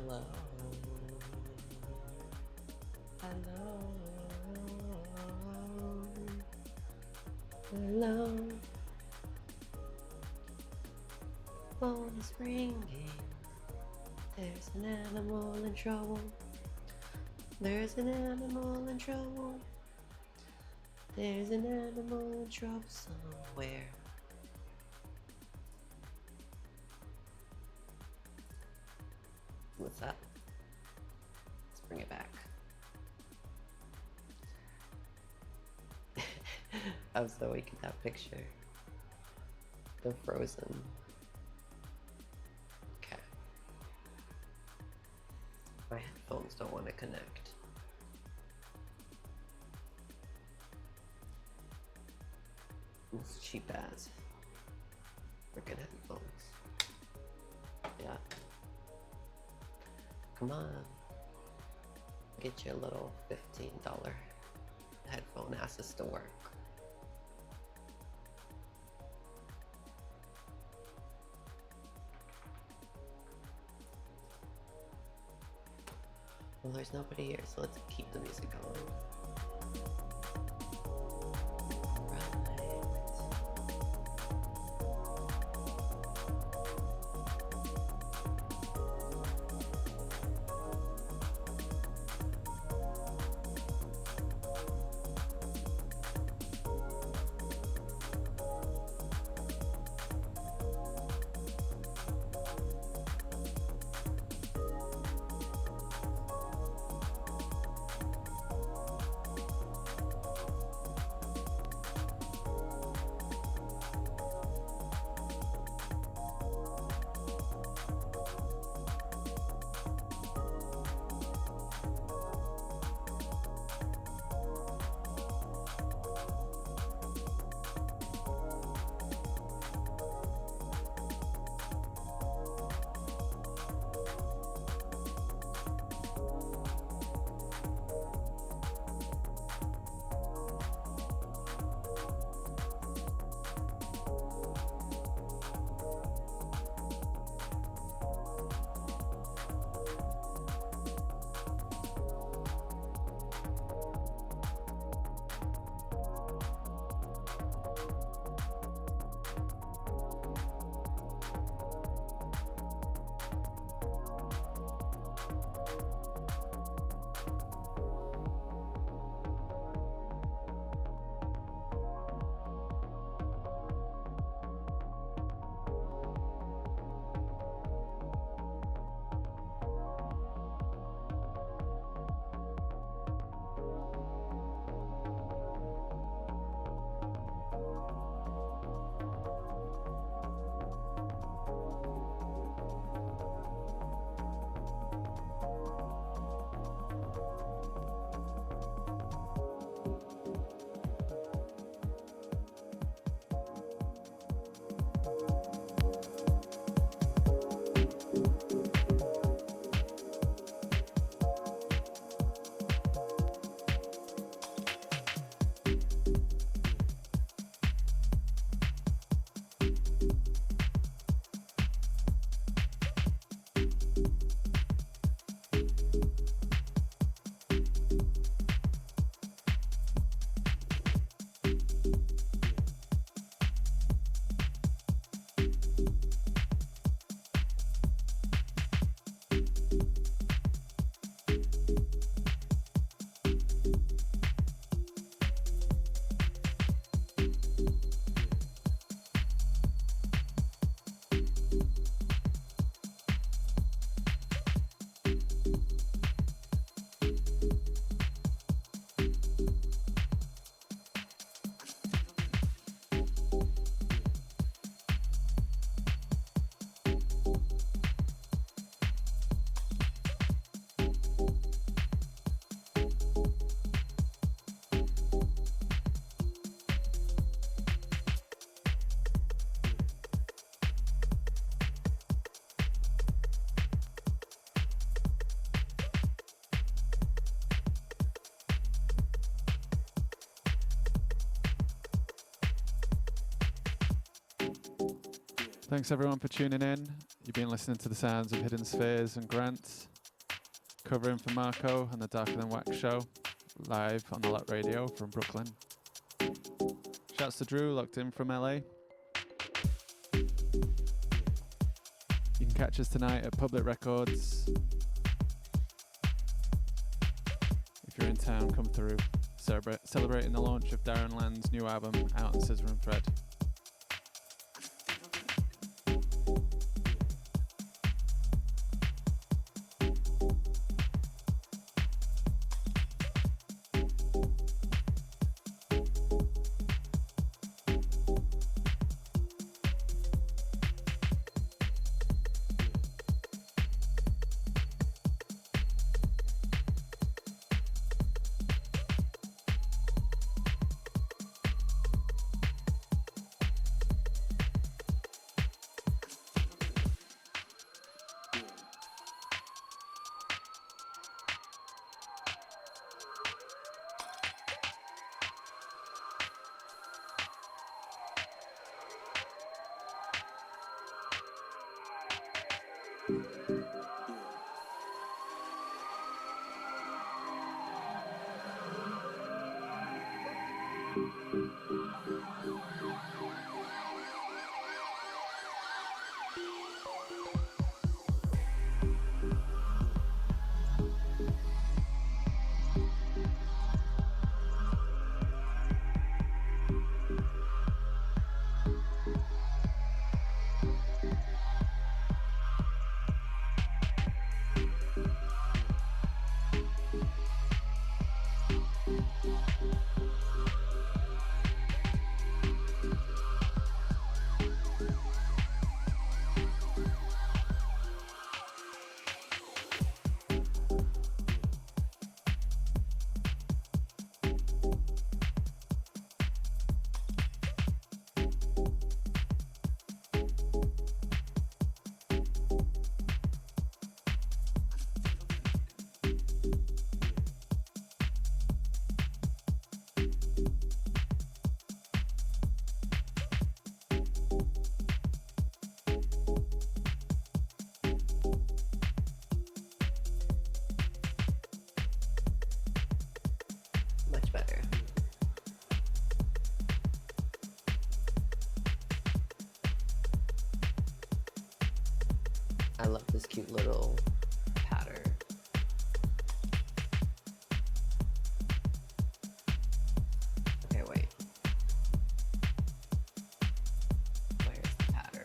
Hello. Hello. Hello. Phone is ringing. There's an animal in trouble. There's an animal in trouble. There's an animal in trouble somewhere. What's up? Let's bring it back. Of Zoe, get that picture. They're frozen. Okay. My headphones don't want to connect. These cheap ass freaking headphones. Yeah. Come on. Get your little $15 headphone asses to work. Well, there's nobody here, so let's keep the music going. Thanks everyone for tuning in. You've been listening to the sounds of Hidden Spheres and Grant. covering for Marco and the Darker Than Wax show, live on the Lot Radio from Brooklyn. Shouts to Drew, locked in from LA. You can catch us tonight at Public Records. If you're in town, come through. Celebrating the launch of Darren Land's new album out on Scissor and Thread. I love this cute little pattern. Okay, wait. Where's the pattern?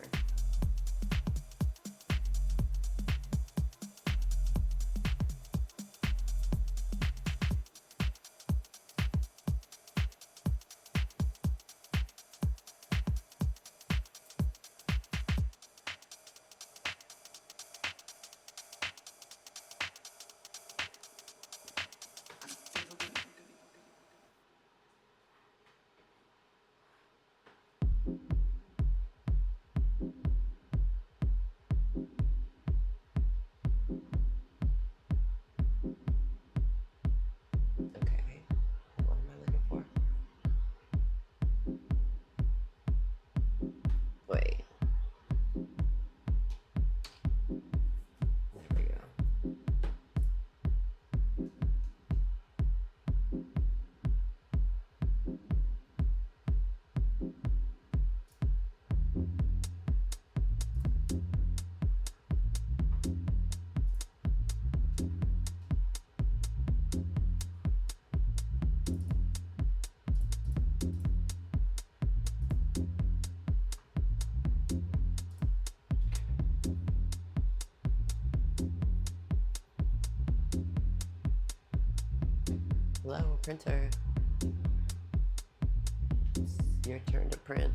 Hello, printer. It's your turn to print.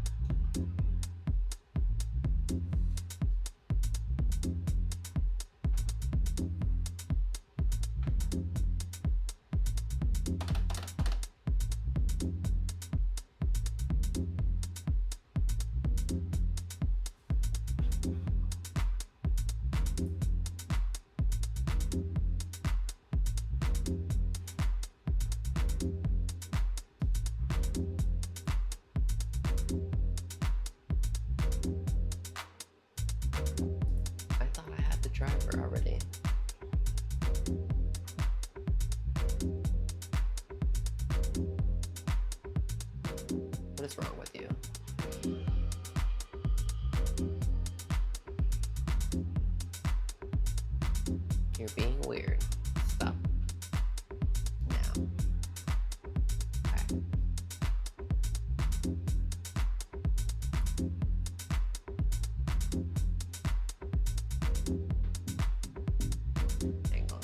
Driver already. You're being weird. Stop. Now. Okay. Hang on.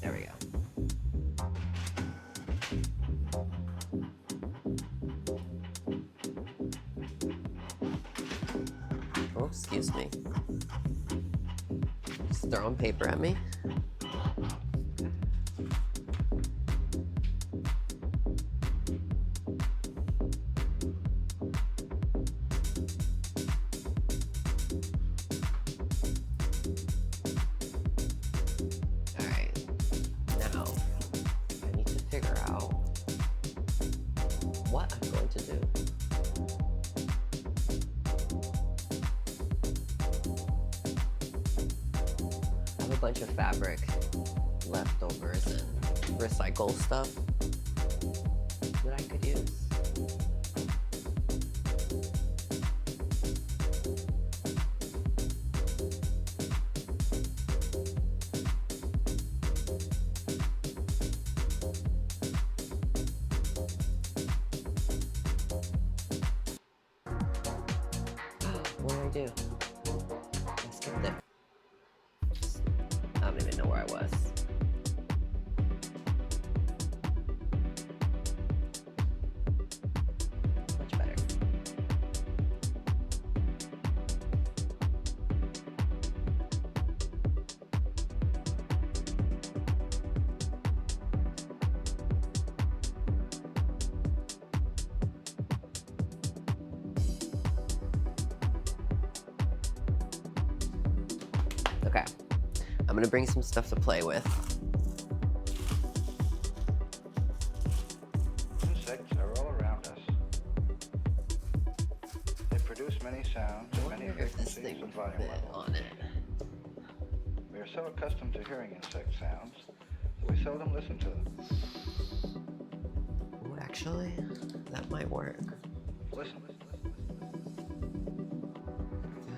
There we go. Oh, excuse me. Just throwing paper at me. Alright. Now, I need to figure out what I'm going to do. I have a bunch of fabric leftovers and recycle stuff that I could use. What did I do? I skipped it. I don't even know where I was. Much better. Okay, I'm gonna bring some stuff to play with. Insects are all around us. They produce many sounds I and many wonder if this frequencies thing and would volume fit levels. on it. We are so accustomed to hearing insect sounds that we seldom listen to them. Oh, actually, that might work. Listen.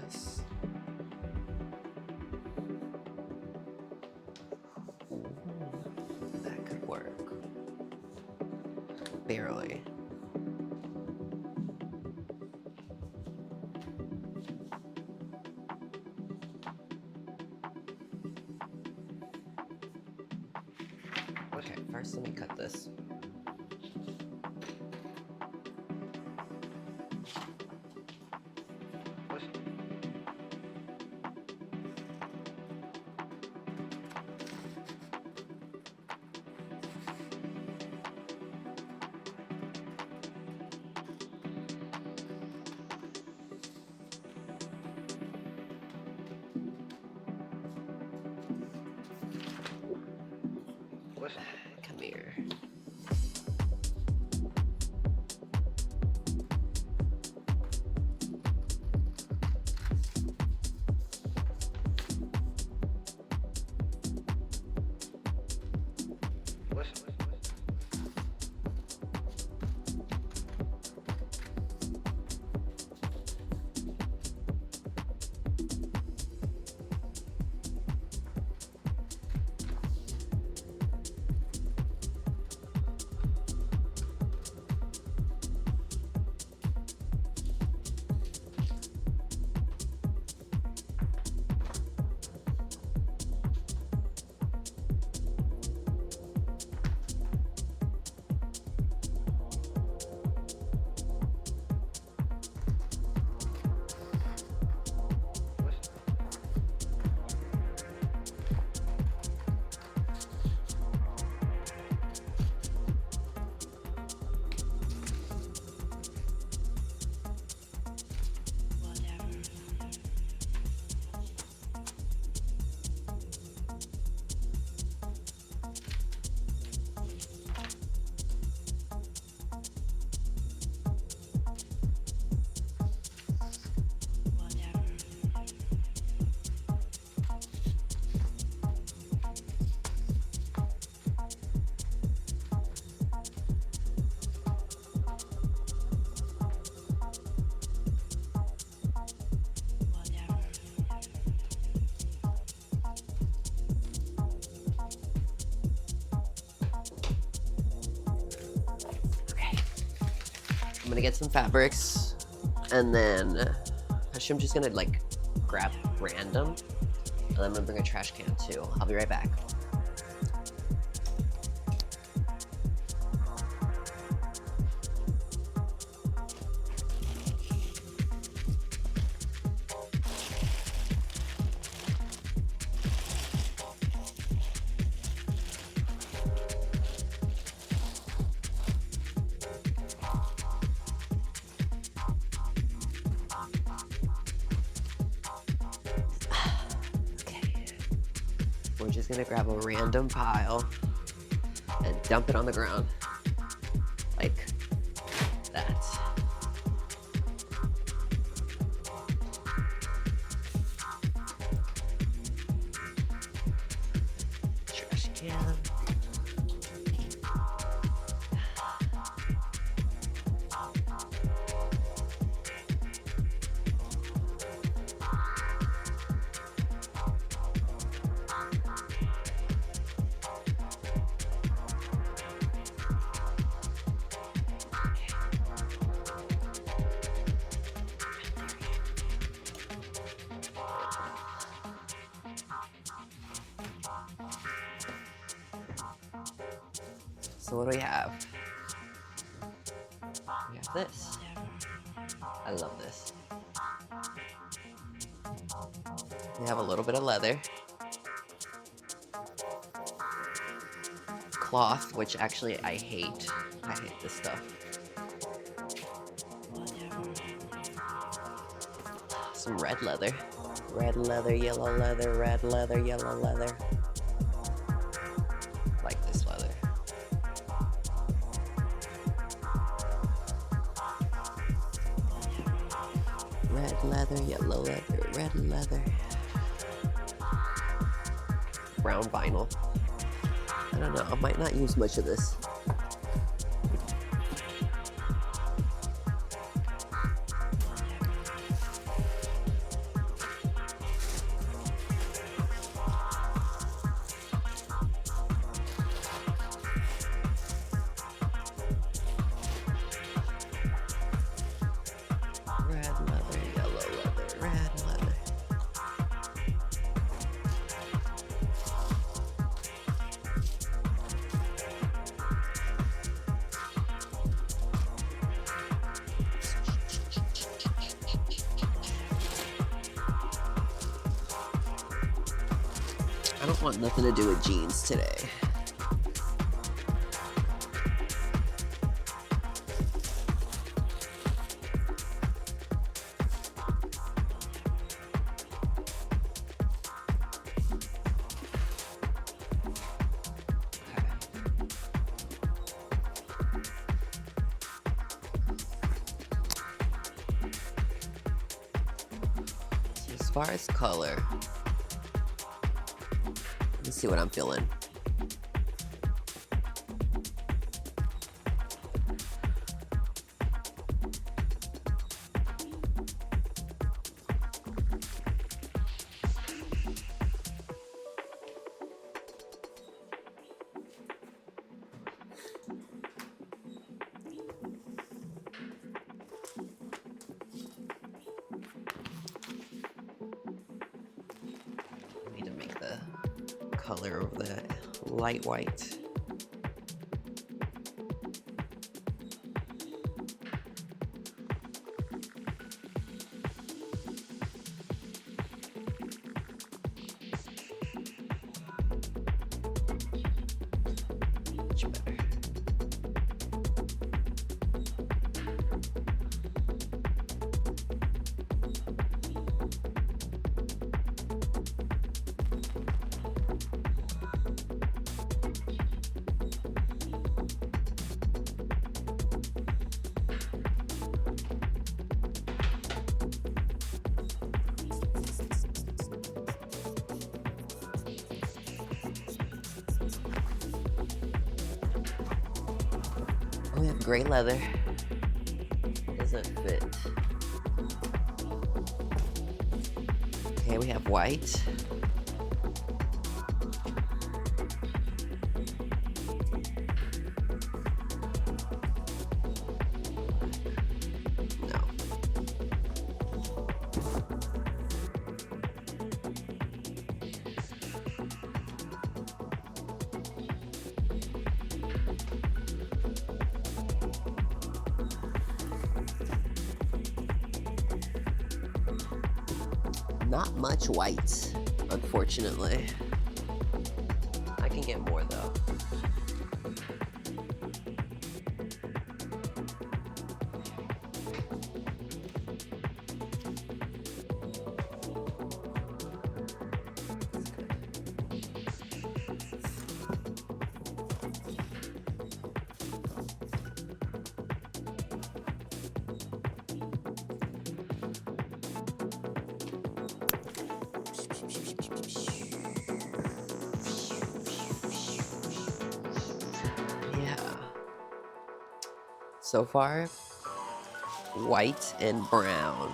Yes. Ooh, that could work. Barely. Okay, first let me cut this. Listen. Listen. Come here. Listen. I'm gonna get some fabrics, and then actually I'm just gonna like grab random, and I'm gonna bring a trash can too. I'll be right back. We're just gonna grab a random pile and dump it on the ground. Like that. Trash can. So what do we have? We have this. I love this. We have a little bit of leather. Cloth, which actually I hate. I hate this stuff. Some red leather. Red leather, yellow leather, red leather, yellow leather. Like this leather. Red leather, yellow leather, red leather. Brown vinyl. I don't know, I might not use much of this. Red leather, yellow leather, red leather. I don't want nothing to do with jeans today. As far as color, let's see what I'm feeling. Need to make the color of the light white. Much better. Oh, we have gray leather. Doesn't fit. Okay, we have white. Not much white, unfortunately. I can get more though. So far, white and brown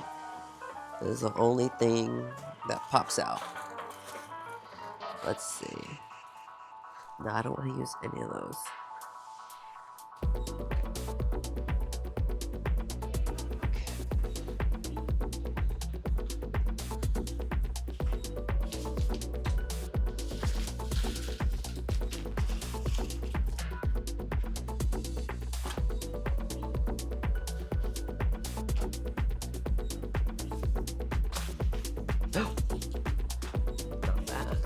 is the only thing that pops out. Let's see. No, I don't want to use any of those. Not bad.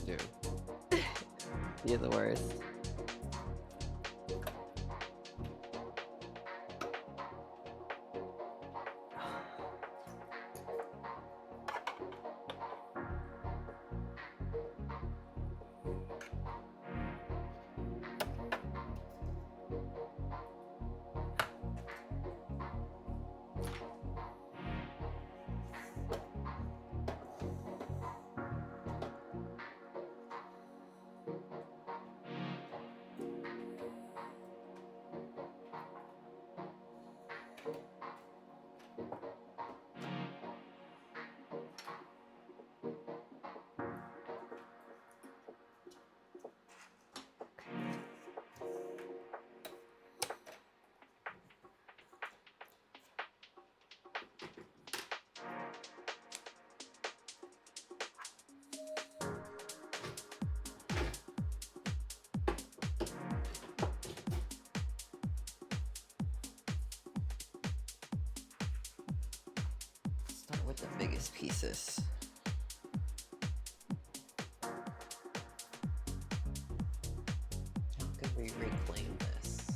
Dude. You're the worst. Start with the biggest pieces. How can we reclaim this?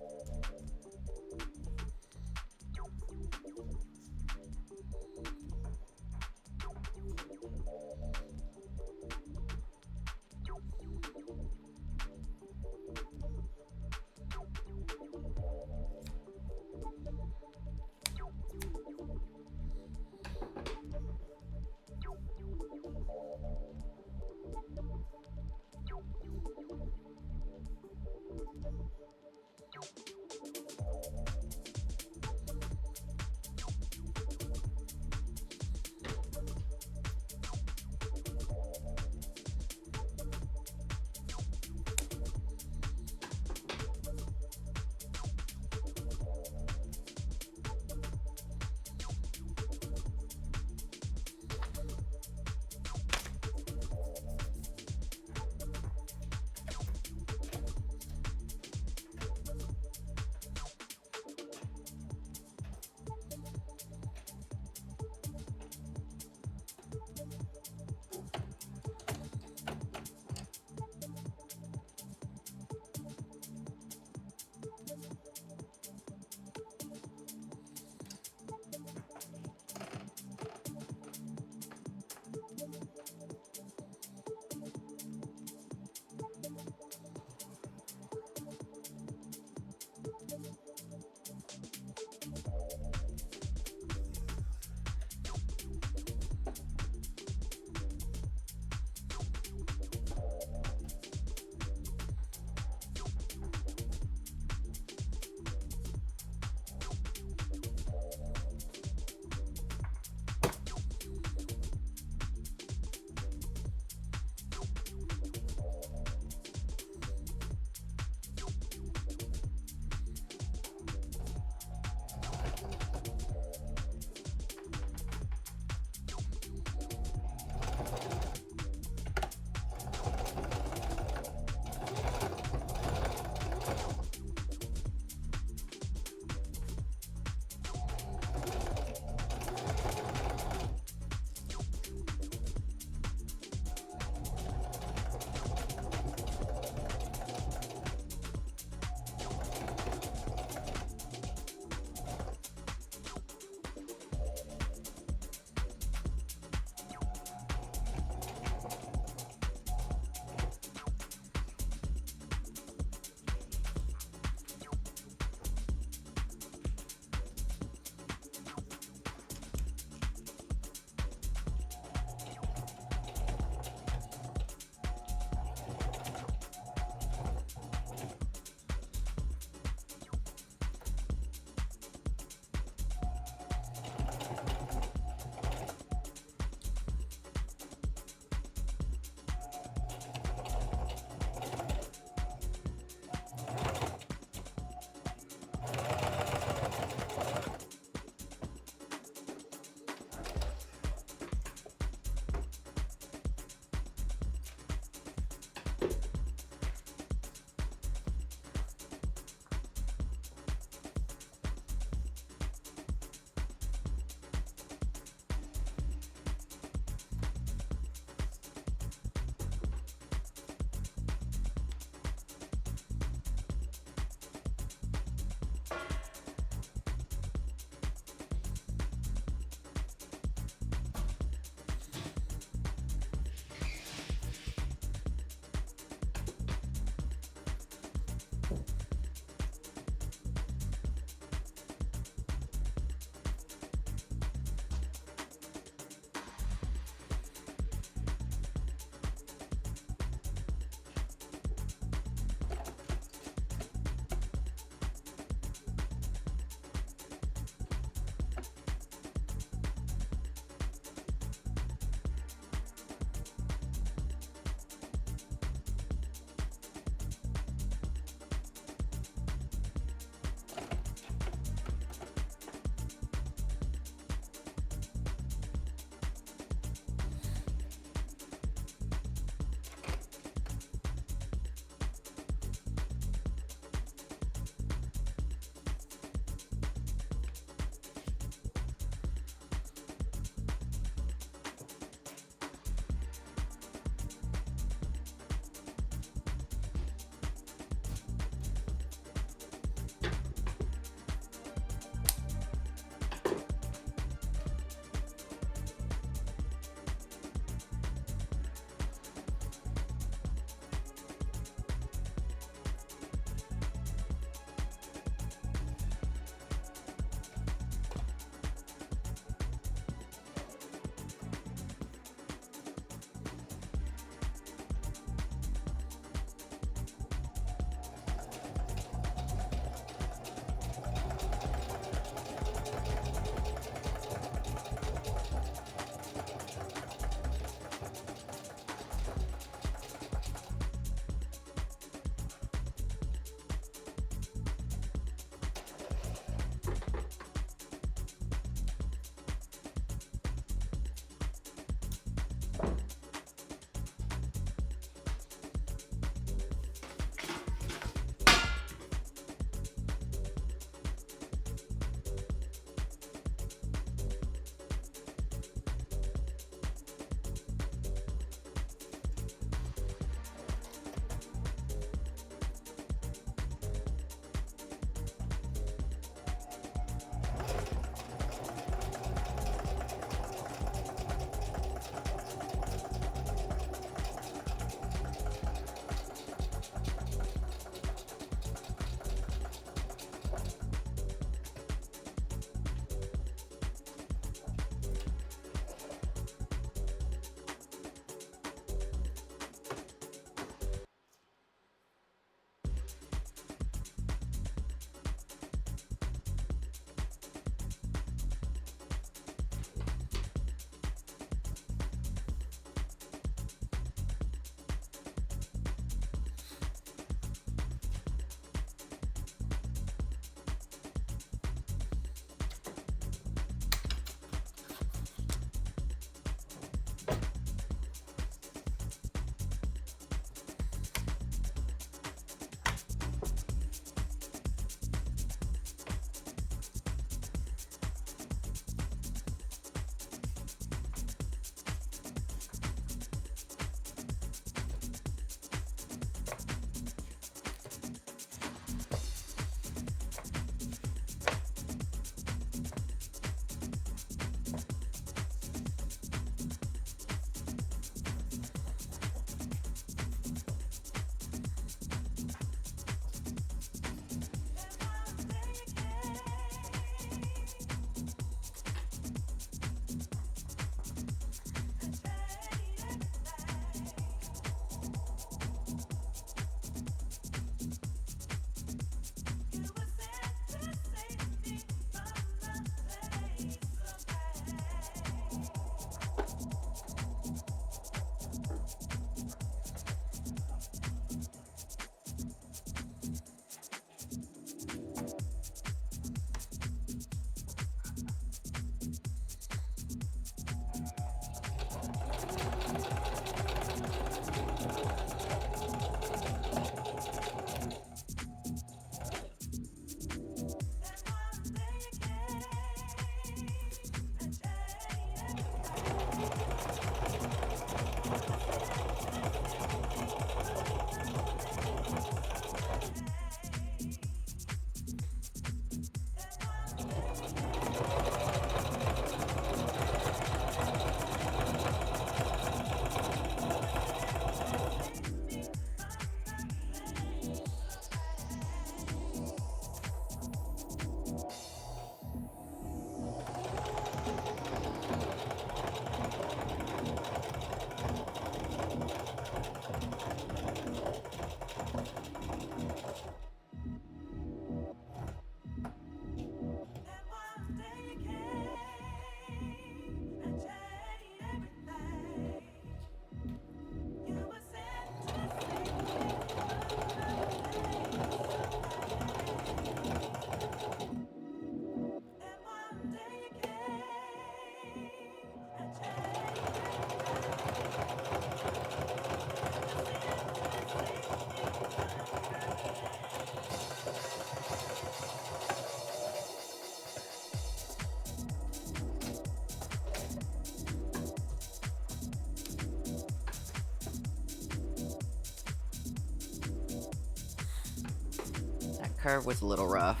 curve was a little rough.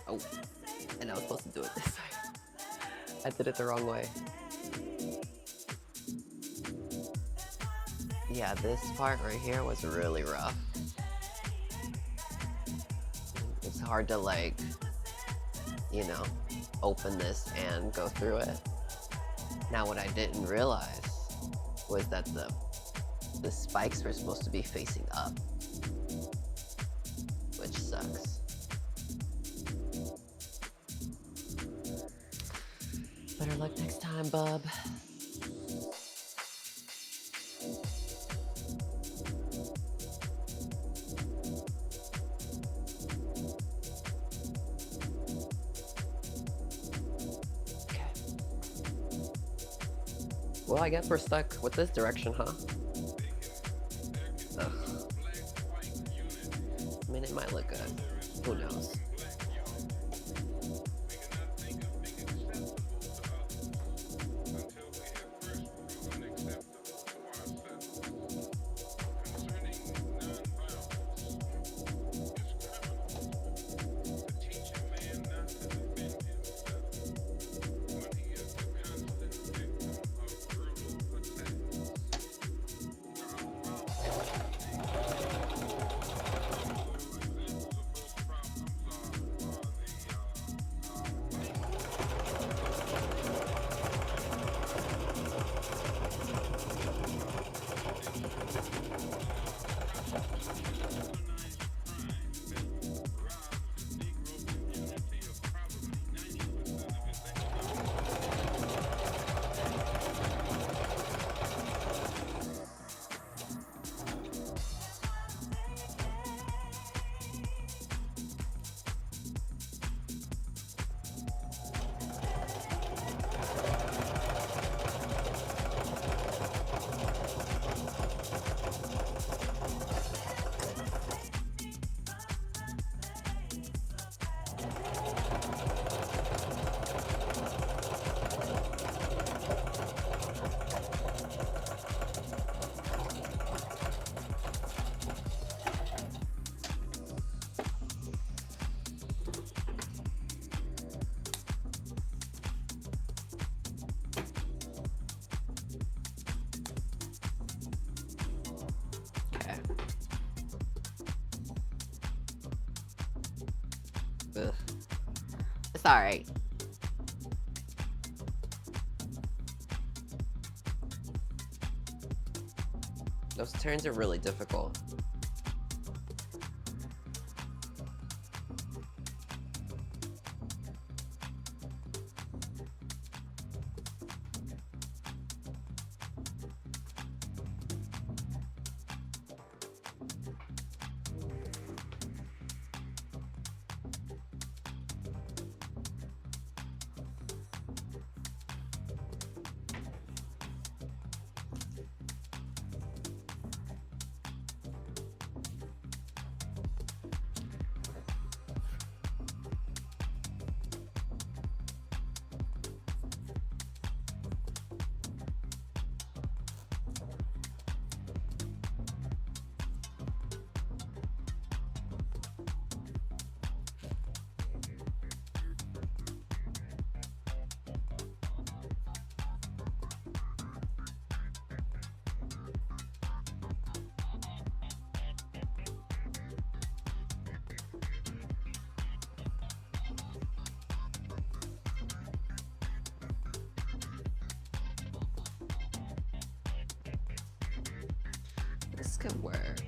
Oh, and I was supposed to do it this way. I did it the wrong way. Yeah, this part right here was really rough. It's hard to, like, you know, open this and go through it. Now what I didn't realize was that the spikes were supposed to be facing up, which sucks. Better luck next time, bub. Well, I guess we're stuck with this direction, huh? Ugh. I mean, it might look good. Who knows? Ugh. It's alright. Those turns are really difficult. This could work.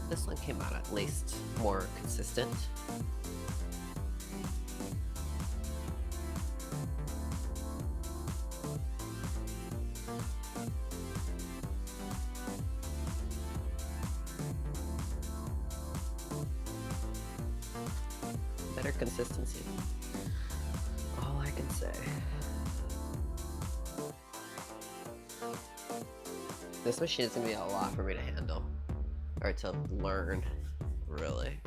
This one came out at least more consistent. Better consistency. All I can say. This machine is gonna be a lot for me to handle, or to learn, really.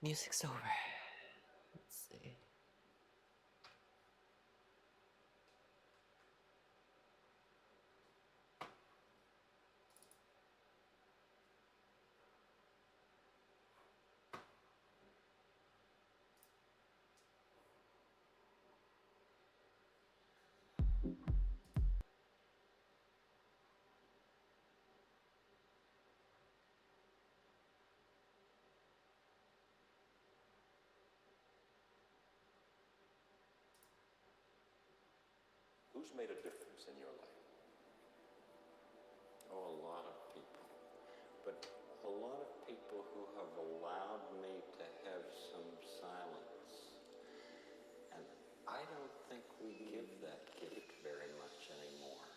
Music's over. Let's see. Who's made a difference in your life? Oh, a lot of people. But a lot of people who have allowed me to have some silence. And I don't think we give that gift very much anymore.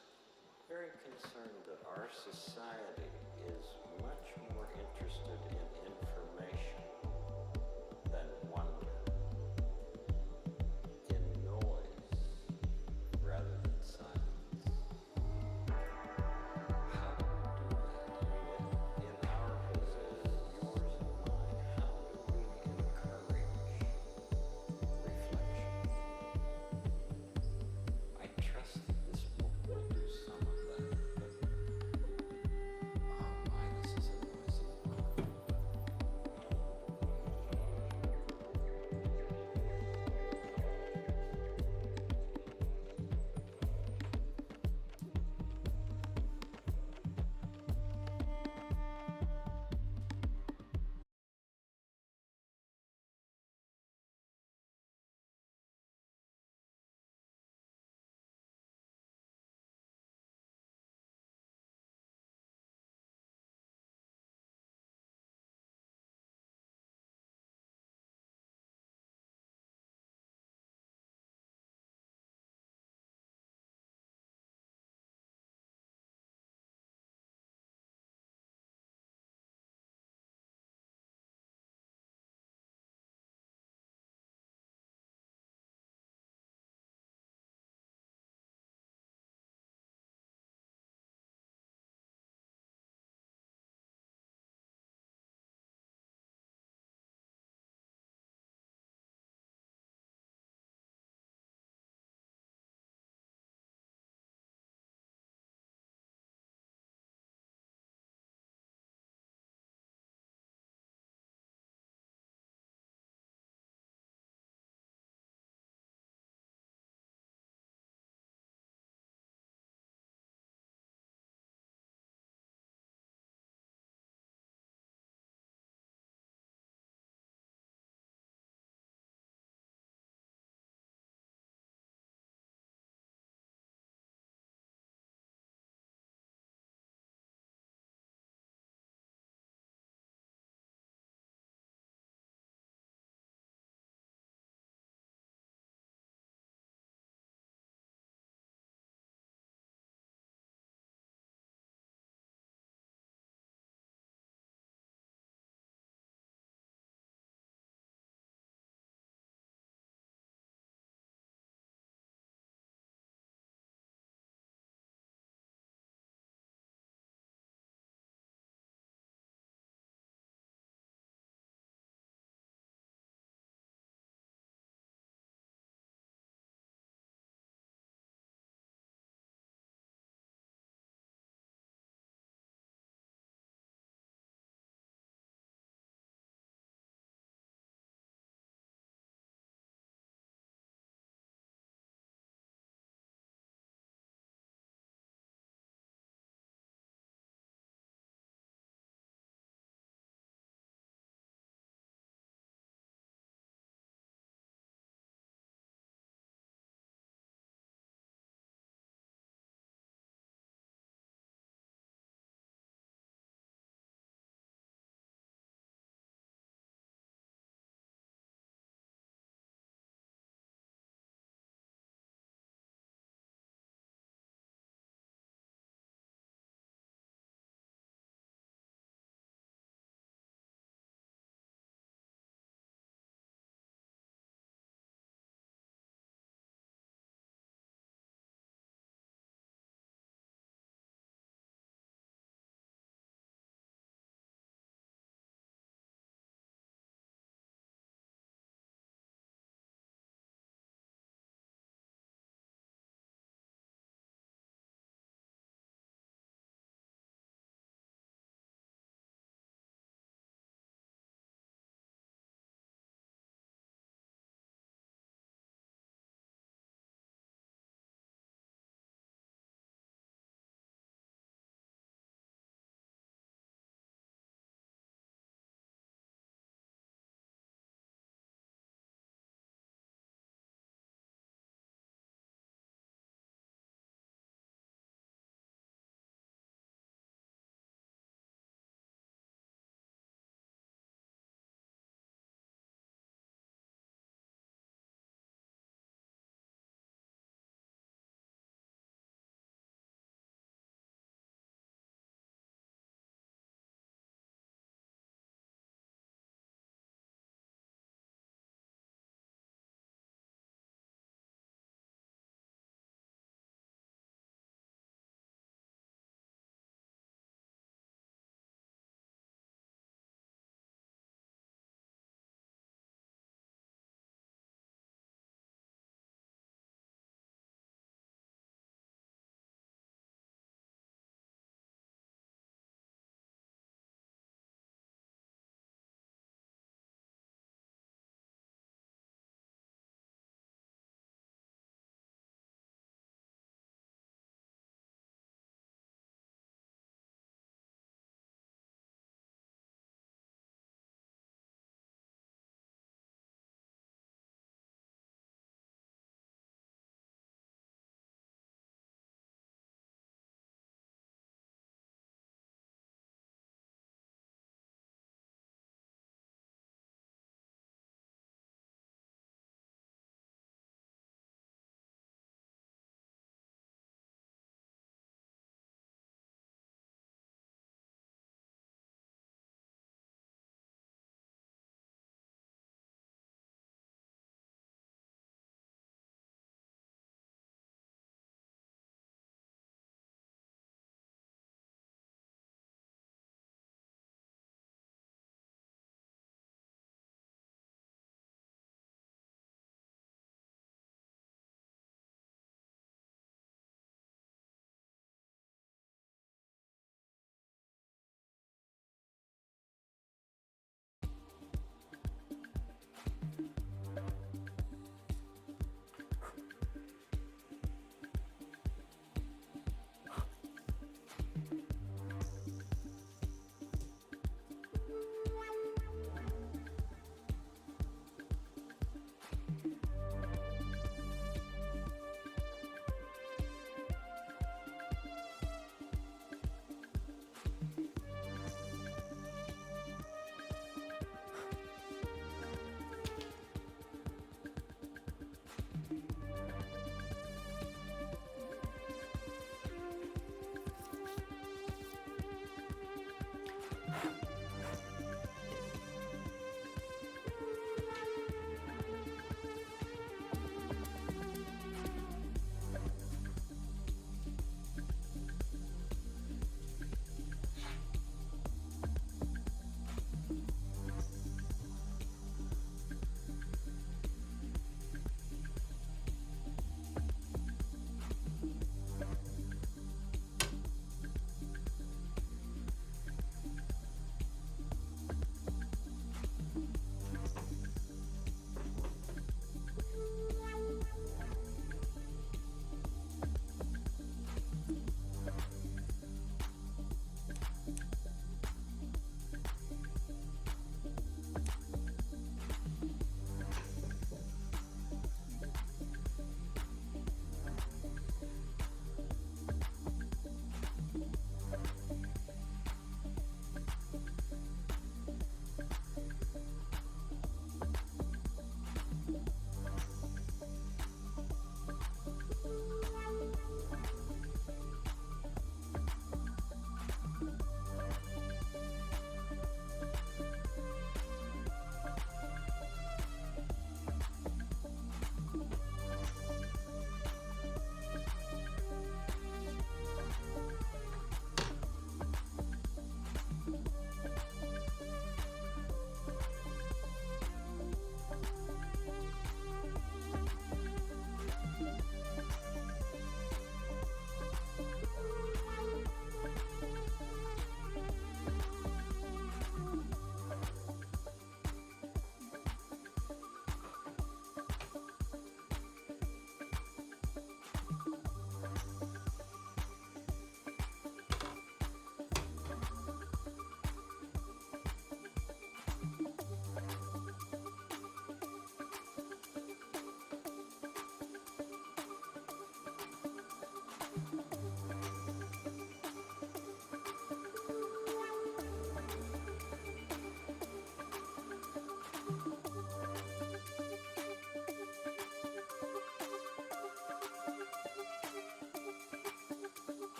Very concerned that our society is much more interested in information than wonder, in noise rather than silence. How do we do that? I mean, in our business, yours and mine, how do we encourage reflection? I trust that this book will do some of that, but oh my, this is a noisy book.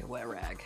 a wet rag.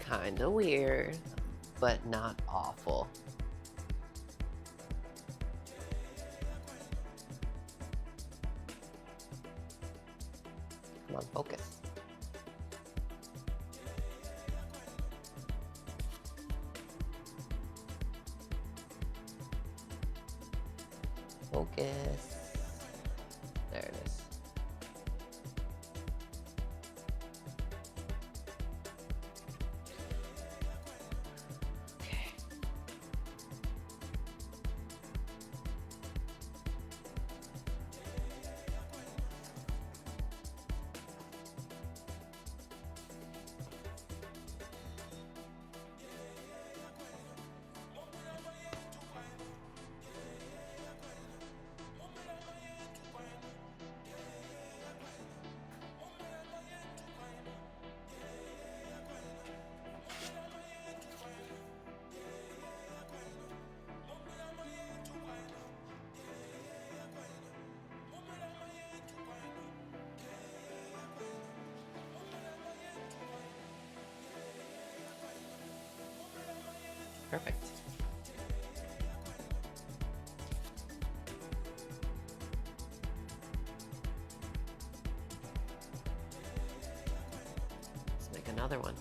kind of weird, but not awful. Come on, focus. Focus. There it is. Okay. Perfect. Let's make another one.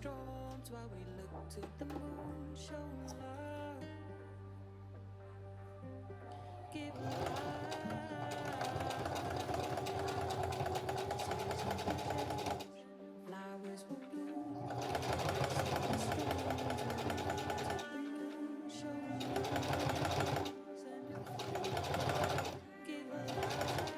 storms while we look to the moon, show love, give life. Flowers will bloom. The storms while we look to the moon, show love, give life.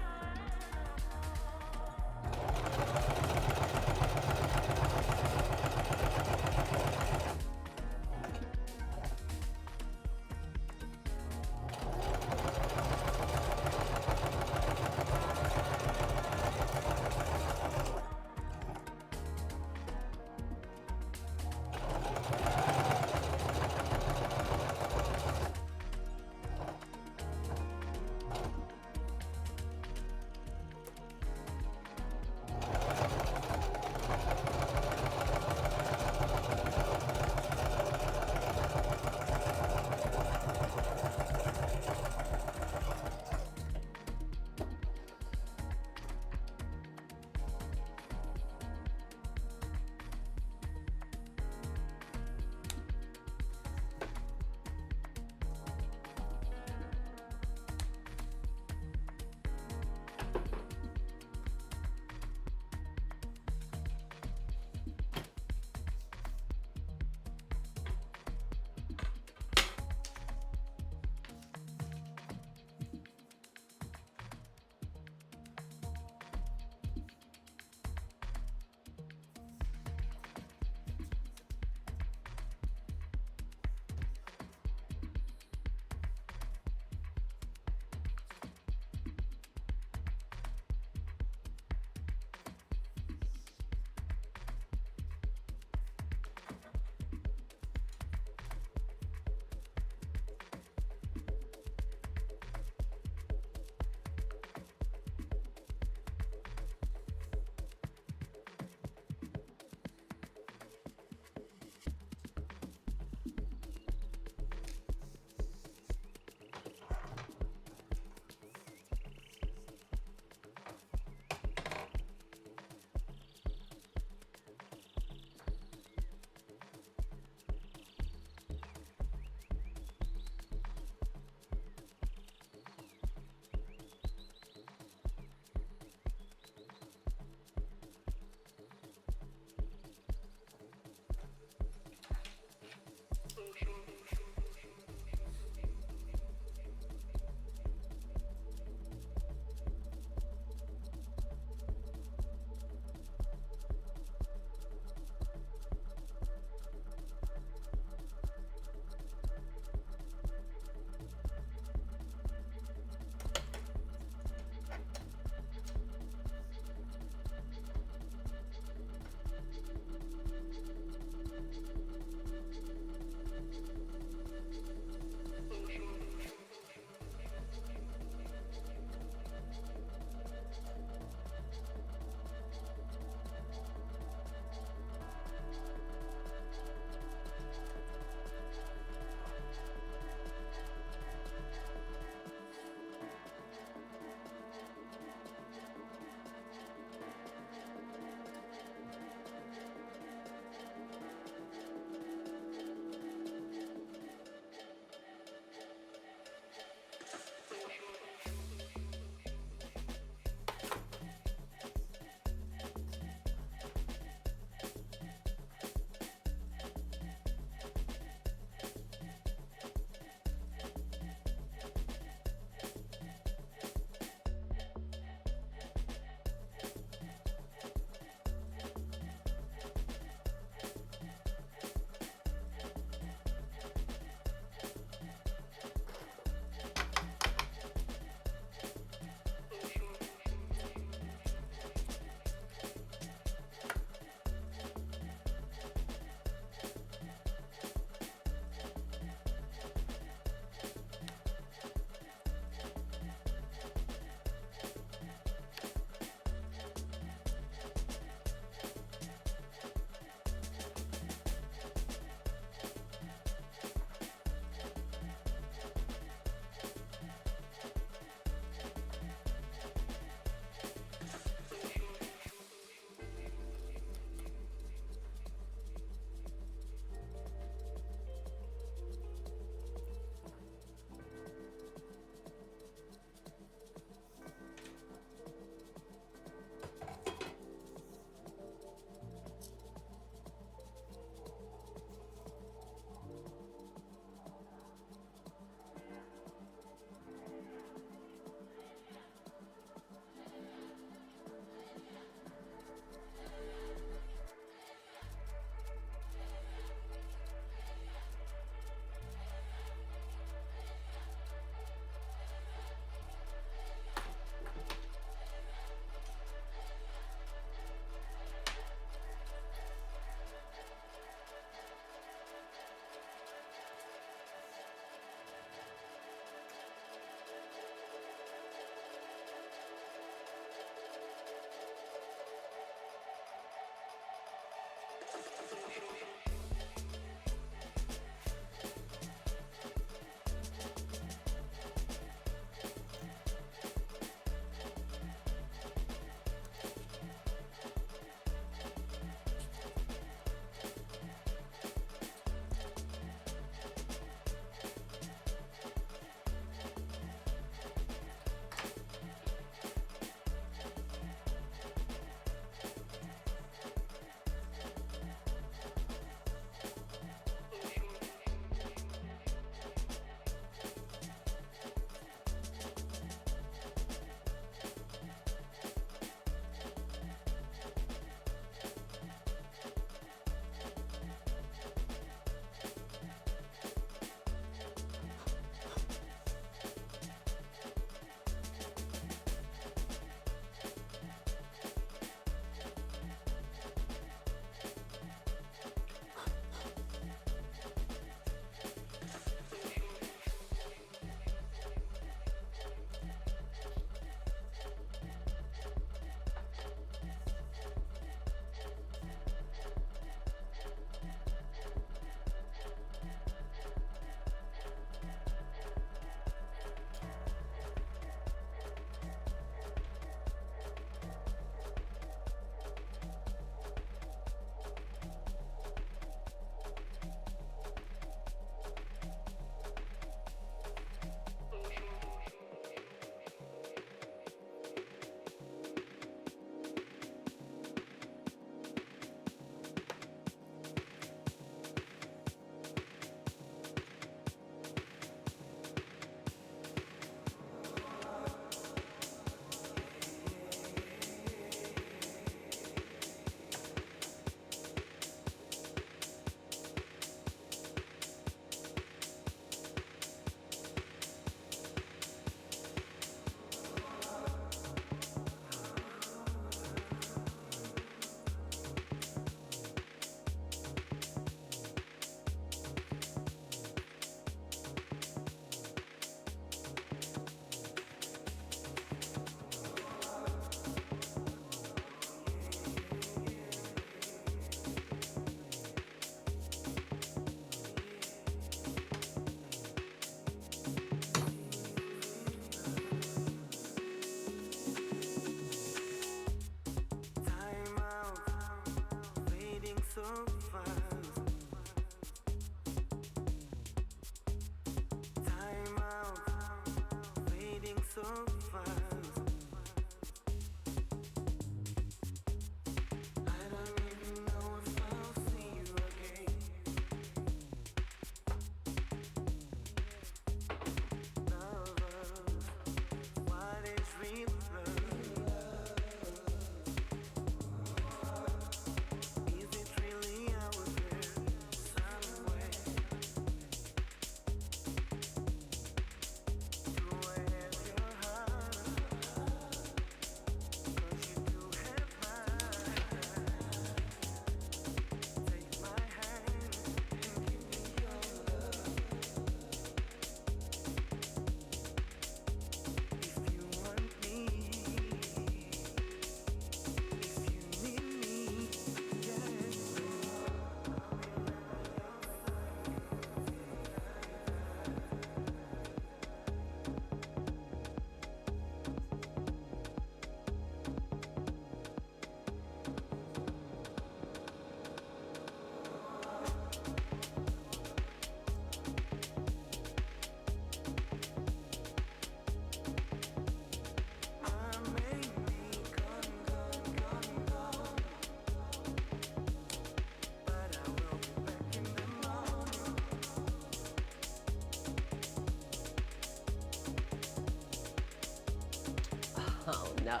Oh no.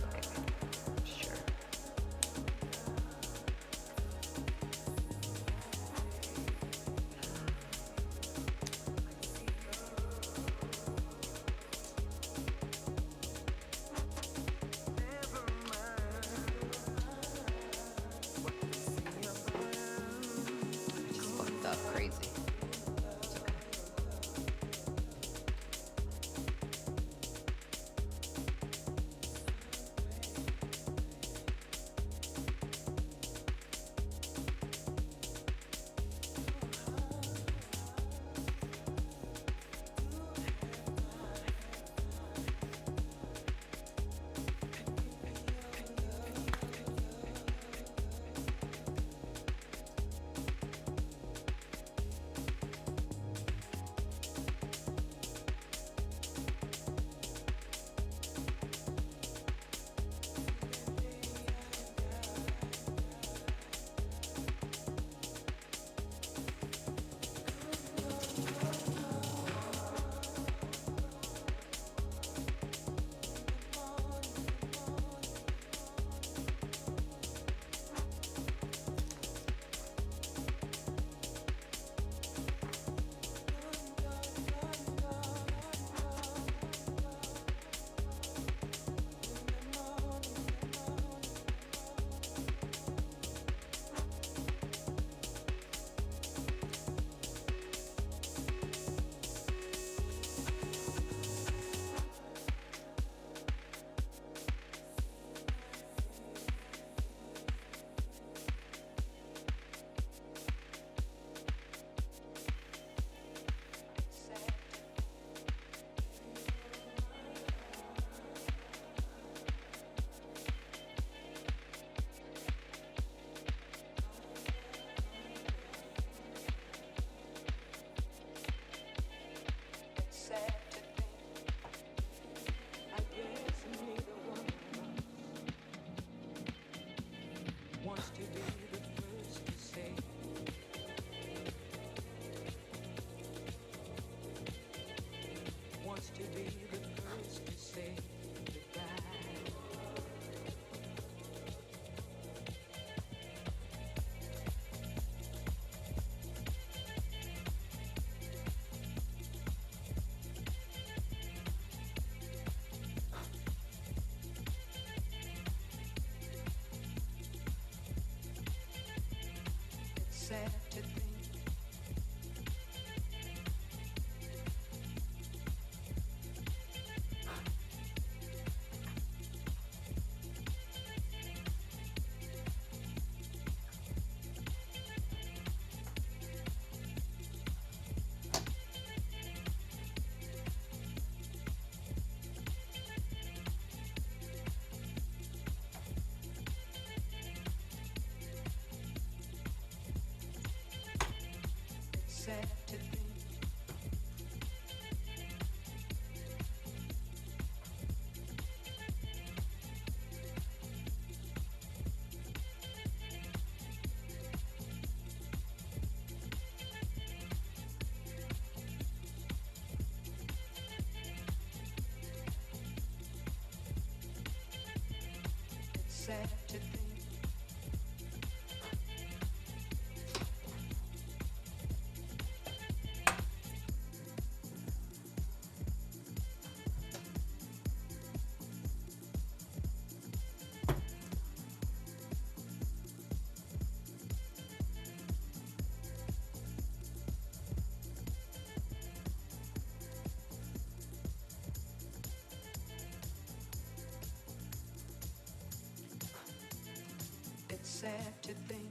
Okay, sure. I just fucked up crazy. It's okay. Sad to think sad to think it's sad to think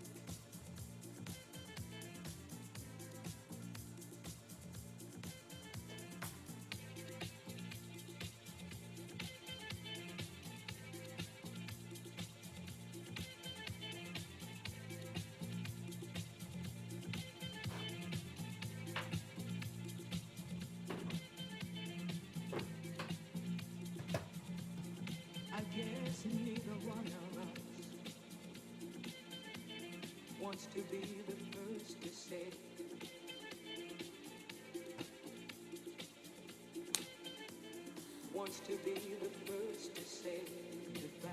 I guess neither one of us wants to be the first to say wants to be the first to say goodbye.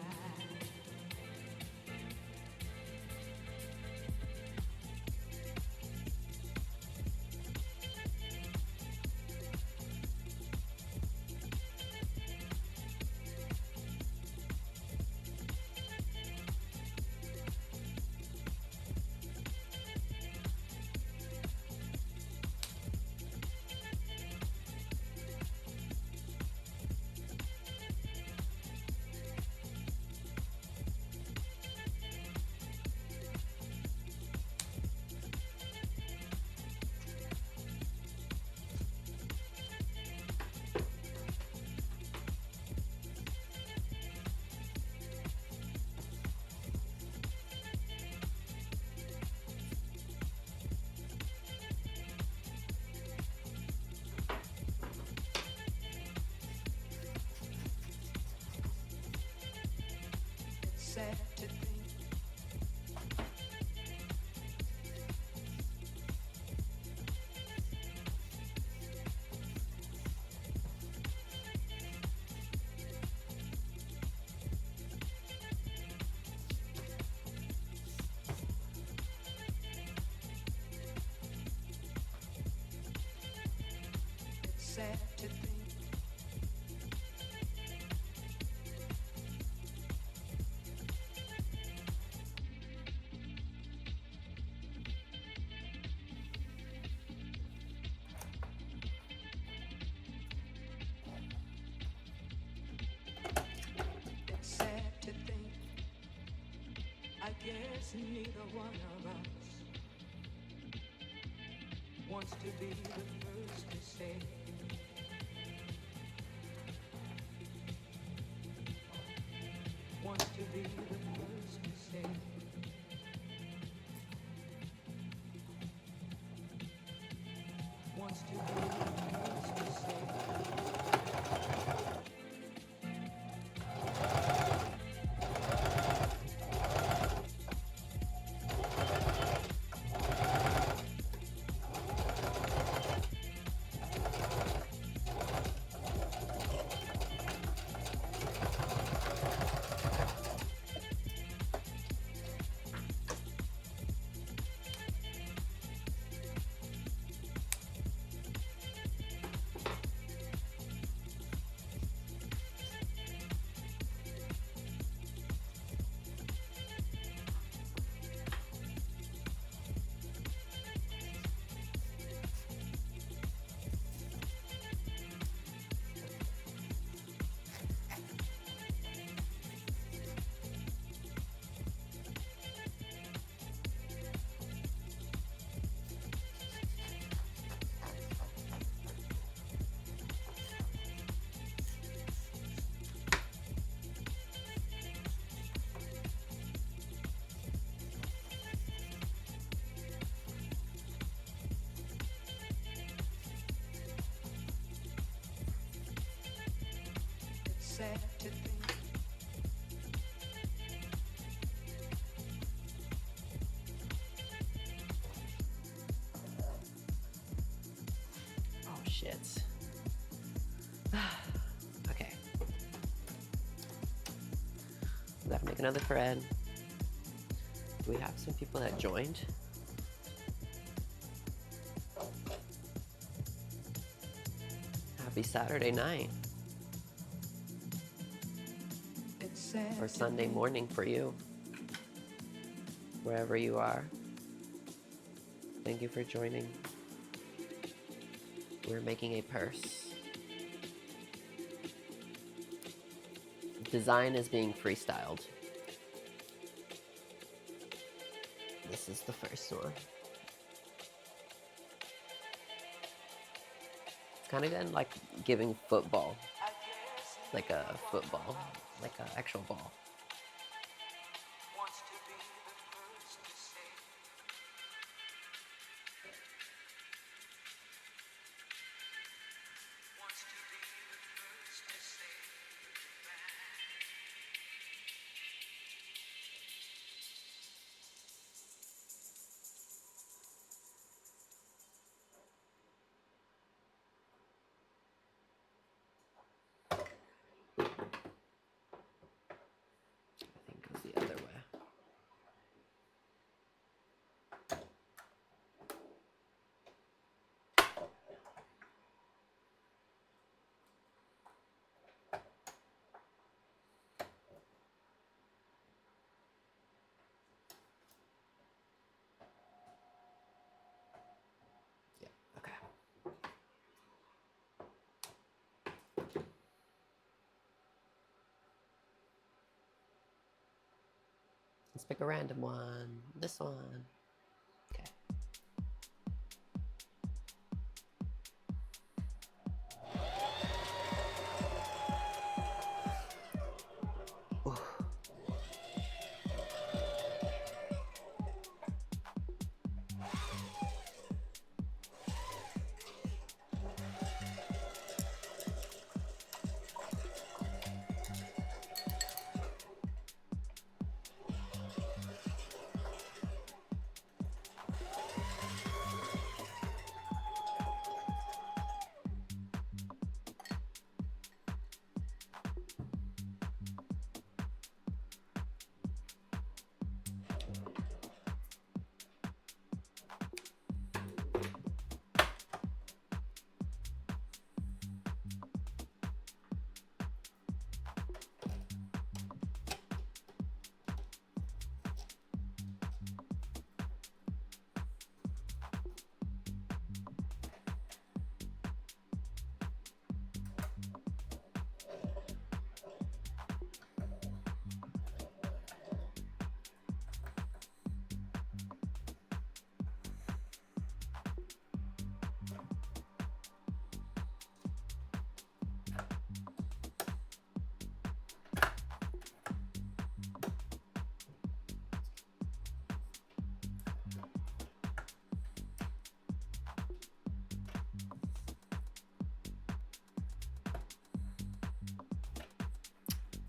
It's sad to think it's sad to think it's sad to think I guess neither one of us wants to be the first to say wants to be the first to say wants to be the first to say sad to think Oh shit. Okay. Gotta make another friend. Do we have some people that joined? Happy Saturday night. Or Sunday morning for you. Wherever you are. Thank you for joining. We're making a purse. Design is being freestyled. This is the first one. It's kind of like giving football. Like a football. Like an actual ball. I think it goes the other way. Yeah, okay. Let's pick a random one. This one. Okay. Ooh.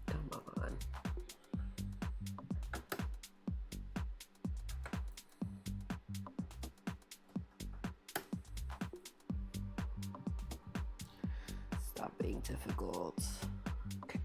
Come on. Stop being difficult. Okay.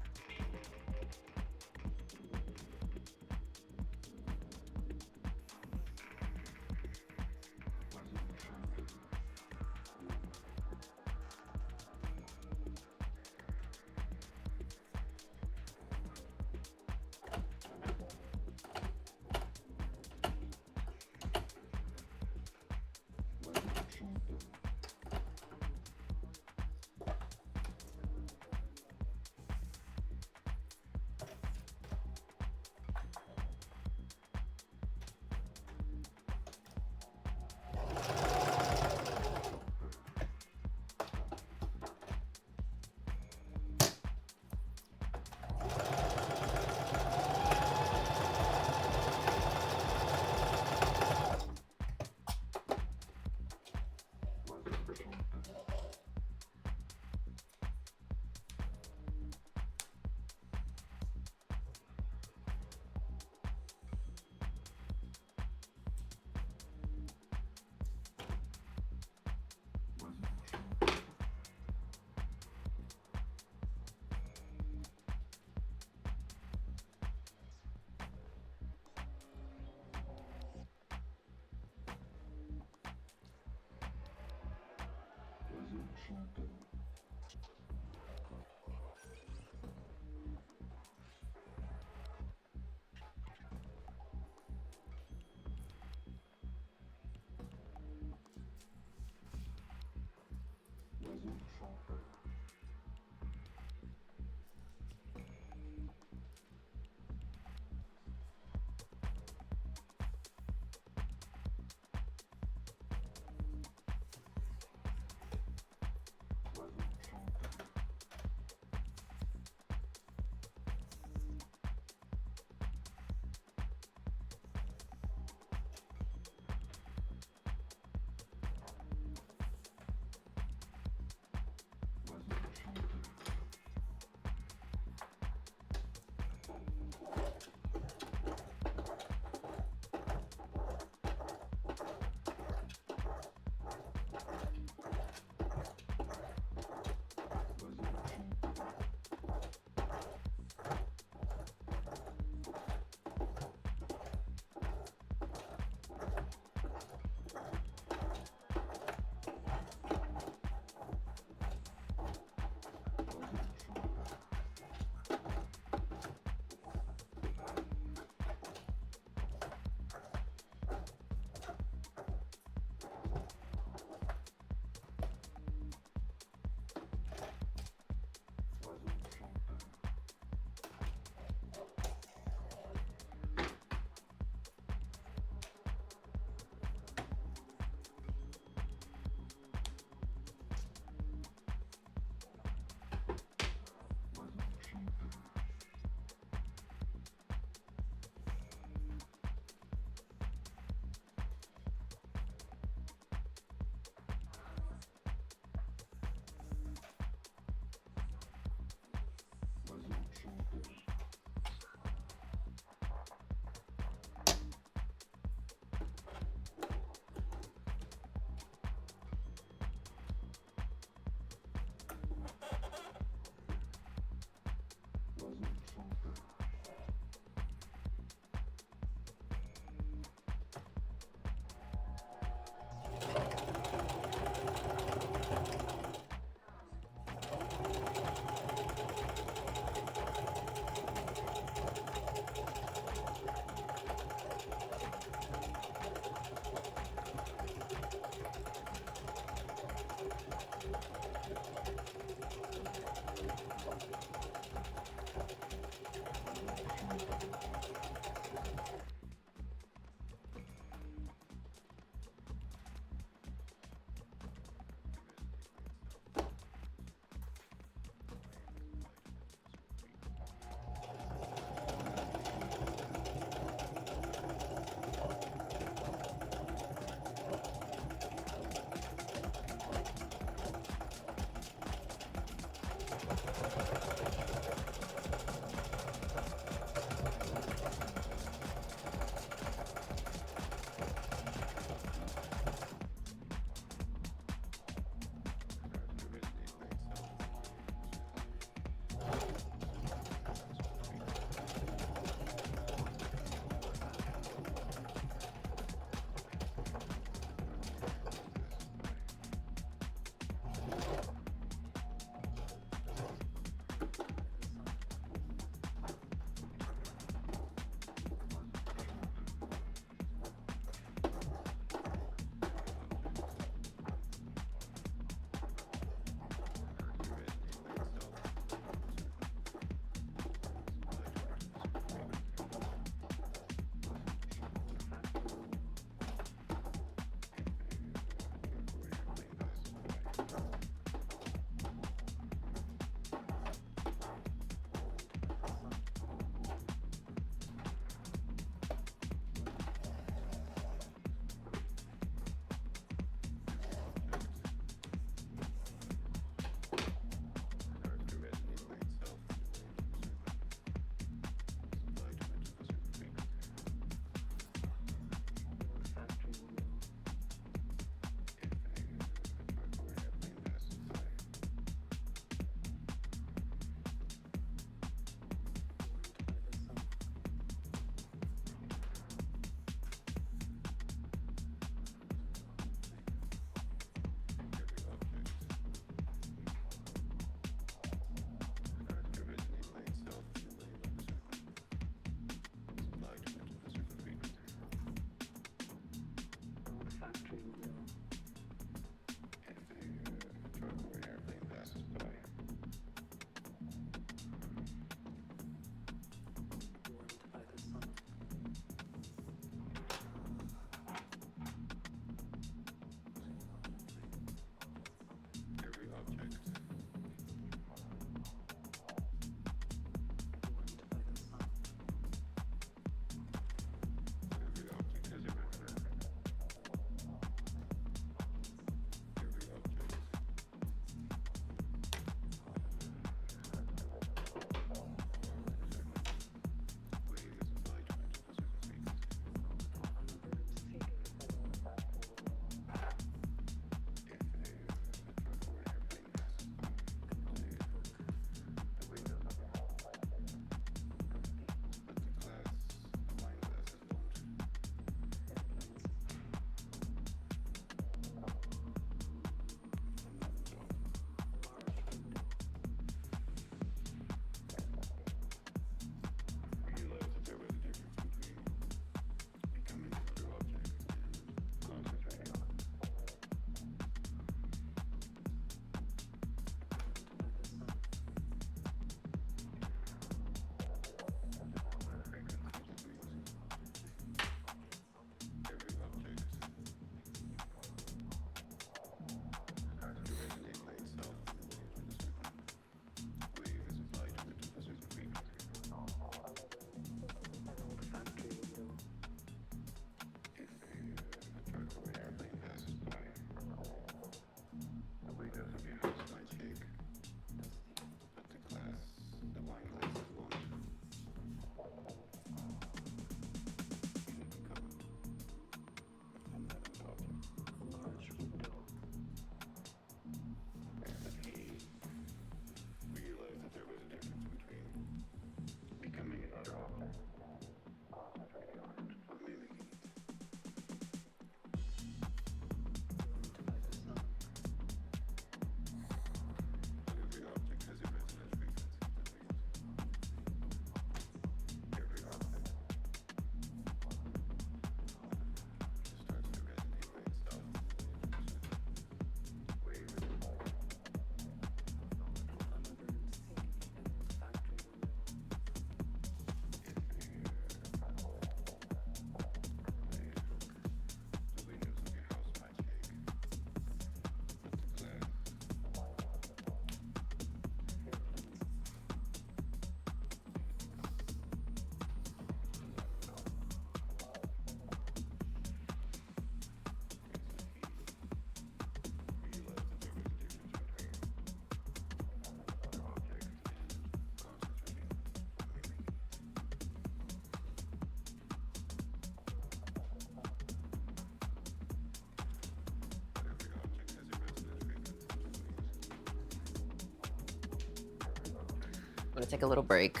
gonna take a little break.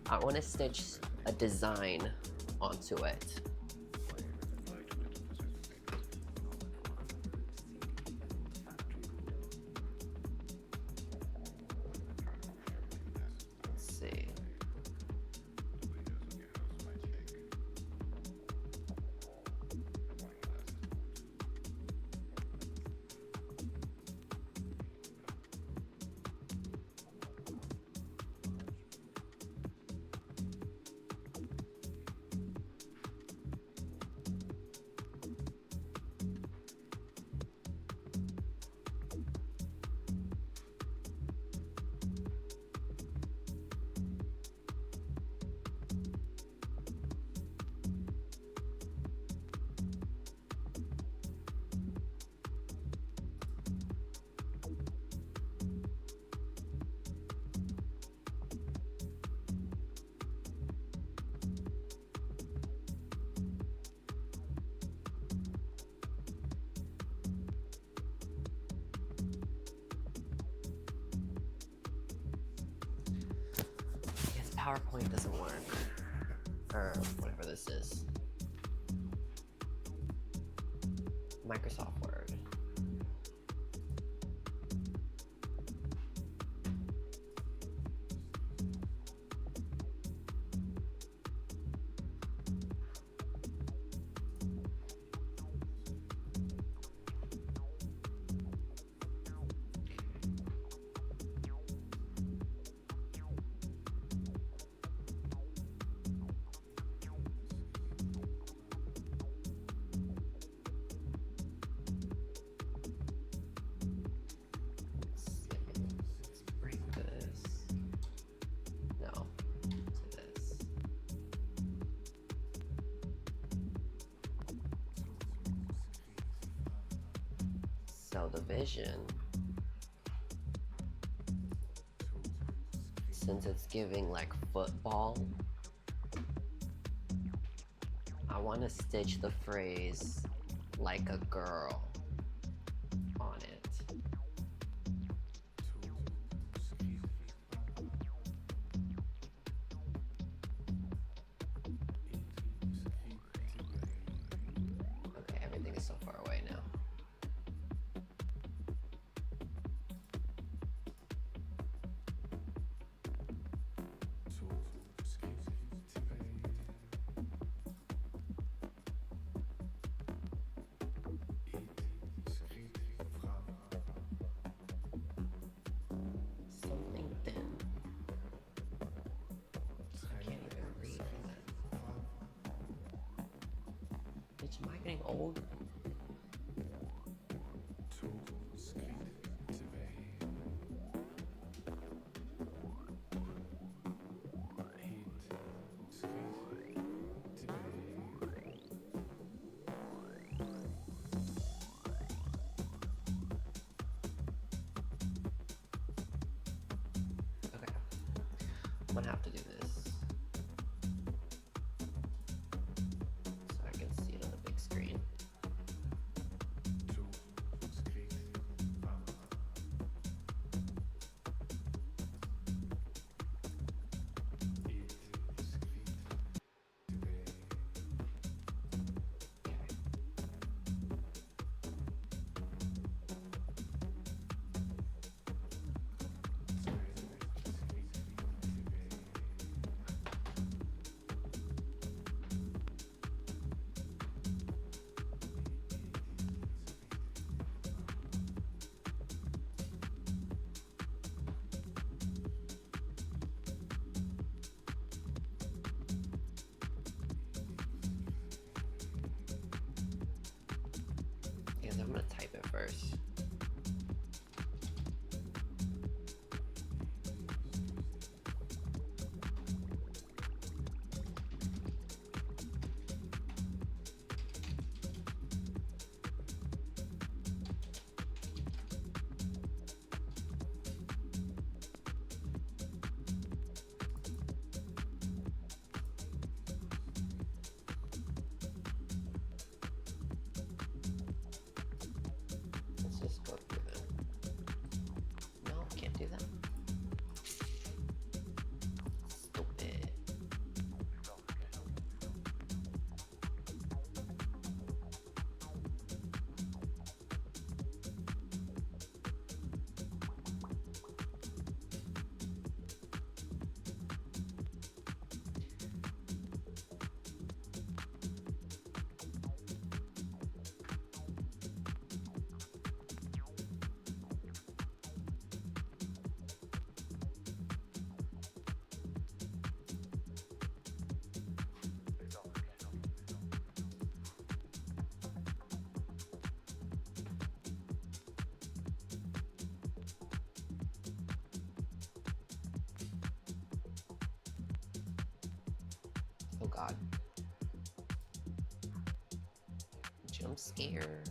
I want to stitch a design onto it. Let's see. PowerPoint doesn't work, or whatever this is. Microsoft Word. So the vision, since it's giving like football, I want to stitch the phrase like a girl on it. Okay, everything is so far away now. Something thin. I can't even read that. Bitch, am I getting old? Okay, I'm gonna have to do this so I can see it on the big screen. Yes, I'm gonna type it first. Let's Oh god. Jump scare.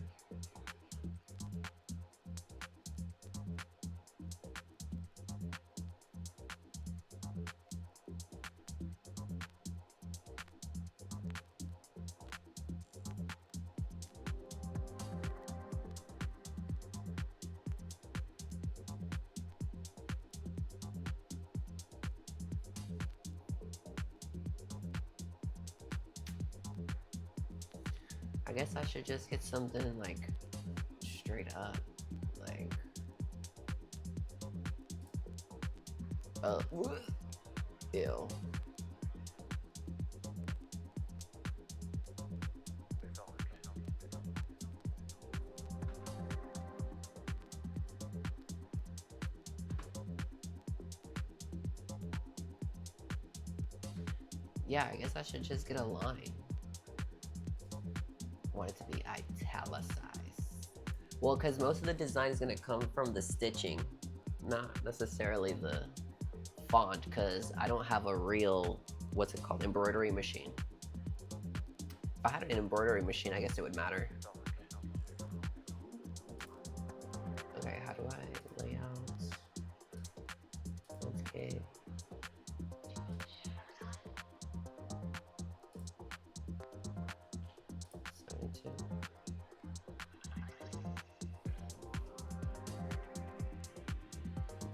I guess I should just get something like straight up, like ew. Yeah, I guess I should just get a line. Want it to be italicized. Well, because most of the design is going to come from the stitching, not necessarily the font, because I don't have a real, what's it called, embroidery machine. If I had an embroidery machine, I guess it would matter. Okay, how do I lay out? Okay.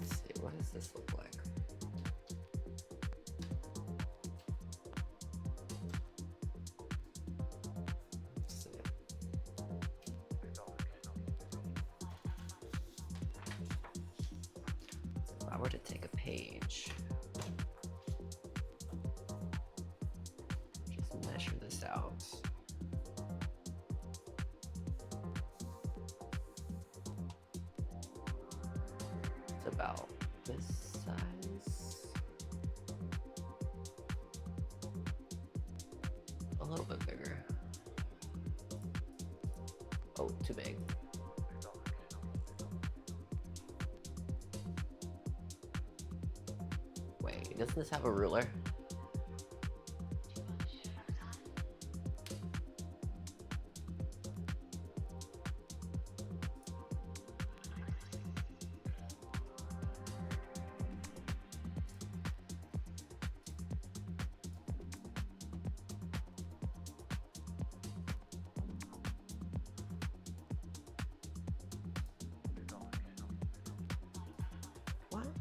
Let's see, what does this look like? Let's see. So if I were to take a page, just measure this out. It's about this size. A little bit bigger. Oh, too big. Wait, doesn't this have a ruler?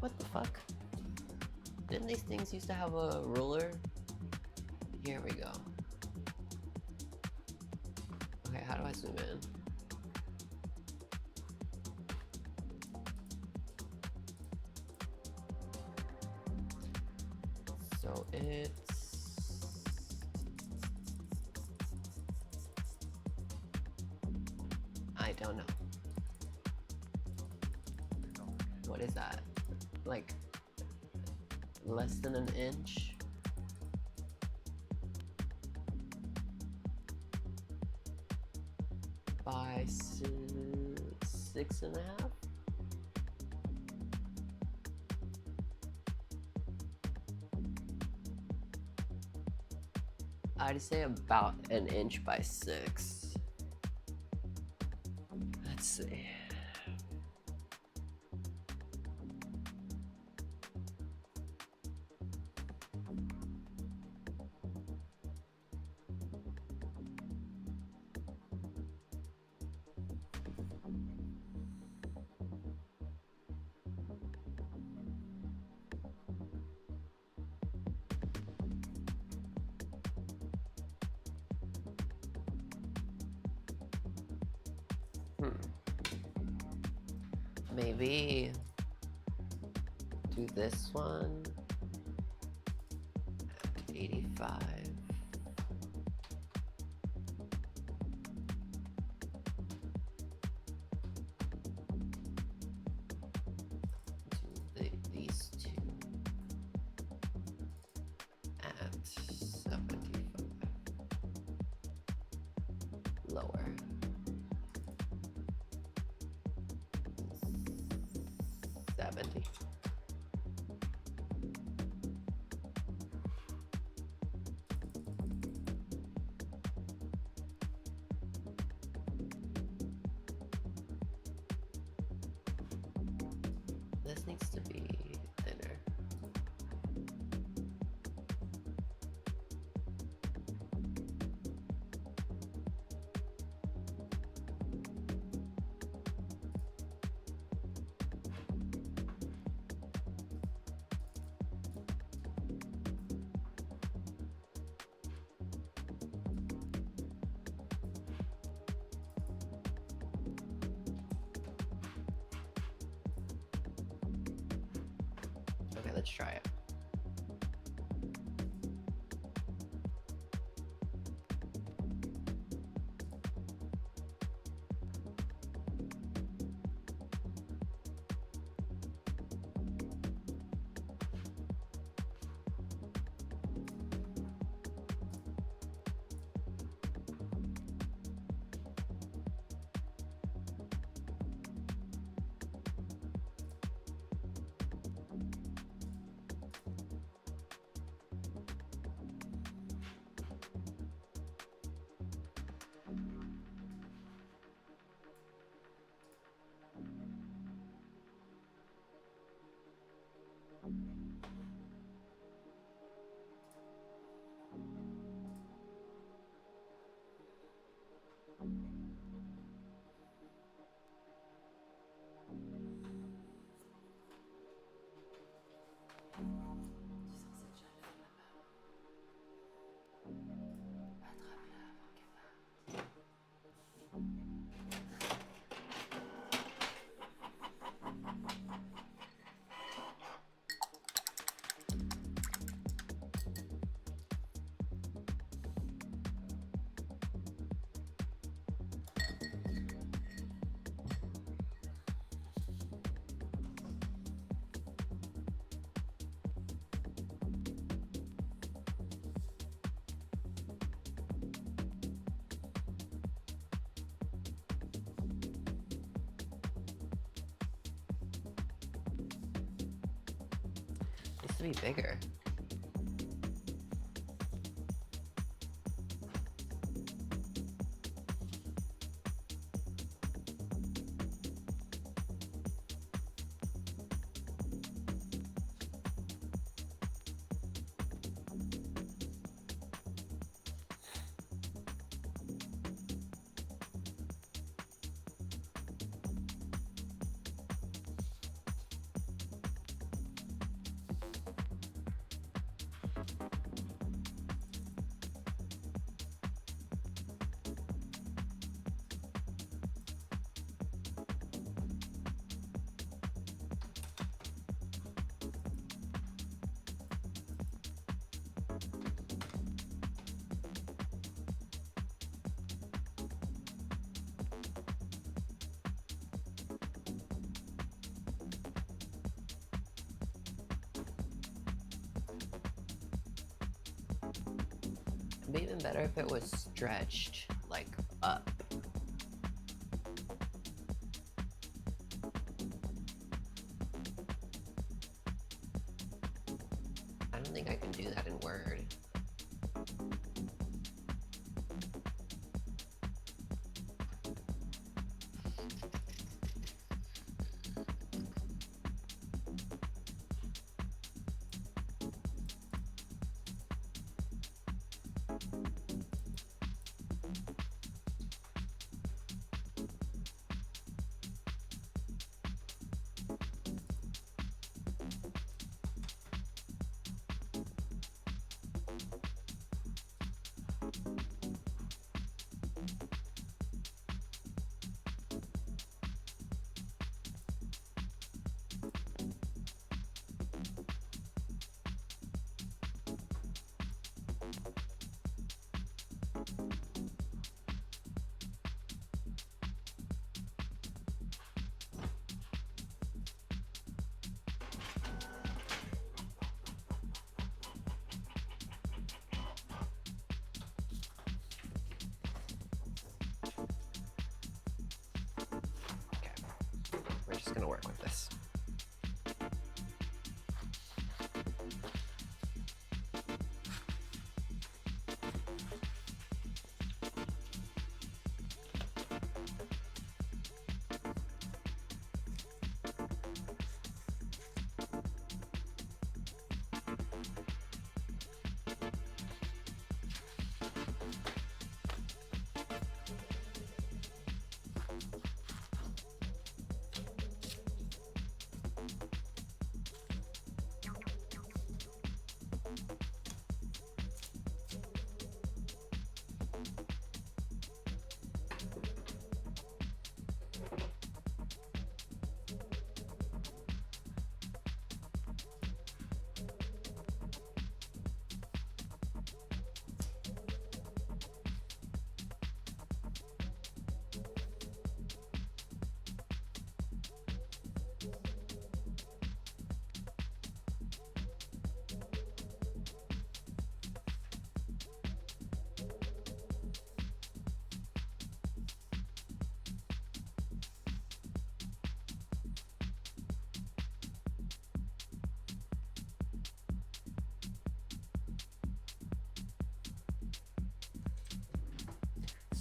What the fuck? Didn't these things used to have a ruler? Here we go. Okay, how do I zoom in? So it's... I don't know. What is that? Like less than an inch? By 6.5? I'd say about an inch by 6. Let's see. Maybe do this one at 85. Do these two at 75. Lower. 70. Let's try it. Needs to be bigger. It'd be even better if it was stretched, like, up. I don't think I can do that in Word. We're just gonna work with this.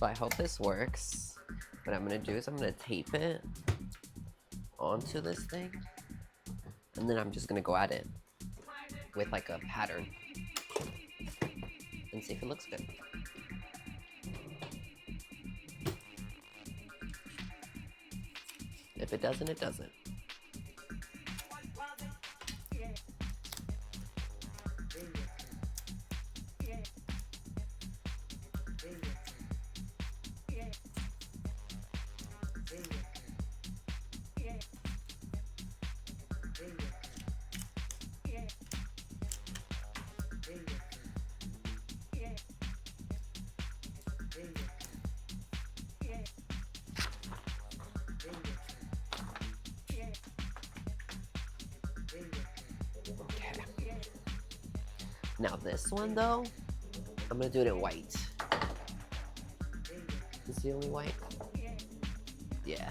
So I hope this works. What I'm gonna do is I'm gonna tape it onto this thing, and then I'm just gonna go at it with like a pattern and see if it looks good. If it doesn't, it doesn't. Okay. Now this one though, I'm gonna do it in white. Is the only white? Yeah.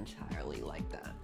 entirely like that.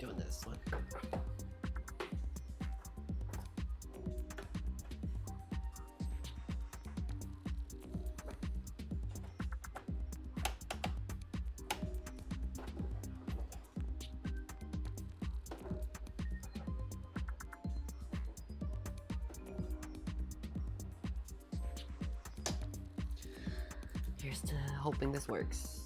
Doing this one. Here's to hoping this works.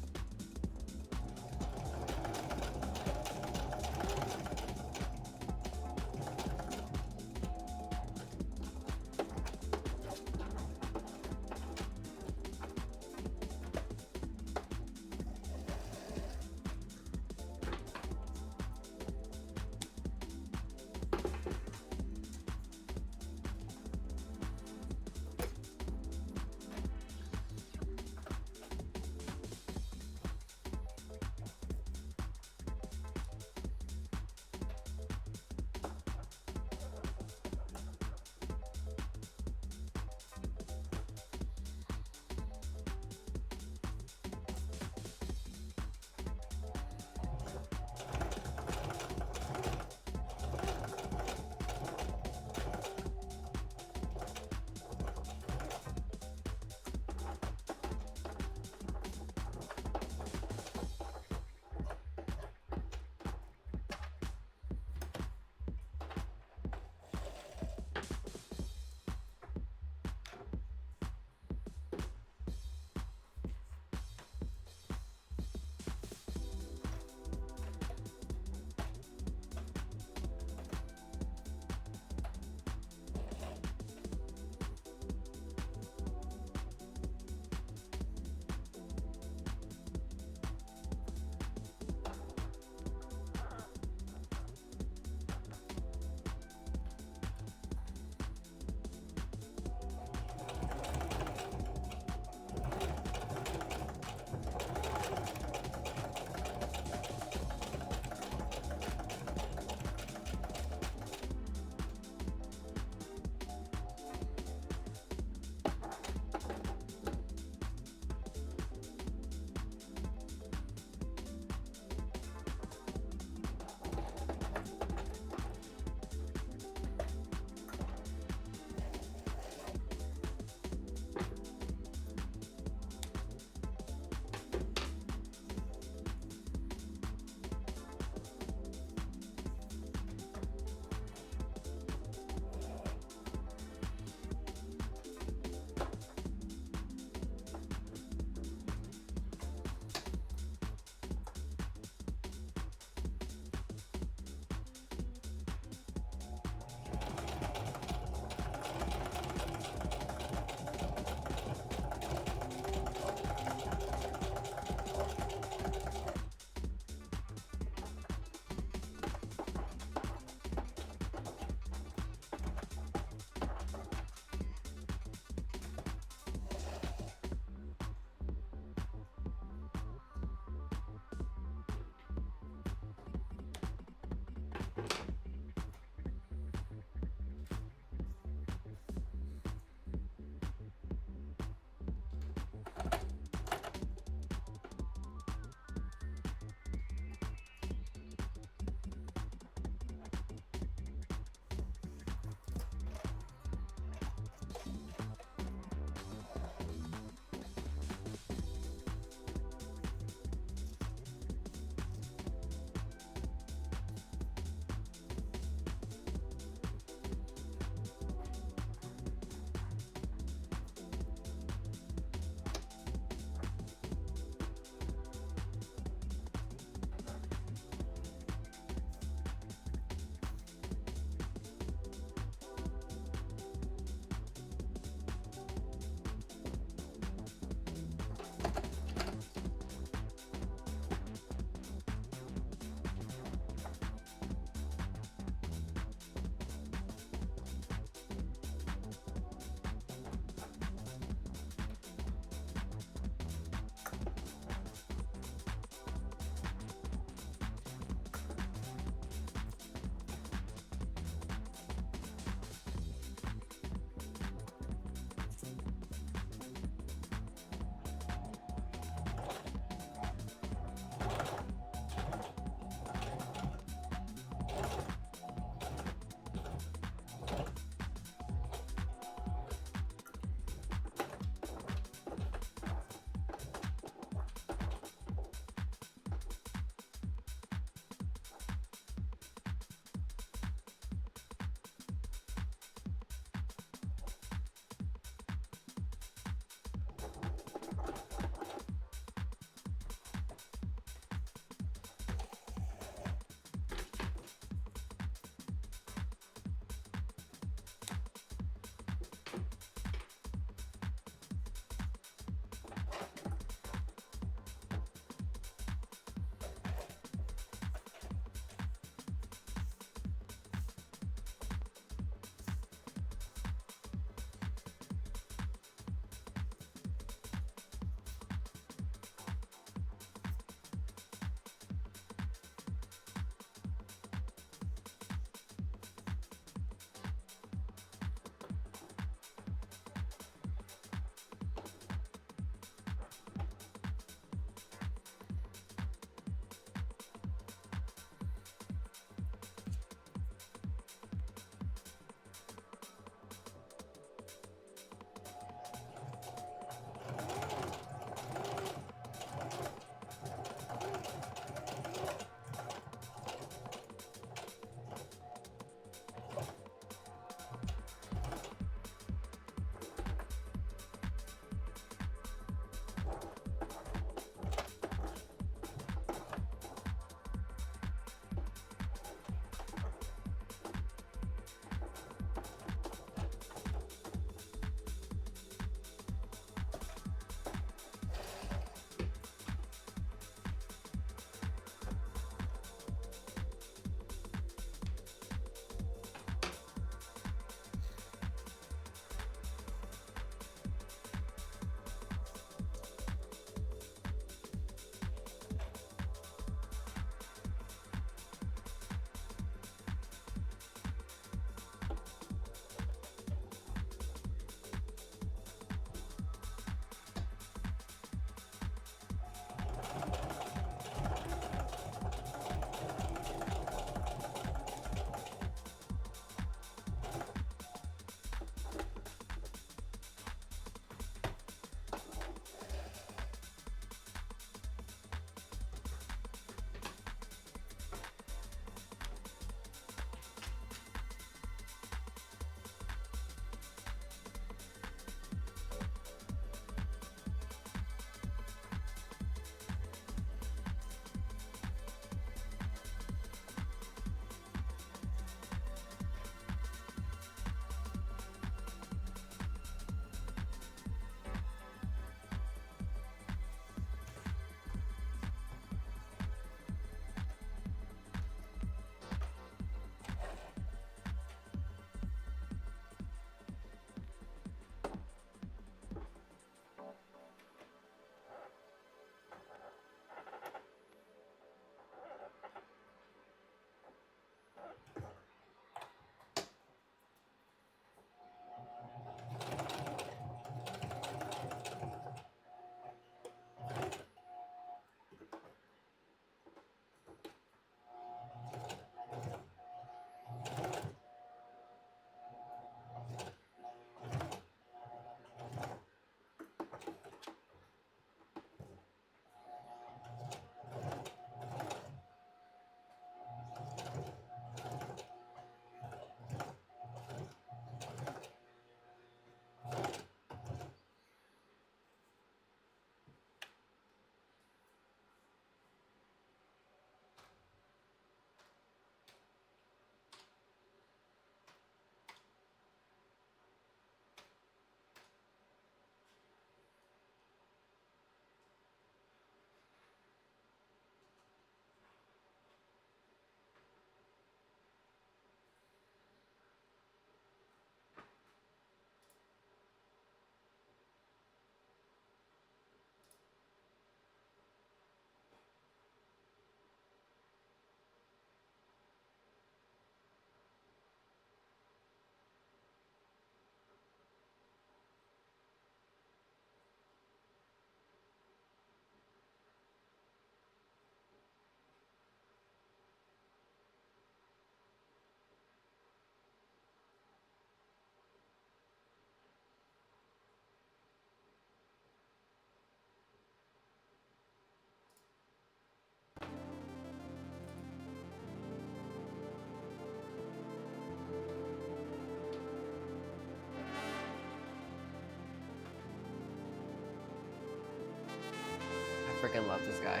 freaking love this guy.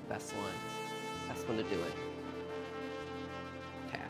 Best one. Best one to do it. Okay.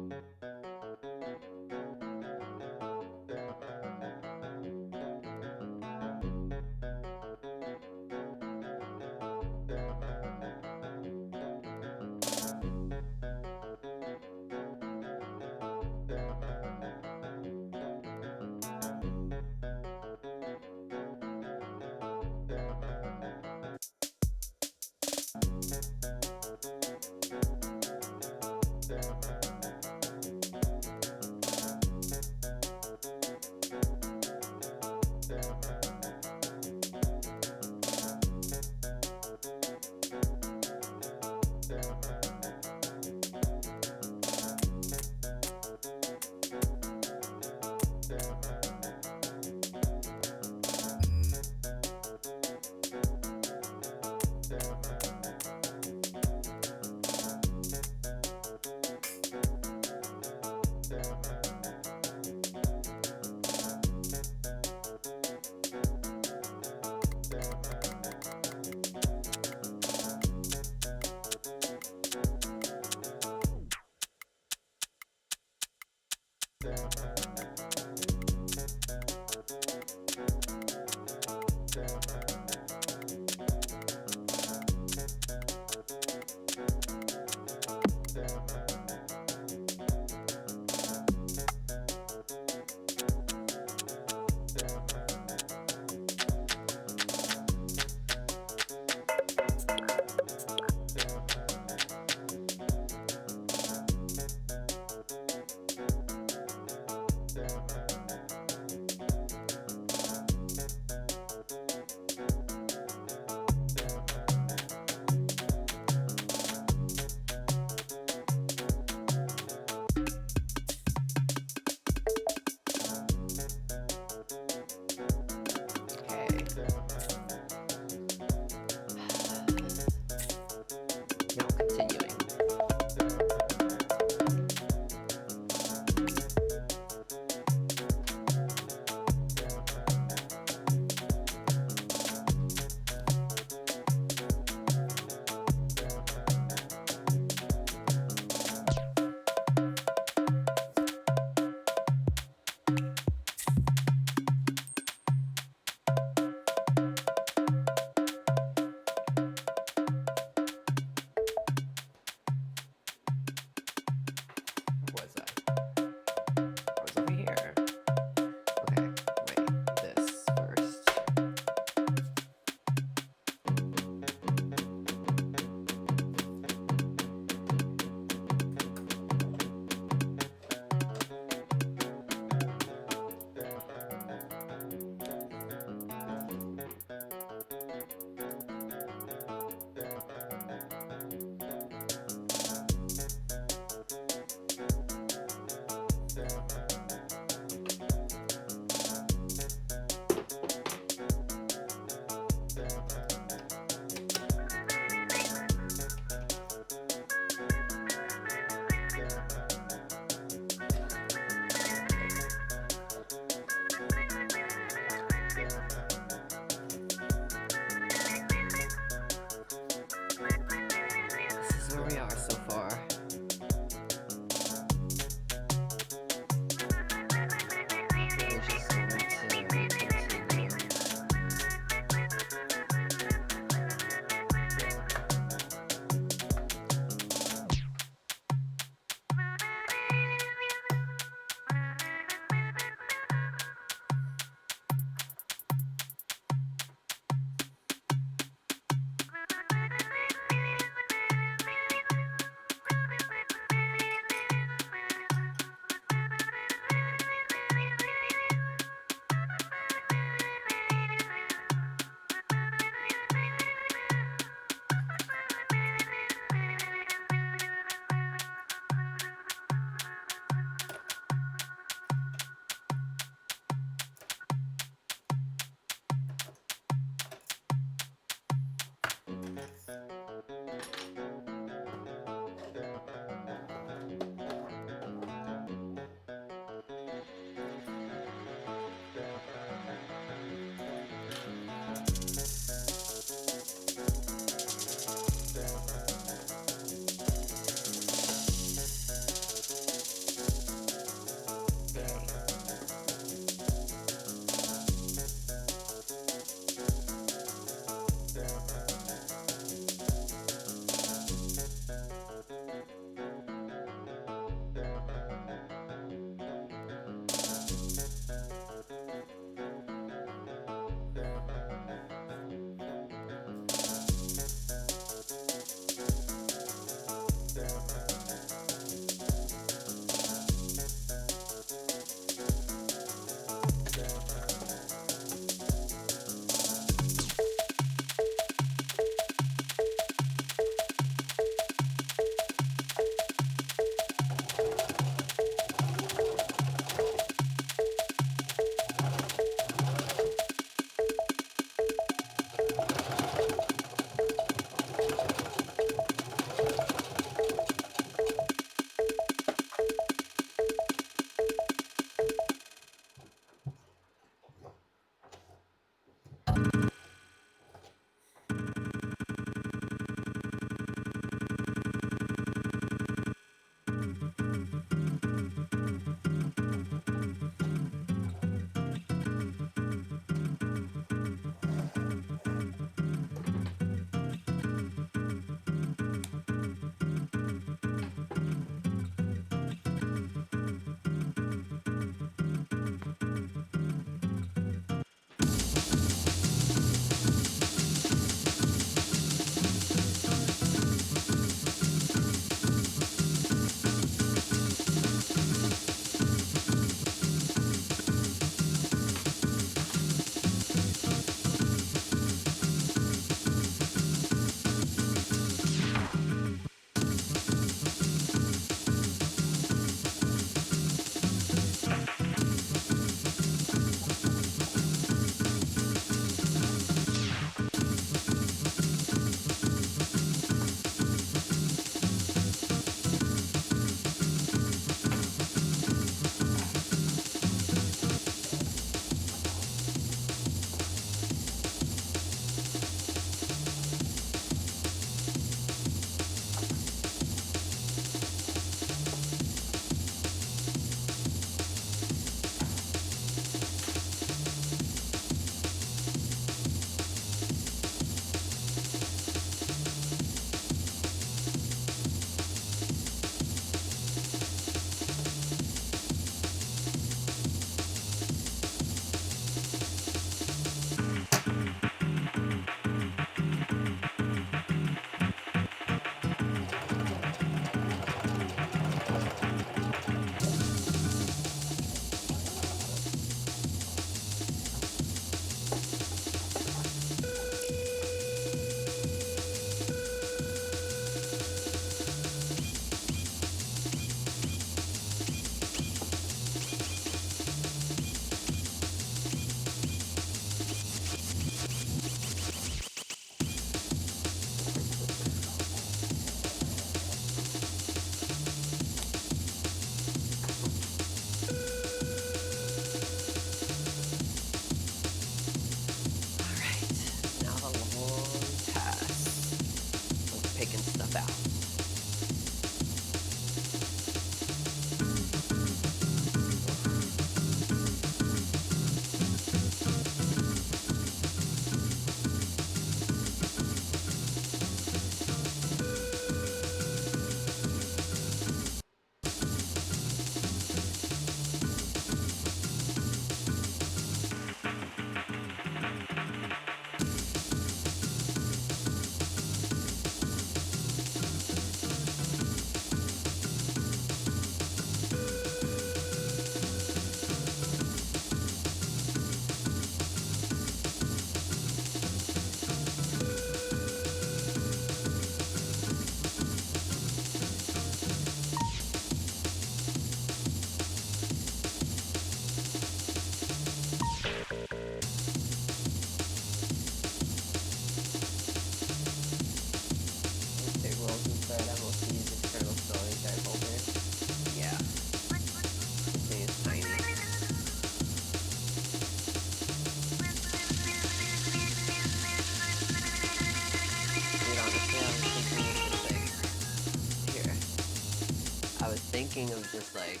thinking of just like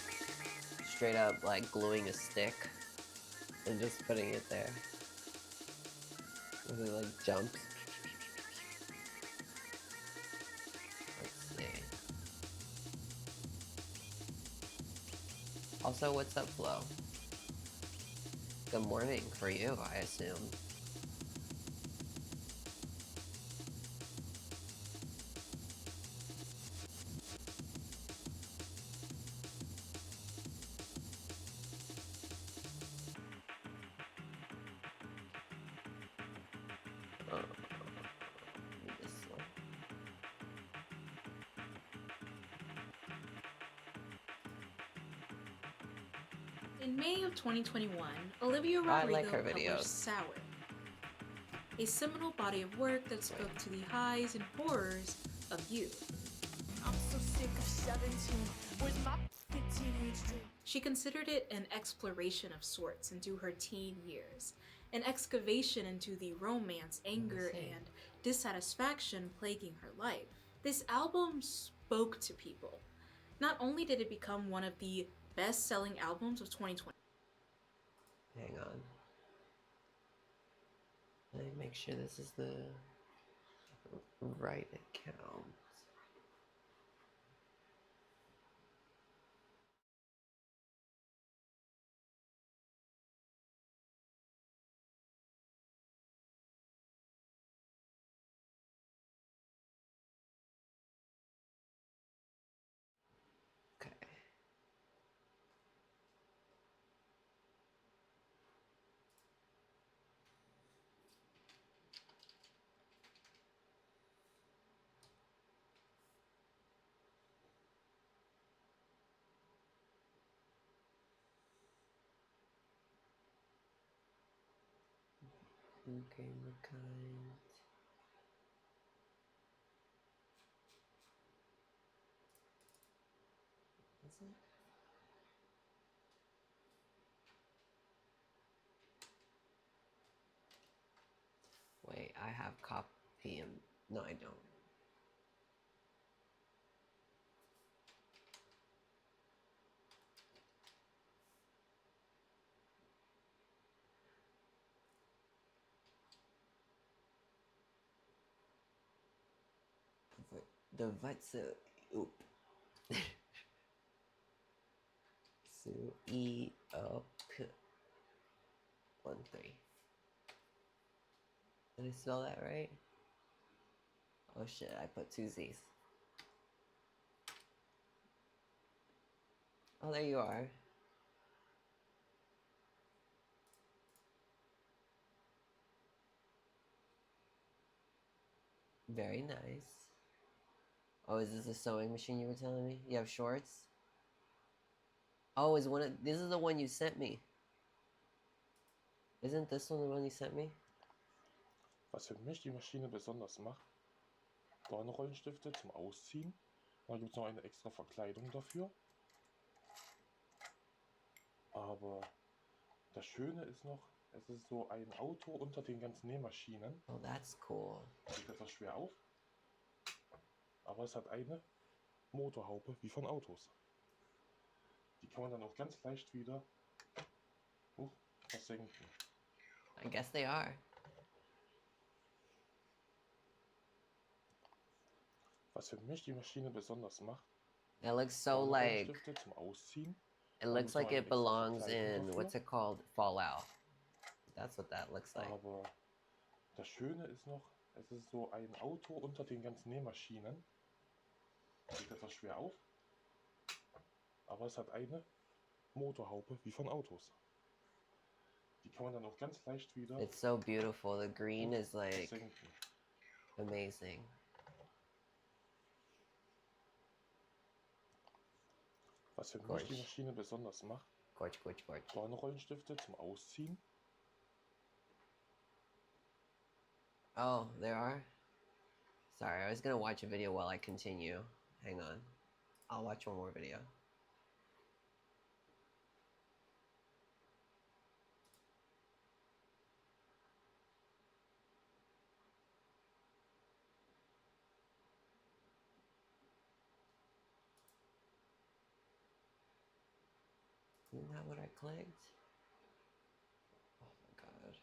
straight up like gluing a stick and just putting it there. And it like jumps. Let's see. Also, what's up, Flo? Good morning for you, I assume. This one. In May of 2021, Olivia I Rodrigo like her videos. published Sour, a seminal body of work that spoke to the highs and horrors of youth. I'm so sick of 17. Where's my teenage dream? She considered it an exploration of sorts into her teen years, an excavation into the romance, anger, and dissatisfaction plaguing her life. This album spoke to people. Not only did it become one of the best-selling albums of 2020. Hang on. Let me make sure this is the right account. Okay. Okay, kind. Is it? Wait, I have copy and no, I don't. The Vatsu oop. Su E O K 13. Did I spell that right? Oh shit, I put two Z's. Oh, there you are. Very nice. Oh, is this a sewing machine you were telling me? You have shorts? Oh, is one of this is the one you sent me. Isn't this one the one you sent me? Was für mich die Maschine besonders macht, Dornrollenstifte zum Ausziehen. Da gibt es noch eine extra Verkleidung dafür. Aber das Schöne ist noch, es ist so ein Auto unter den ganzen Nähmaschinen. Oh, that's cool. Sieht etwas schwer auf. Aber es hat eine Motorhaube wie von Autos. Die kann man dann auch ganz leicht wieder versenken. I guess they are. Was für mich die Maschine besonders macht, It looks so like Dornrollenstifte zum Ausziehen. it looks like it belongs in what's it called? Fallout. That's what that looks like. Aber das Schöne ist noch, es ist so ein Auto unter den ganzen Nähmaschinen. Sieht etwas schwer auf. Aber es hat eine Motorhaube wie von Autos. Die kann man dann auch ganz leicht wieder It's so beautiful. The green is like versenken. amazing. Was für mich die Maschine besonders macht, Gorge. Dornrollenstifte zum Ausziehen. Oh, there are? Sorry, I was gonna watch a video while I continue. Hang on. I'll watch one more video. Isn't that what I clicked? Oh my god.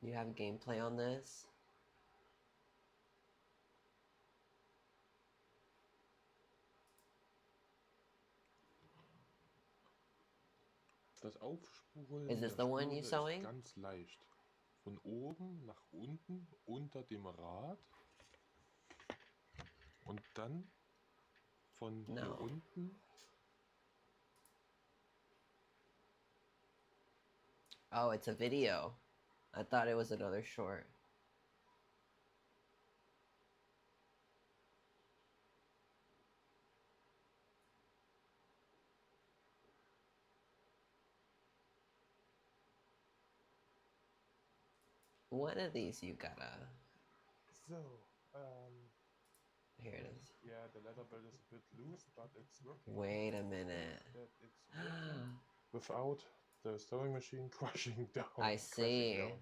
You have gameplay on this? Das Aufspulen Is this der the one you Schnur ist sewing? ganz leicht. Von oben nach unten unter dem Rad und dann von hier No. unten. Oh, it's a video. I thought it was another short. One of these you gotta. So, Here it is. yeah, the leather belt is a bit loose, but it's working. Wait a minute. That it's working without the sewing machine crushing down. I see. Crashing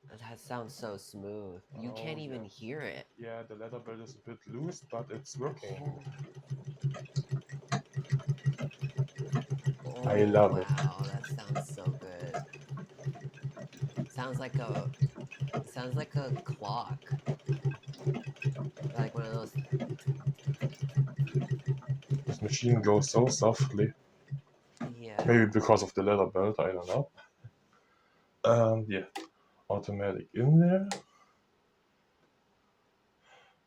down. That sounds so smooth. You can't even yeah. hear it. Yeah, the leather belt is a bit loose, but it's working. Oh, I love it. wow, that sounds so good. Sounds like a clock. Like one of those. This machine goes so softly. Yeah. Maybe because of the leather belt, I don't know. Yeah, automatic in there.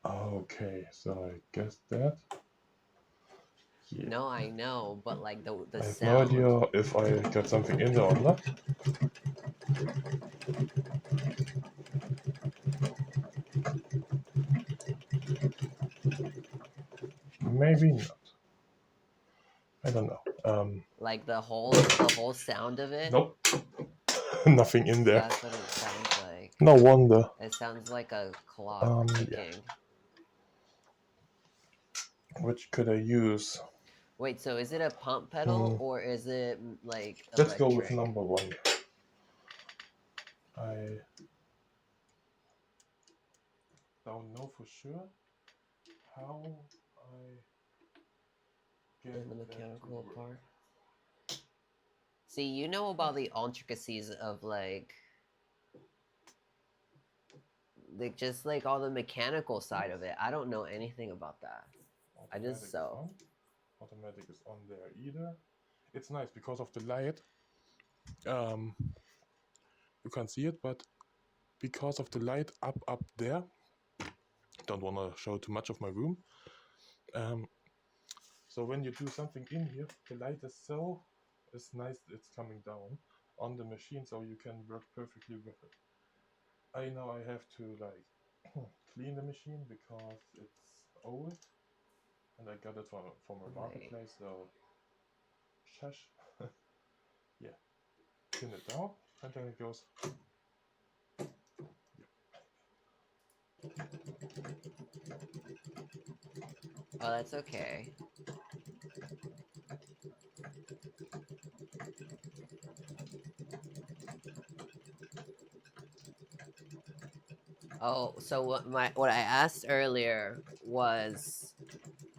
Okay, so I guess that. Yeah. No, I know, but like the I have sound. no idea if I got something in there or not. Maybe not. I don't know. Like the whole sound of it. Nope. Nothing in there. That's what it sounds like. No wonder. It sounds like a clock ticking. Yeah. Which could I use? Wait, so is it a pump pedal or is it like electric? Let's go with number one. I don't know for sure how I get the that to mechanical work. part. See, you know about the intricacies of like just like all the mechanical side of it. I don't know anything about that. I Automatic just sew. is on. Automatic is on there either. It's nice because of the light. You can't see it, but because of the light up there, don't want to show too much of my room. So when you do something in here, the light is nice. It's coming down on the machine, so you can work perfectly with it. I know I have to like clean the machine because it's old, and I got it from a marketplace. So shush. Yeah, pin it down, and then it goes. Oh, that's okay. Oh, so what I asked earlier was,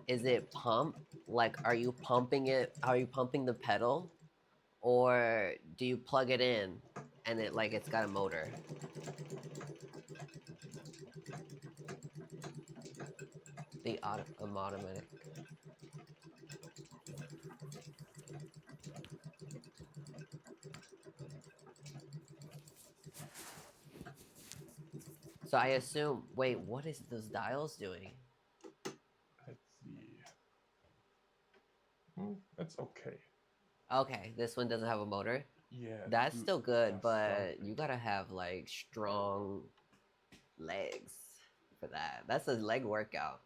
is it pump? Like, are you pumping it? Are you pumping the pedal, or do you plug it in and it's got a motor? The automatic. So I assume. Wait, what is those dials doing? Let's see. It's okay. Okay, this one doesn't have a motor. Yeah. That's still good, but something. you gotta have like strong legs for that. That's a leg workout.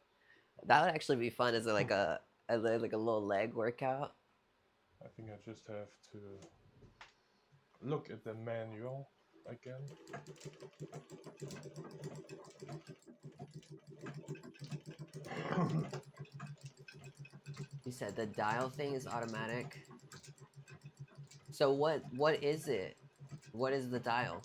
That would actually be fun as like a little leg workout. I think I just have to look at the manual again. You said the dial thing is automatic. So what is it? What is the dial?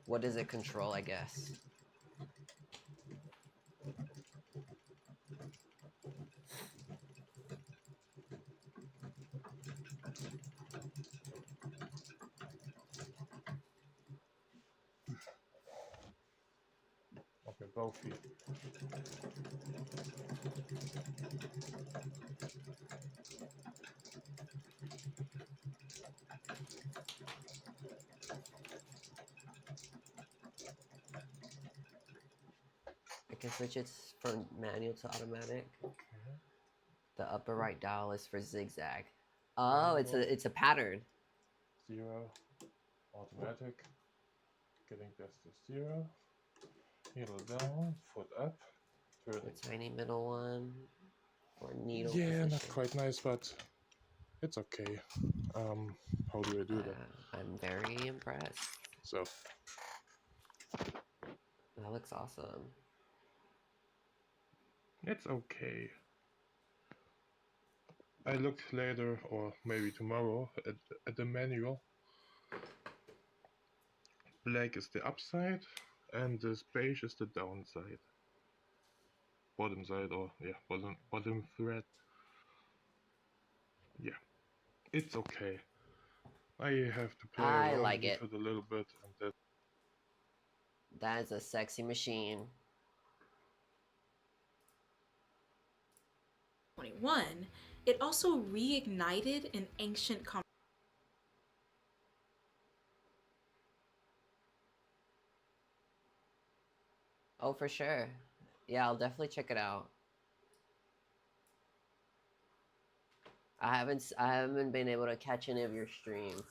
What does it control, I guess? Okay, both feet. I can switch it from manual to automatic. Okay. The upper right dial is for zigzag. Oh, it's a pattern. 0, automatic, getting this to 0, needle down, foot up, The turning. tiny middle one for needle Yeah, position. not quite nice, but it's okay. How do I do that? I'm very impressed. So, That looks awesome. it's okay. I looked later, or maybe tomorrow, at the manual. Black is the upside, and this beige is the downside. Bottom side, or yeah, bottom thread. Yeah, it's okay. I have to play I around like with it. it a little bit, and that. That is a sexy machine. 21, it also reignited an ancient conversation. Oh, for sure. Yeah, I'll definitely check it out. I haven't been able to catch any of your streams,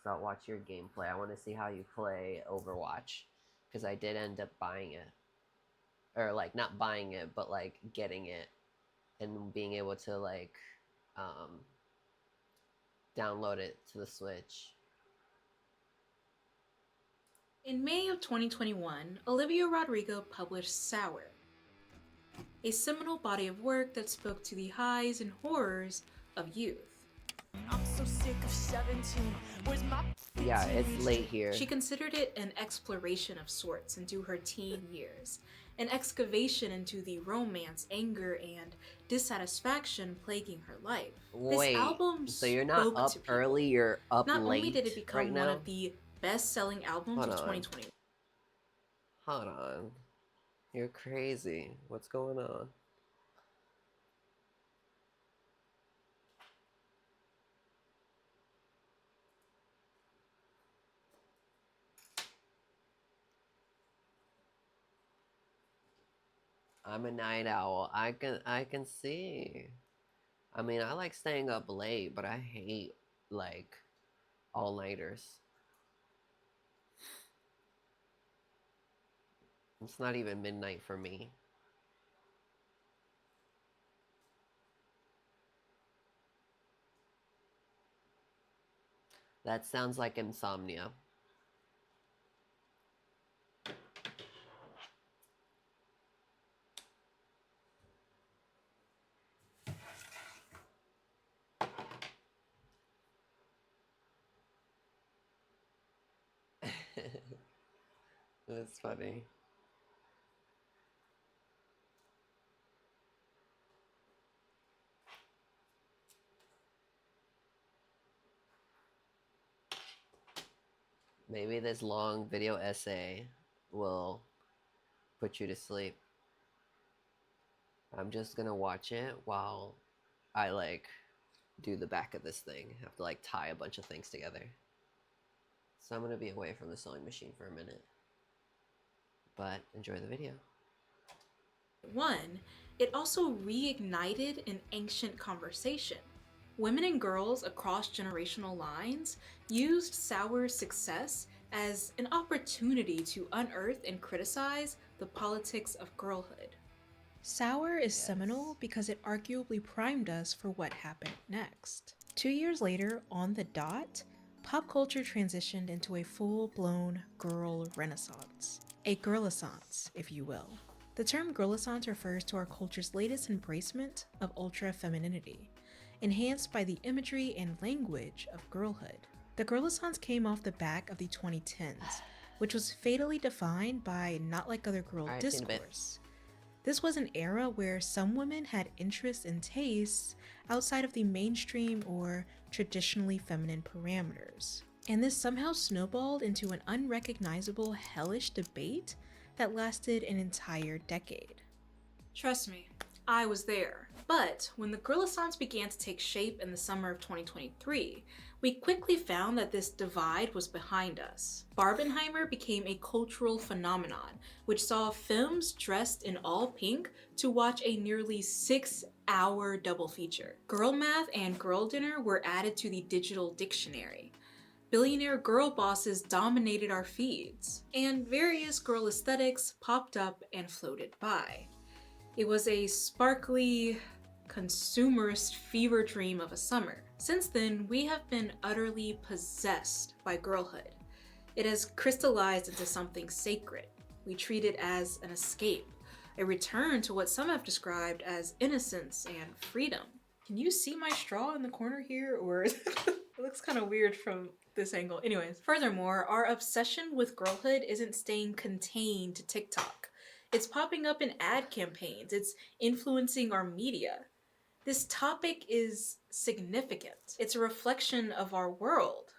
so I'll watch your gameplay. I want to see how you play Overwatch, because I did end up buying it, or like not buying it, but like getting it, and being able to like download it to the Switch. In May of 2021, Olivia Rodrigo published Sour, a seminal body of work that spoke to the highs and horrors of youth. I'm so sick of 17. Where's my Yeah, it's late here. She considered it an exploration of sorts into her teen years, an excavation into the romance, anger, and dissatisfaction plaguing her life. Wait, this album so you're not spoke up to people. early, you're up Not late only did it become right one now? of the best-selling albums Hold of on. 2021. Hold on. You're crazy. What's going on? I'm a night owl. I can see. I mean, I like staying up late, but I hate like all-nighters. It's not even midnight for me. That sounds like insomnia. That's funny. Maybe this long video essay will put you to sleep. I'm just gonna watch it while I like do the back of this thing. I have to like tie a bunch of things together. So I'm gonna be away from the sewing machine for a minute. But enjoy the video. 1, it also reignited an ancient conversation. Women and girls across generational lines used Sour's success as an opportunity to unearth and criticize the politics of girlhood. Sour is seminal because it arguably primed us for what happened next. 2 years later, on the dot, pop culture transitioned into a full-blown girl renaissance. A girlissance, if you will. The term girlissance refers to our culture's latest embracement of ultra-femininity, enhanced by the imagery and language of girlhood. The girlissance came off the back of the 2010s, which was fatally defined by not like other girl discourse. This was an era where some women had interests and tastes outside of the mainstream or traditionally feminine parameters. And this somehow snowballed into an unrecognizable, hellish debate that lasted an entire decade. Trust me, I was there. But when the girlissance began to take shape in the summer of 2023, we quickly found that this divide was behind us. Barbenheimer became a cultural phenomenon, which saw films dressed in all pink to watch a nearly 6-hour double feature. Girl math and girl dinner were added to the digital dictionary. Billionaire girl bosses dominated our feeds, and various girl aesthetics popped up and floated by. It was a sparkly, consumerist fever dream of a summer. Since then, we have been utterly possessed by girlhood. It has crystallized into something sacred. We treat it as an escape, a return to what some have described as innocence and freedom. Can you see my straw in the corner here, or it looks kind of weird from this angle? Anyways, furthermore, our obsession with girlhood isn't staying contained to TikTok. It's popping up in ad campaigns. It's influencing our media. This topic is significant. It's a reflection of our world.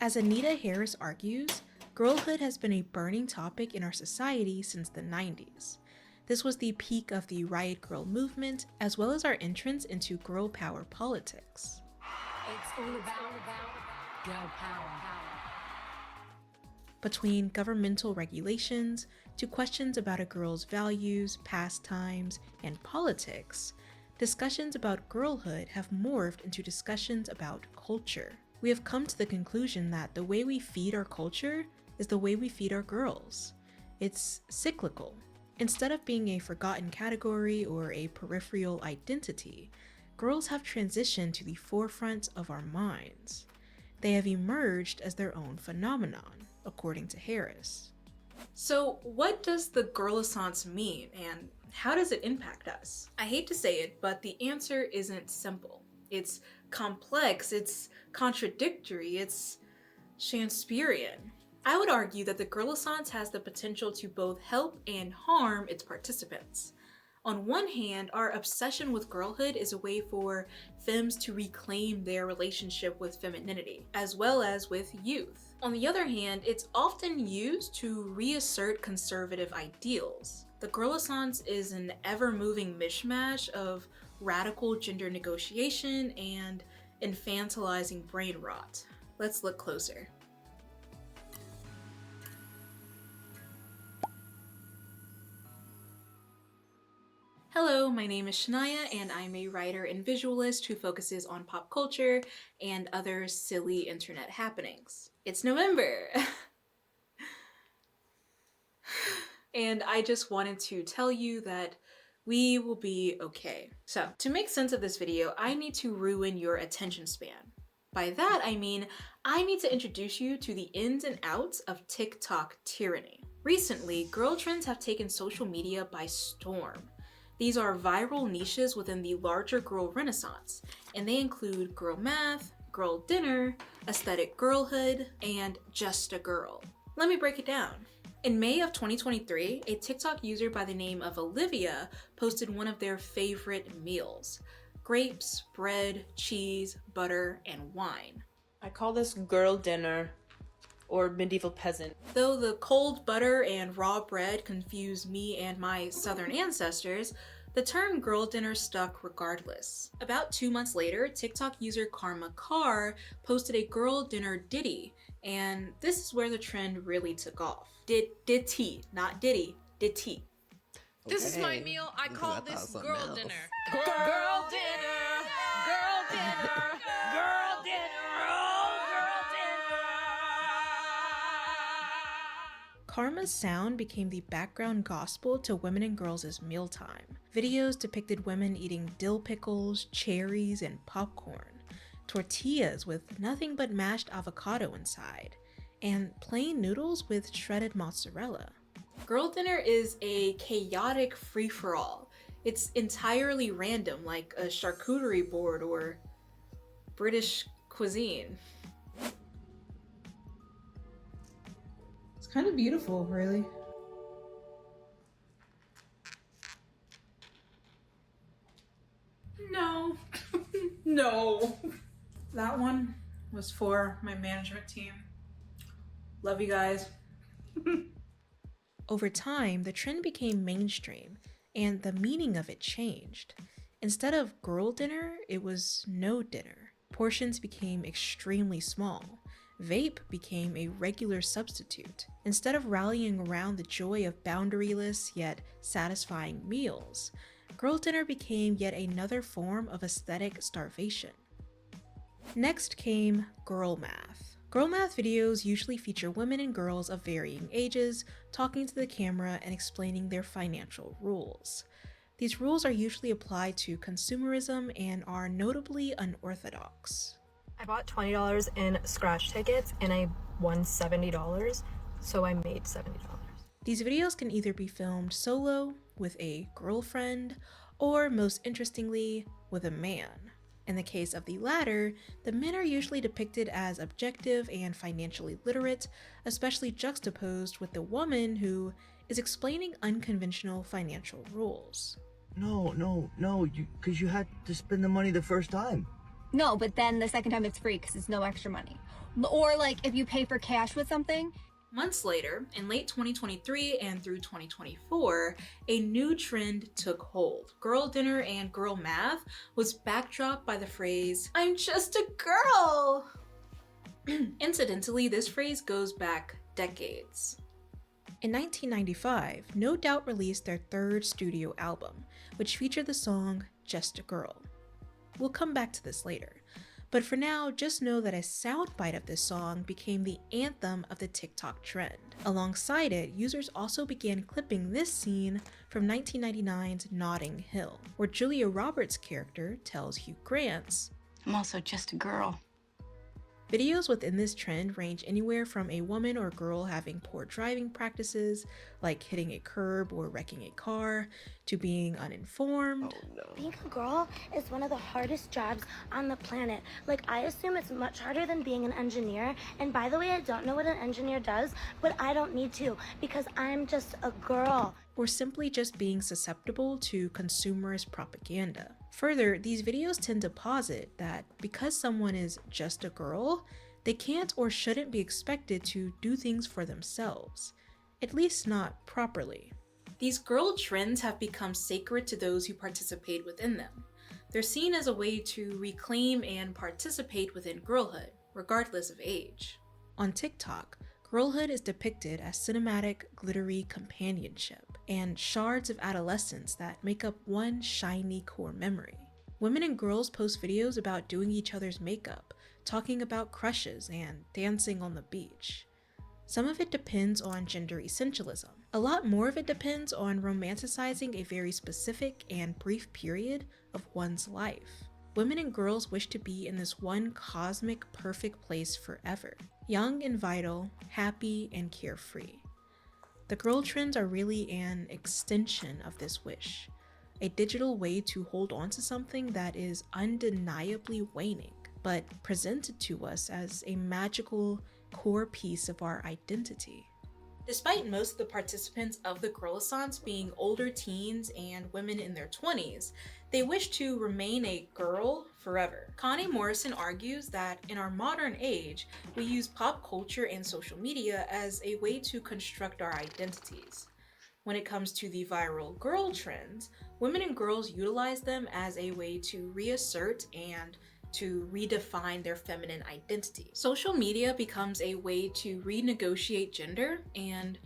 As Anita Harris argues, girlhood has been a burning topic in our society since the 90s. This was the peak of the Riot Grrrl movement, as well as our entrance into girl power politics. It's all about girl power. Between governmental regulations to questions about a girl's values, pastimes, and politics, discussions about girlhood have morphed into discussions about culture. We have come to the conclusion that the way we feed our culture is the way we feed our girls. It's cyclical. Instead of being a forgotten category or a peripheral identity, girls have transitioned to the forefront of our minds. They have emerged as their own phenomenon, according to Harris. So what does the girlissance mean, and how does it impact us? I hate to say it, but the answer isn't simple. It's complex, it's contradictory, it's Shakespearean. I would argue that the girlissance has the potential to both help and harm its participants. On one hand, our obsession with girlhood is a way for femmes to reclaim their relationship with femininity, as well as with youth. On the other hand, it's often used to reassert conservative ideals. The girlissance is an ever-moving mishmash of radical gender negotiation and infantilizing brain rot. Let's look closer. Hello, my name is Shania, and I'm a writer and visualist who focuses on pop culture and other silly internet happenings. It's November! And I just wanted to tell you that we will be okay. So, to make sense of this video, I need to ruin your attention span. By that, I mean, I need to introduce you to the ins and outs of TikTok tyranny. Recently, girl trends have taken social media by storm. These are viral niches within the larger girl renaissance, and they include girl math, girl dinner, aesthetic girlhood, and just a girl. Let me break it down. In May of 2023, a TikTok user by the name of Olivia posted one of their favorite meals: grapes, bread, cheese, butter, and wine. I call this girl dinner or medieval peasant. Though the cold butter and raw bread confused me and my southern ancestors, the term girl dinner stuck regardless. About 2 months later, TikTok user Karma Carr posted a girl dinner ditty, and this is where the trend really took off. Ditty, not ditty, ditty. This is my meal. I call this girl dinner. Girl dinner! Girl dinner! Girl dinner! Oh, girl dinner! Karma's sound became the background gospel to women and girls' mealtime. Videos depicted women eating dill pickles, cherries, and popcorn, tortillas with nothing but mashed avocado inside, and plain noodles with shredded mozzarella. Girl dinner is a chaotic free-for-all. It's entirely random, like a charcuterie board or British cuisine. It's kind of beautiful, really. No. No. That one was for my management team. Love you guys. Over time, the trend became mainstream, and the meaning of it changed. Instead of girl dinner, it was no dinner. Portions became extremely small. Vape became a regular substitute. Instead of rallying around the joy of boundaryless yet satisfying meals, girl dinner became yet another form of aesthetic starvation. Next came girl math. Girl math videos usually feature women and girls of varying ages talking to the camera and explaining their financial rules. These rules are usually applied to consumerism and are notably unorthodox. I bought $20 in scratch tickets and I won $70, so I made $70. These videos can either be filmed solo, with a girlfriend, or most interestingly, with a man. In the case of the latter, the men are usually depicted as objective and financially literate, especially juxtaposed with the woman who is explaining unconventional financial rules. No, because you had to spend the money the first time. No, but then the second time it's free because it's no extra money. Or like if you pay for cash with something. Months later, in late 2023 and through 2024, a new trend took hold. Girl dinner and girl math was backdropped by the phrase, "I'm just a girl." Incidentally, this phrase goes back decades. In 1995, No Doubt released their third studio album, which featured the song Just a Girl. We'll come back to this later. But for now, just know that a soundbite of this song became the anthem of the TikTok trend. Alongside it, users also began clipping this scene from 1999's Notting Hill, where Julia Roberts' character tells Hugh Grant's, "I'm also just a girl." Videos within this trend range anywhere from a woman or girl having poor driving practices, like hitting a curb or wrecking a car, to being uninformed. Oh no. Being a girl is one of the hardest jobs on the planet. Like, I assume it's much harder than being an engineer. And by the way, I don't know what an engineer does, but I don't need to because I'm just a girl. Or simply just being susceptible to consumerist propaganda. Further, these videos tend to posit that because someone is just a girl, they can't or shouldn't be expected to do things for themselves, at least not properly. These girl trends have become sacred to those who participate within them. They're seen as a way to reclaim and participate within girlhood, regardless of age. On TikTok, girlhood is depicted as cinematic, glittery companionship and shards of adolescence that make up one shiny core memory. Women and girls post videos about doing each other's makeup, talking about crushes, and dancing on the beach. Some of it depends on gender essentialism. A lot more of it depends on romanticizing a very specific and brief period of one's life. Women and girls wish to be in this one cosmic, perfect place forever. Young and vital, happy and carefree. The girl trends are really an extension of this wish, a digital way to hold on to something that is undeniably waning, but presented to us as a magical core piece of our identity. Despite most of the participants of the Girlaissance being older teens and women in their 20s, they wish to remain a girl forever. Connie Morrison argues that in our modern age, we use pop culture and social media as a way to construct our identities. When it comes to the viral girl trends, women and girls utilize them as a way to reassert and to redefine their feminine identity. Social media becomes a way to renegotiate gender, and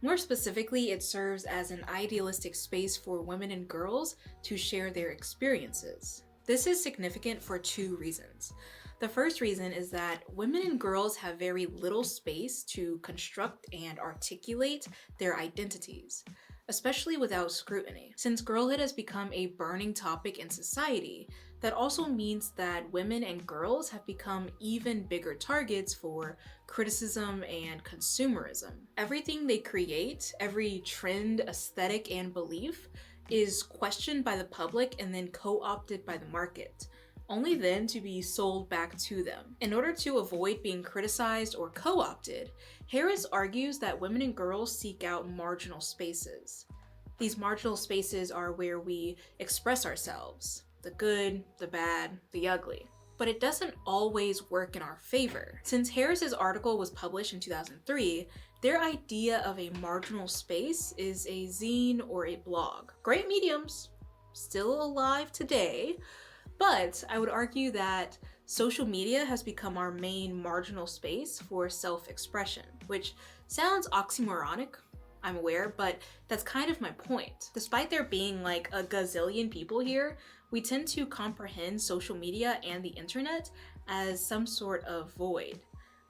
more specifically, it serves as an idealistic space for women and girls to share their experiences. This is significant for two reasons. The first reason is that women and girls have very little space to construct and articulate their identities, especially without scrutiny. Since girlhood has become a burning topic in society, that also means that women and girls have become even bigger targets for criticism and consumerism. Everything they create, every trend, aesthetic, and belief is questioned by the public and then co-opted by the market, only then to be sold back to them. In order to avoid being criticized or co-opted, Harris argues that women and girls seek out marginal spaces. These marginal spaces are where we express ourselves, the good, the bad, the ugly. But it doesn't always work in our favor. Since Harris's article was published in 2003, their idea of a marginal space is a zine or a blog. Great mediums, still alive today, but I would argue that social media has become our main marginal space for self-expression, which sounds oxymoronic, I'm aware, but that's kind of my point. Despite there being like a gazillion people here, we tend to comprehend social media and the internet as some sort of void.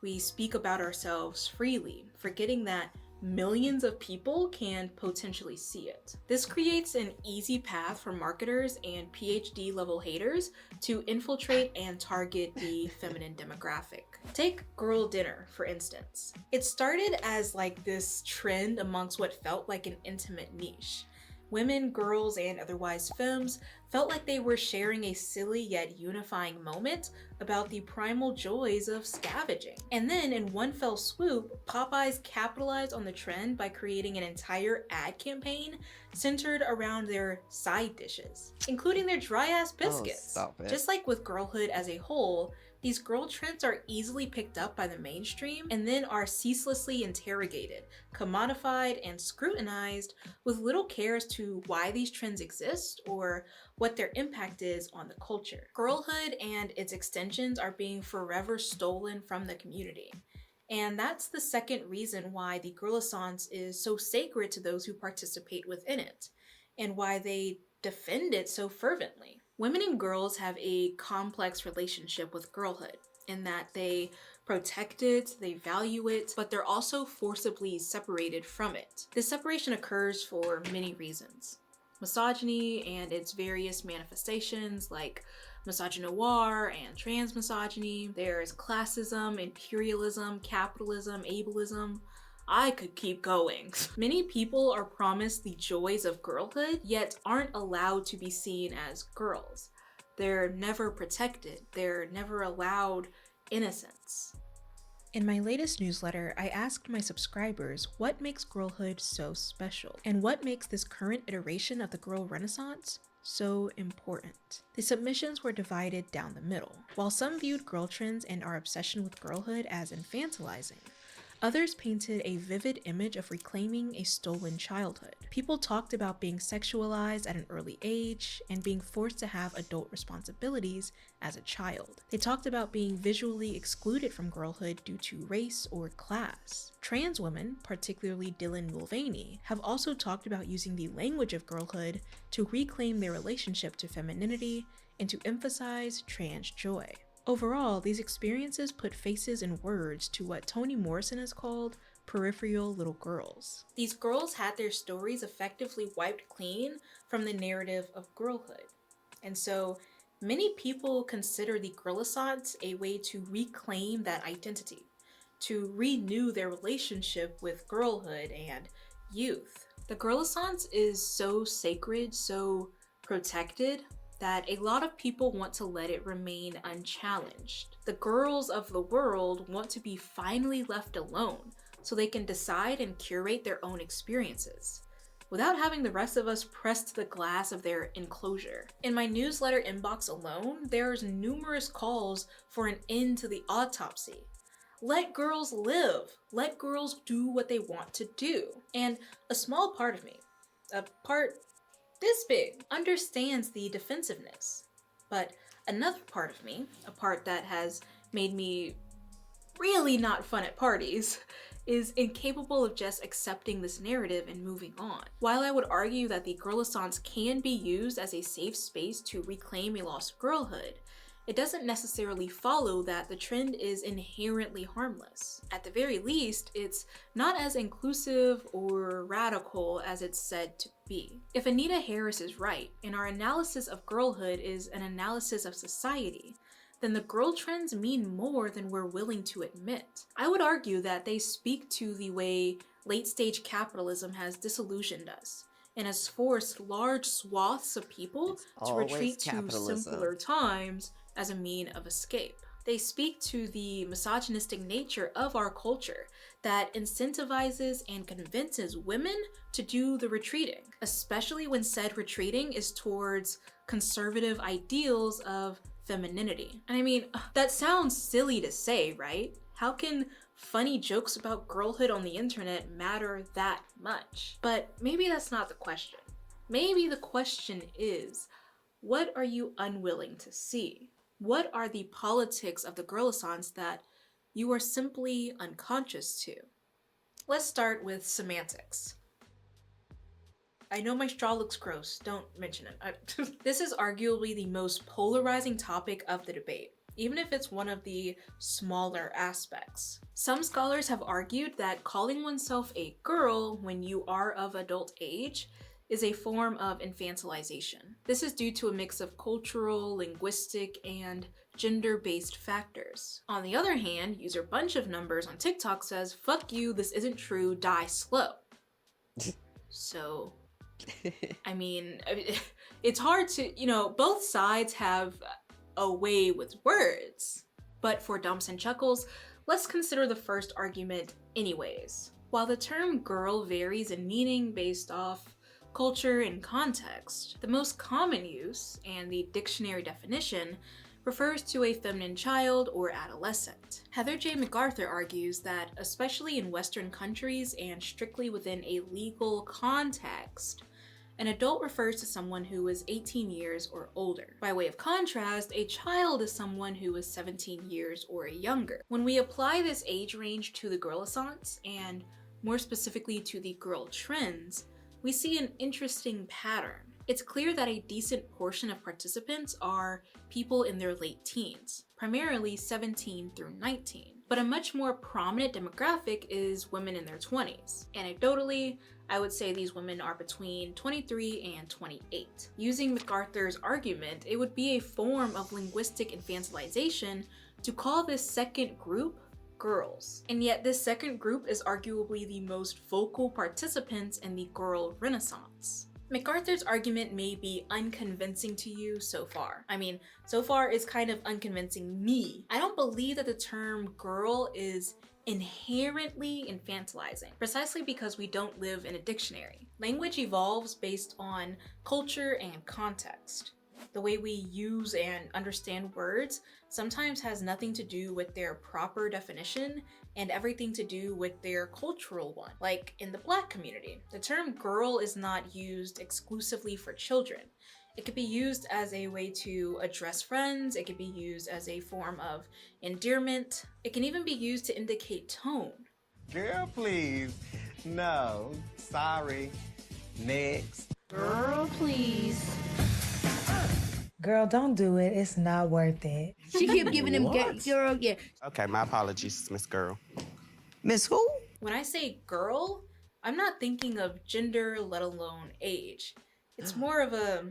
We speak about ourselves freely, forgetting that millions of people can potentially see it. This creates an easy path for marketers and PhD level haters to infiltrate and target the feminine demographic. Take girl dinner, for instance. It started as like this trend amongst what felt like an intimate niche. Women, girls, and otherwise femmes felt like they were sharing a silly yet unifying moment about the primal joys of scavenging. And then in one fell swoop, Popeyes capitalized on the trend by creating an entire ad campaign centered around their side dishes, including their dry-ass biscuits. Oh, stop it. Just like with girlhood as a whole, these girl trends are easily picked up by the mainstream and then are ceaselessly interrogated, commodified, and scrutinized with little care as to why these trends exist or what their impact is on the culture. Girlhood and its extensions are being forever stolen from the community. And that's the second reason why the Girlaissance is so sacred to those who participate within it, and why they defend it so fervently. Women and girls have a complex relationship with girlhood in that they protect it, they value it, but they're also forcibly separated from it. This separation occurs for many reasons. Misogyny and its various manifestations like misogynoir and transmisogyny. There's classism, imperialism, capitalism, ableism. I could keep going. Many people are promised the joys of girlhood, yet aren't allowed to be seen as girls. They're never protected. They're never allowed innocence. In my latest newsletter, I asked my subscribers what makes girlhood so special, and what makes this current iteration of the girl renaissance so important. The submissions were divided down the middle. While some viewed girl trends and our obsession with girlhood as infantilizing, others painted a vivid image of reclaiming a stolen childhood. People talked about being sexualized at an early age and being forced to have adult responsibilities as a child. They talked about being visually excluded from girlhood due to race or class. Trans women, particularly Dylan Mulvaney, have also talked about using the language of girlhood to reclaim their relationship to femininity and to emphasize trans joy. Overall, these experiences put faces and words to what Toni Morrison has called peripheral little girls. These girls had their stories effectively wiped clean from the narrative of girlhood. And so many people consider the Girlaissance a way to reclaim that identity, to renew their relationship with girlhood and youth. The Girlaissance is so sacred, so protected, that a lot of people want to let it remain unchallenged. The girls of the world want to be finally left alone so they can decide and curate their own experiences without having the rest of us pressed to the glass of their enclosure. In my newsletter inbox alone, there's numerous calls for an end to the autopsy. Let girls live. Let girls do what they want to do. And a small part of me, a part this big, understands the defensiveness. But another part of me, a part that has made me really not fun at parties, is incapable of just accepting this narrative and moving on. While I would argue that the Girlaissance can be used as a safe space to reclaim a lost girlhood, it doesn't necessarily follow that the trend is inherently harmless. At the very least, it's not as inclusive or radical as it's said to be. If Anita Harris is right, and our analysis of girlhood is an analysis of society, then the girl trends mean more than we're willing to admit. I would argue that they speak to the way late-stage capitalism has disillusioned us and has forced large swaths of people to retreat to simpler times as a mean of escape. They speak to the misogynistic nature of our culture that incentivizes and convinces women to do the retreating, especially when said retreating is towards conservative ideals of femininity. And I mean, that sounds silly to say, right? How can funny jokes about girlhood on the internet matter that much? But maybe that's not the question. Maybe the question is, what are you unwilling to see? What are the politics of the girlissance that you are simply unconscious to? Let's start with semantics. I know my straw looks gross, don't mention it. This is arguably the most polarizing topic of the debate, even if it's one of the smaller aspects. Some scholars have argued that calling oneself a girl when you are of adult age is a form of infantilization. This is due to a mix of cultural, linguistic, and gender-based factors. On the other hand, user Bunch of Numbers on TikTok says, "Fuck you, this isn't true, die slow." So, I mean, it's hard to, both sides have a way with words. But for dumps and chuckles, let's consider the first argument anyways. While the term girl varies in meaning based off culture and context, the most common use, and the dictionary definition, refers to a feminine child or adolescent. Heather J. MacArthur argues that, especially in Western countries and strictly within a legal context, an adult refers to someone who is 18 years or older. By way of contrast, a child is someone who is 17 years or younger. When we apply this age range to the girlissance, and more specifically to the girl trends, we see an interesting pattern. It's clear that a decent portion of participants are people in their late teens, primarily 17 through 19. But a much more prominent demographic is women in their 20s. Anecdotally, I would say these women are between 23 and 28. Using MacArthur's argument, it would be a form of linguistic infantilization to call this second group girls. And yet this second group is arguably the most vocal participants in the girl renaissance. MacArthur's argument may be unconvincing to you so far. I mean, so far it's kind of unconvincing me. I don't believe that the term girl is inherently infantilizing, precisely because we don't live in a dictionary. Language evolves based on culture and context. The way we use and understand words sometimes has nothing to do with their proper definition and everything to do with their cultural one. Like in the Black community, the term girl is not used exclusively for children. It could be used as a way to address friends, it could be used as a form of endearment, it can even be used to indicate tone. Girl, please. No, sorry. Next. Girl, please. Girl, don't do it. It's not worth it. She kept giving him What? girl, yeah. Okay, my apologies, Miss Girl. Miss who? When I say girl, I'm not thinking of gender, let alone age. It's more of a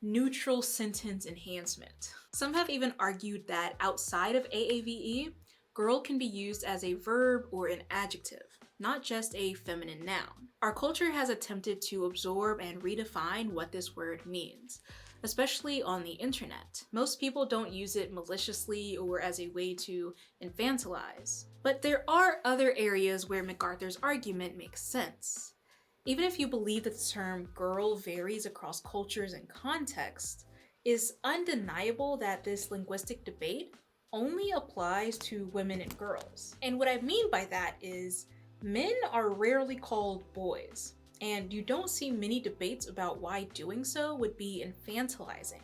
neutral sentence enhancement. Some have even argued that outside of AAVE, girl can be used as a verb or an adjective, not just a feminine noun. Our culture has attempted to absorb and redefine what this word means, especially on the internet. Most people don't use it maliciously or as a way to infantilize. But there are other areas where MacArthur's argument makes sense. Even if you believe that the term girl varies across cultures and contexts, it's undeniable that this linguistic debate only applies to women and girls. And what I mean by that is men are rarely called boys, and you don't see many debates about why doing so would be infantilizing.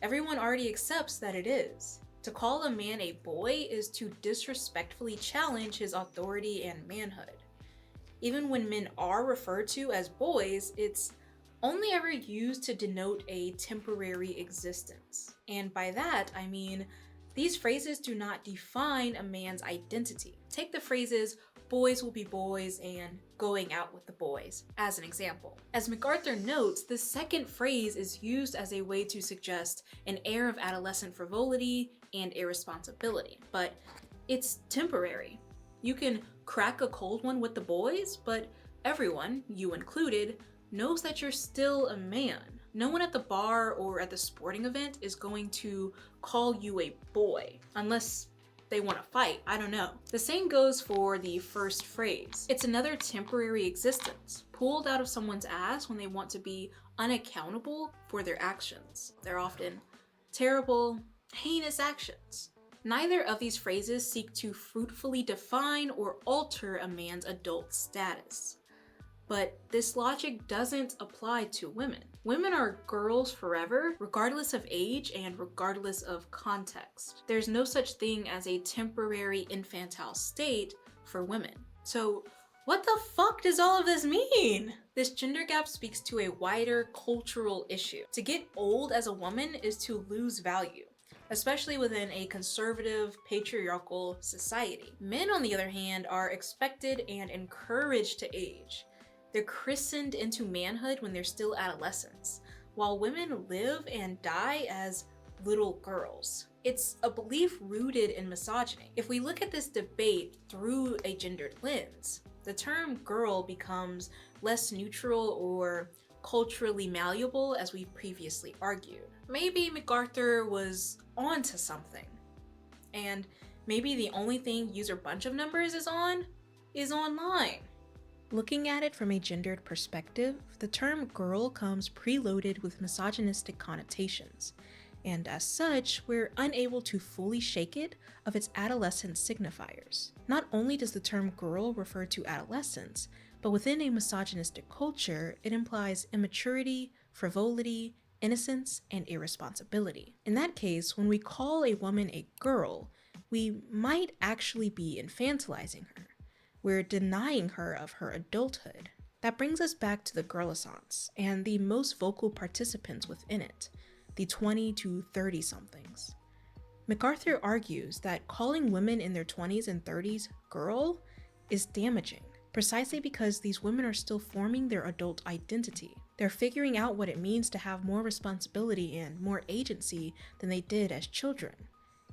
Everyone already accepts that it is. To call a man a boy is to disrespectfully challenge his authority and manhood. Even when men are referred to as boys, it's only ever used to denote a temporary existence. And by that, I mean, these phrases do not define a man's identity. Take the phrases, boys will be boys and going out with the boys, as an example. As MacArthur notes, the second phrase is used as a way to suggest an air of adolescent frivolity and irresponsibility, but it's temporary. You can crack a cold one with the boys, but everyone, you included, knows that you're still a man. No one at the bar or at the sporting event is going to call you a boy, unless they want to fight, I don't know. The same goes for the first phrase. It's another temporary existence, pulled out of someone's ass when they want to be unaccountable for their actions. They're often terrible, heinous actions. Neither of these phrases seek to fruitfully define or alter a man's adult status. But this logic doesn't apply to women. Women are girls forever, regardless of age and regardless of context. There's no such thing as a temporary infantile state for women. So what the fuck does all of this mean? This gender gap speaks to a wider cultural issue. To get old as a woman is to lose value, especially within a conservative, patriarchal society. Men, on the other hand, are expected and encouraged to age. They're christened into manhood when they're still adolescents, while women live and die as little girls. It's a belief rooted in misogyny. If we look at this debate through a gendered lens, the term girl becomes less neutral or culturally malleable, as we previously argued. Maybe MacArthur was onto something, and maybe the only thing user bunch of numbers is online. Looking at it from a gendered perspective, the term girl comes preloaded with misogynistic connotations, and as such, we're unable to fully shake it of its adolescent signifiers. Not only does the term girl refer to adolescence, but within a misogynistic culture, it implies immaturity, frivolity, innocence, and irresponsibility. In that case, when we call a woman a girl, we might actually be infantilizing her. We're denying her of her adulthood. That brings us back to the girlissance and the most vocal participants within it, the 20 to 30 somethings. MacArthur argues that calling women in their 20s and 30s girl is damaging, precisely because these women are still forming their adult identity. They're figuring out what it means to have more responsibility and more agency than they did as children.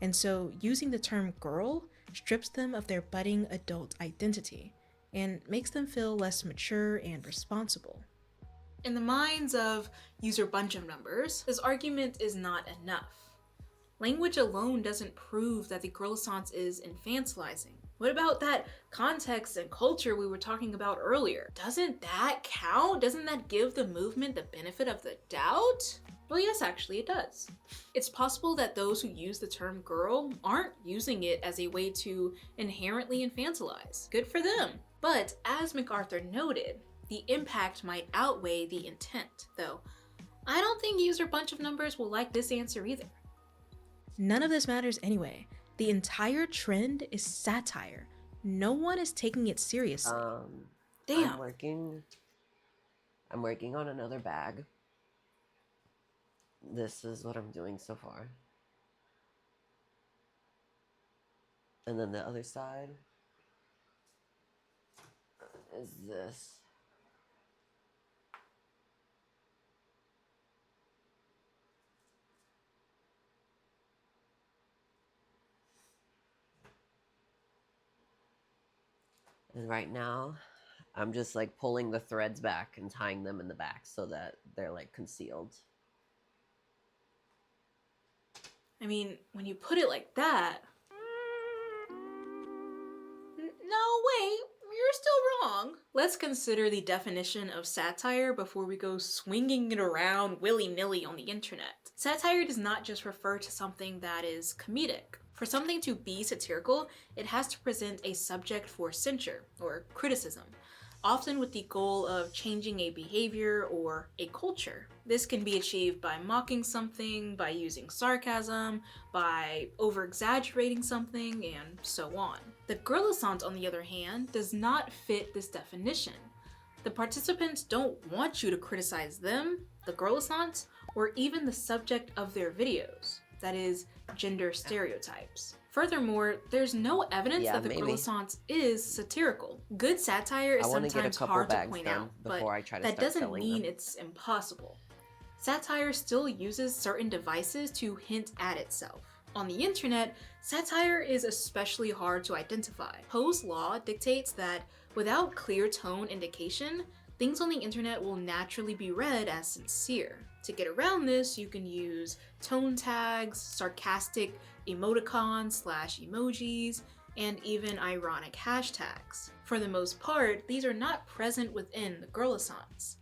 And so using the term girl strips them of their budding adult identity and makes them feel less mature and responsible. In the minds of user bunch of numbers, this argument is not enough. Language alone doesn't prove that the girlissance is infantilizing. What about that context and culture we were talking about earlier? Doesn't that count? Doesn't that give the movement the benefit of the doubt? Well, yes, actually it does. It's possible that those who use the term girl aren't using it as a way to inherently infantilize. Good for them. But as MacArthur noted, the impact might outweigh the intent, though I don't think user bunch of numbers will like this answer either. None of this matters anyway. The entire trend is satire. No one is taking it seriously. Damn. I'm working on another bag. This is what I'm doing so far. And then the other side is this. And right now, I'm just like pulling the threads back and tying them in the back so that they're like concealed. I mean, when you put it like that... No, wait, you're still wrong. Let's consider the definition of satire before we go swinging it around willy-nilly on the internet. Satire does not just refer to something that is comedic. For something to be satirical, it has to present a subject for censure or criticism, often with the goal of changing a behavior or a culture. This can be achieved by mocking something, by using sarcasm, by over-exaggerating something, and so on. The girlissant, on the other hand, does not fit this definition. The participants don't want you to criticize them, the girlissants, or even the subject of their videos, that is, gender stereotypes. Furthermore, there's no evidence that the girlissance is satirical. Good satire is sometimes hard to point out, but that doesn't mean it's impossible. Satire still uses certain devices to hint at itself. On the internet, satire is especially hard to identify. Poe's law dictates that without clear tone indication, things on the internet will naturally be read as sincere. To get around this, you can use tone tags, sarcastic emoticons / emojis, and even ironic hashtags. For the most part, these are not present within the girlissance.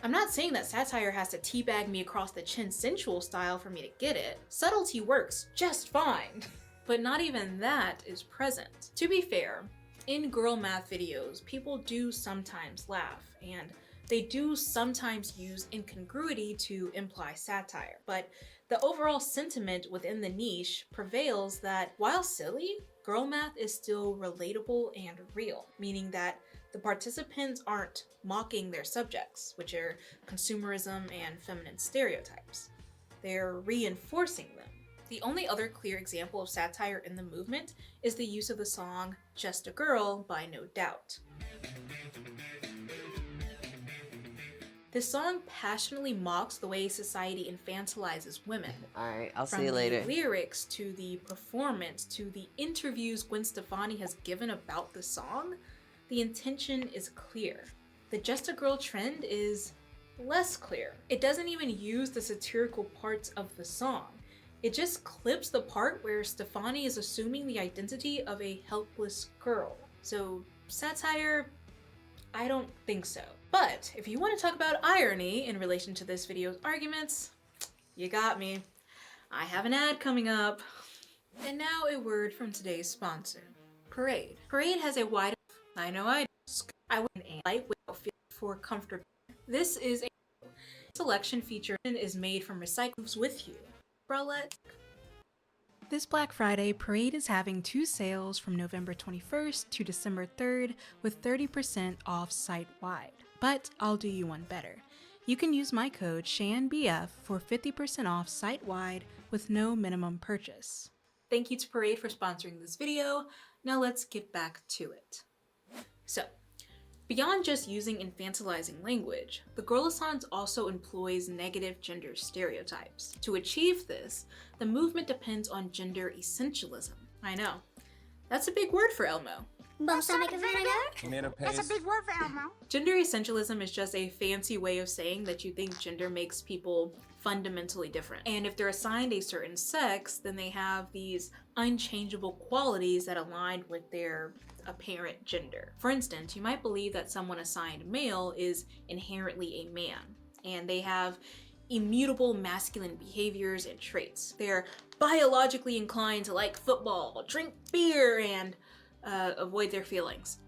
I'm not saying that satire has to teabag me across the chin sensual style for me to get it. Subtlety works just fine. But not even that is present. To be fair, in girl math videos, people do sometimes laugh, and they do sometimes use incongruity to imply satire. But the overall sentiment within the niche prevails that while silly, girl math is still relatable and real, meaning that the participants aren't mocking their subjects, which are consumerism and feminine stereotypes. They're reinforcing them. The only other clear example of satire in the movement is the use of the song Just a Girl by No Doubt. This song passionately mocks the way society infantilizes women. Alright, I'll see you later. From the lyrics to the performance to the interviews Gwen Stefani has given about the song, the intention is clear. The Just a Girl trend is less clear. It doesn't even use the satirical parts of the song. It just clips the part where Stefani is assuming the identity of a helpless girl. So, satire? I don't think so. But if you want to talk about irony in relation to this video's arguments, you got me. I have an ad coming up. And now a word from today's sponsor, Parade. Parade has a wide, I would a lightweight outfit for comfort. This is a selection feature and is made from recyclables with you. Bralette. This Black Friday, Parade is having 2 sales from November 21st to December 3rd with 30% off site-wide. But I'll do you one better. You can use my code SHANBF for 50% off site-wide with no minimum purchase. Thank you to Parade for sponsoring this video. Now let's get back to it. So, beyond just using infantilizing language, the girlissance also employs negative gender stereotypes. To achieve this, the movement depends on gender essentialism. I know. That's a big word for Elmo. Balsamic vinegar? That's a big word for Elmo. Gender essentialism is just a fancy way of saying that you think gender makes people fundamentally different. And if they're assigned a certain sex, then they have these unchangeable qualities that align with their apparent gender. For instance, you might believe that someone assigned male is inherently a man, and they have immutable masculine behaviors and traits. They're biologically inclined to like football, drink beer, and avoid their feelings.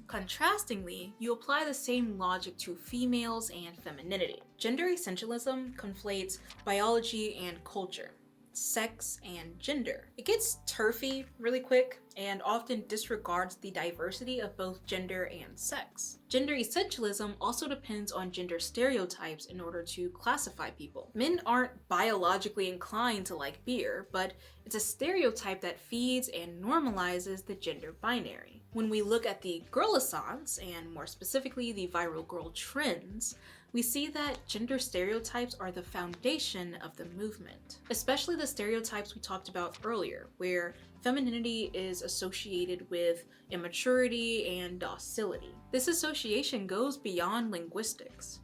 Contrastingly, you apply the same logic to females and femininity. Gender essentialism conflates biology and culture, sex and gender. It gets turfy really quick and often disregards the diversity of both gender and sex. Gender essentialism also depends on gender stereotypes in order to classify people. Men aren't biologically inclined to like beer, but it's a stereotype that feeds and normalizes the gender binary. When we look at the girlissance, and more specifically the viral girl trends, we see that gender stereotypes are the foundation of the movement, especially the stereotypes we talked about earlier, where femininity is associated with immaturity and docility. This association goes beyond linguistics.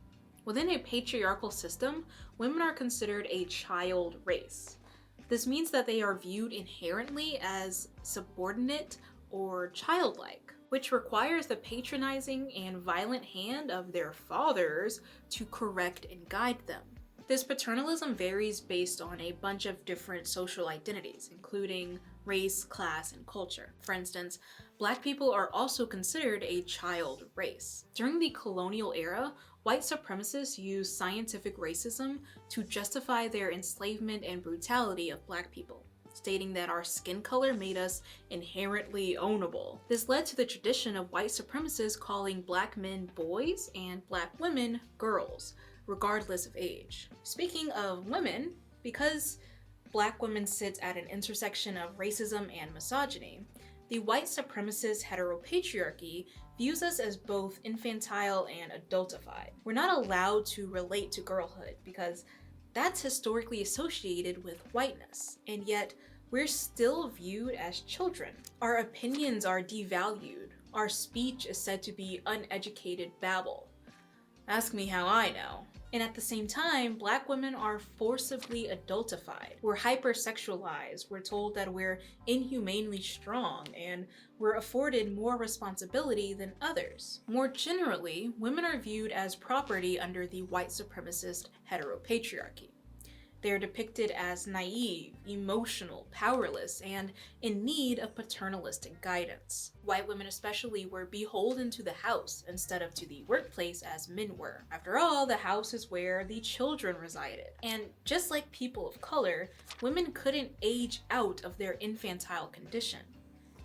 Within a patriarchal system, women are considered a child race. This means that they are viewed inherently as subordinate or childlike, which requires the patronizing and violent hand of their fathers to correct and guide them. This paternalism varies based on a bunch of different social identities, including race, class, and culture. For instance, Black people are also considered a child race. During the colonial era, white supremacists used scientific racism to justify their enslavement and brutality of Black people. stating that our skin color made us inherently ownable. This led to the tradition of white supremacists calling black men boys and black women girls, regardless of age. Speaking of women, because black women sit at an intersection of racism and misogyny, the white supremacist heteropatriarchy views us as both infantile and adultified. We're not allowed to relate to girlhood because that's historically associated with whiteness, and yet we're still viewed as children. Our opinions are devalued. Our speech is said to be uneducated babble. Ask me how I know. And at the same time, black women are forcibly adultified. We're hypersexualized. We're told that we're inhumanely strong, and we're afforded more responsibility than others. More generally, women are viewed as property under the white supremacist heteropatriarchy. They are depicted as naive, emotional, powerless, and in need of paternalistic guidance. White women especially were beholden to the house instead of to the workplace as men were. After all, the house is where the children resided. And just like people of color, women couldn't age out of their infantile condition.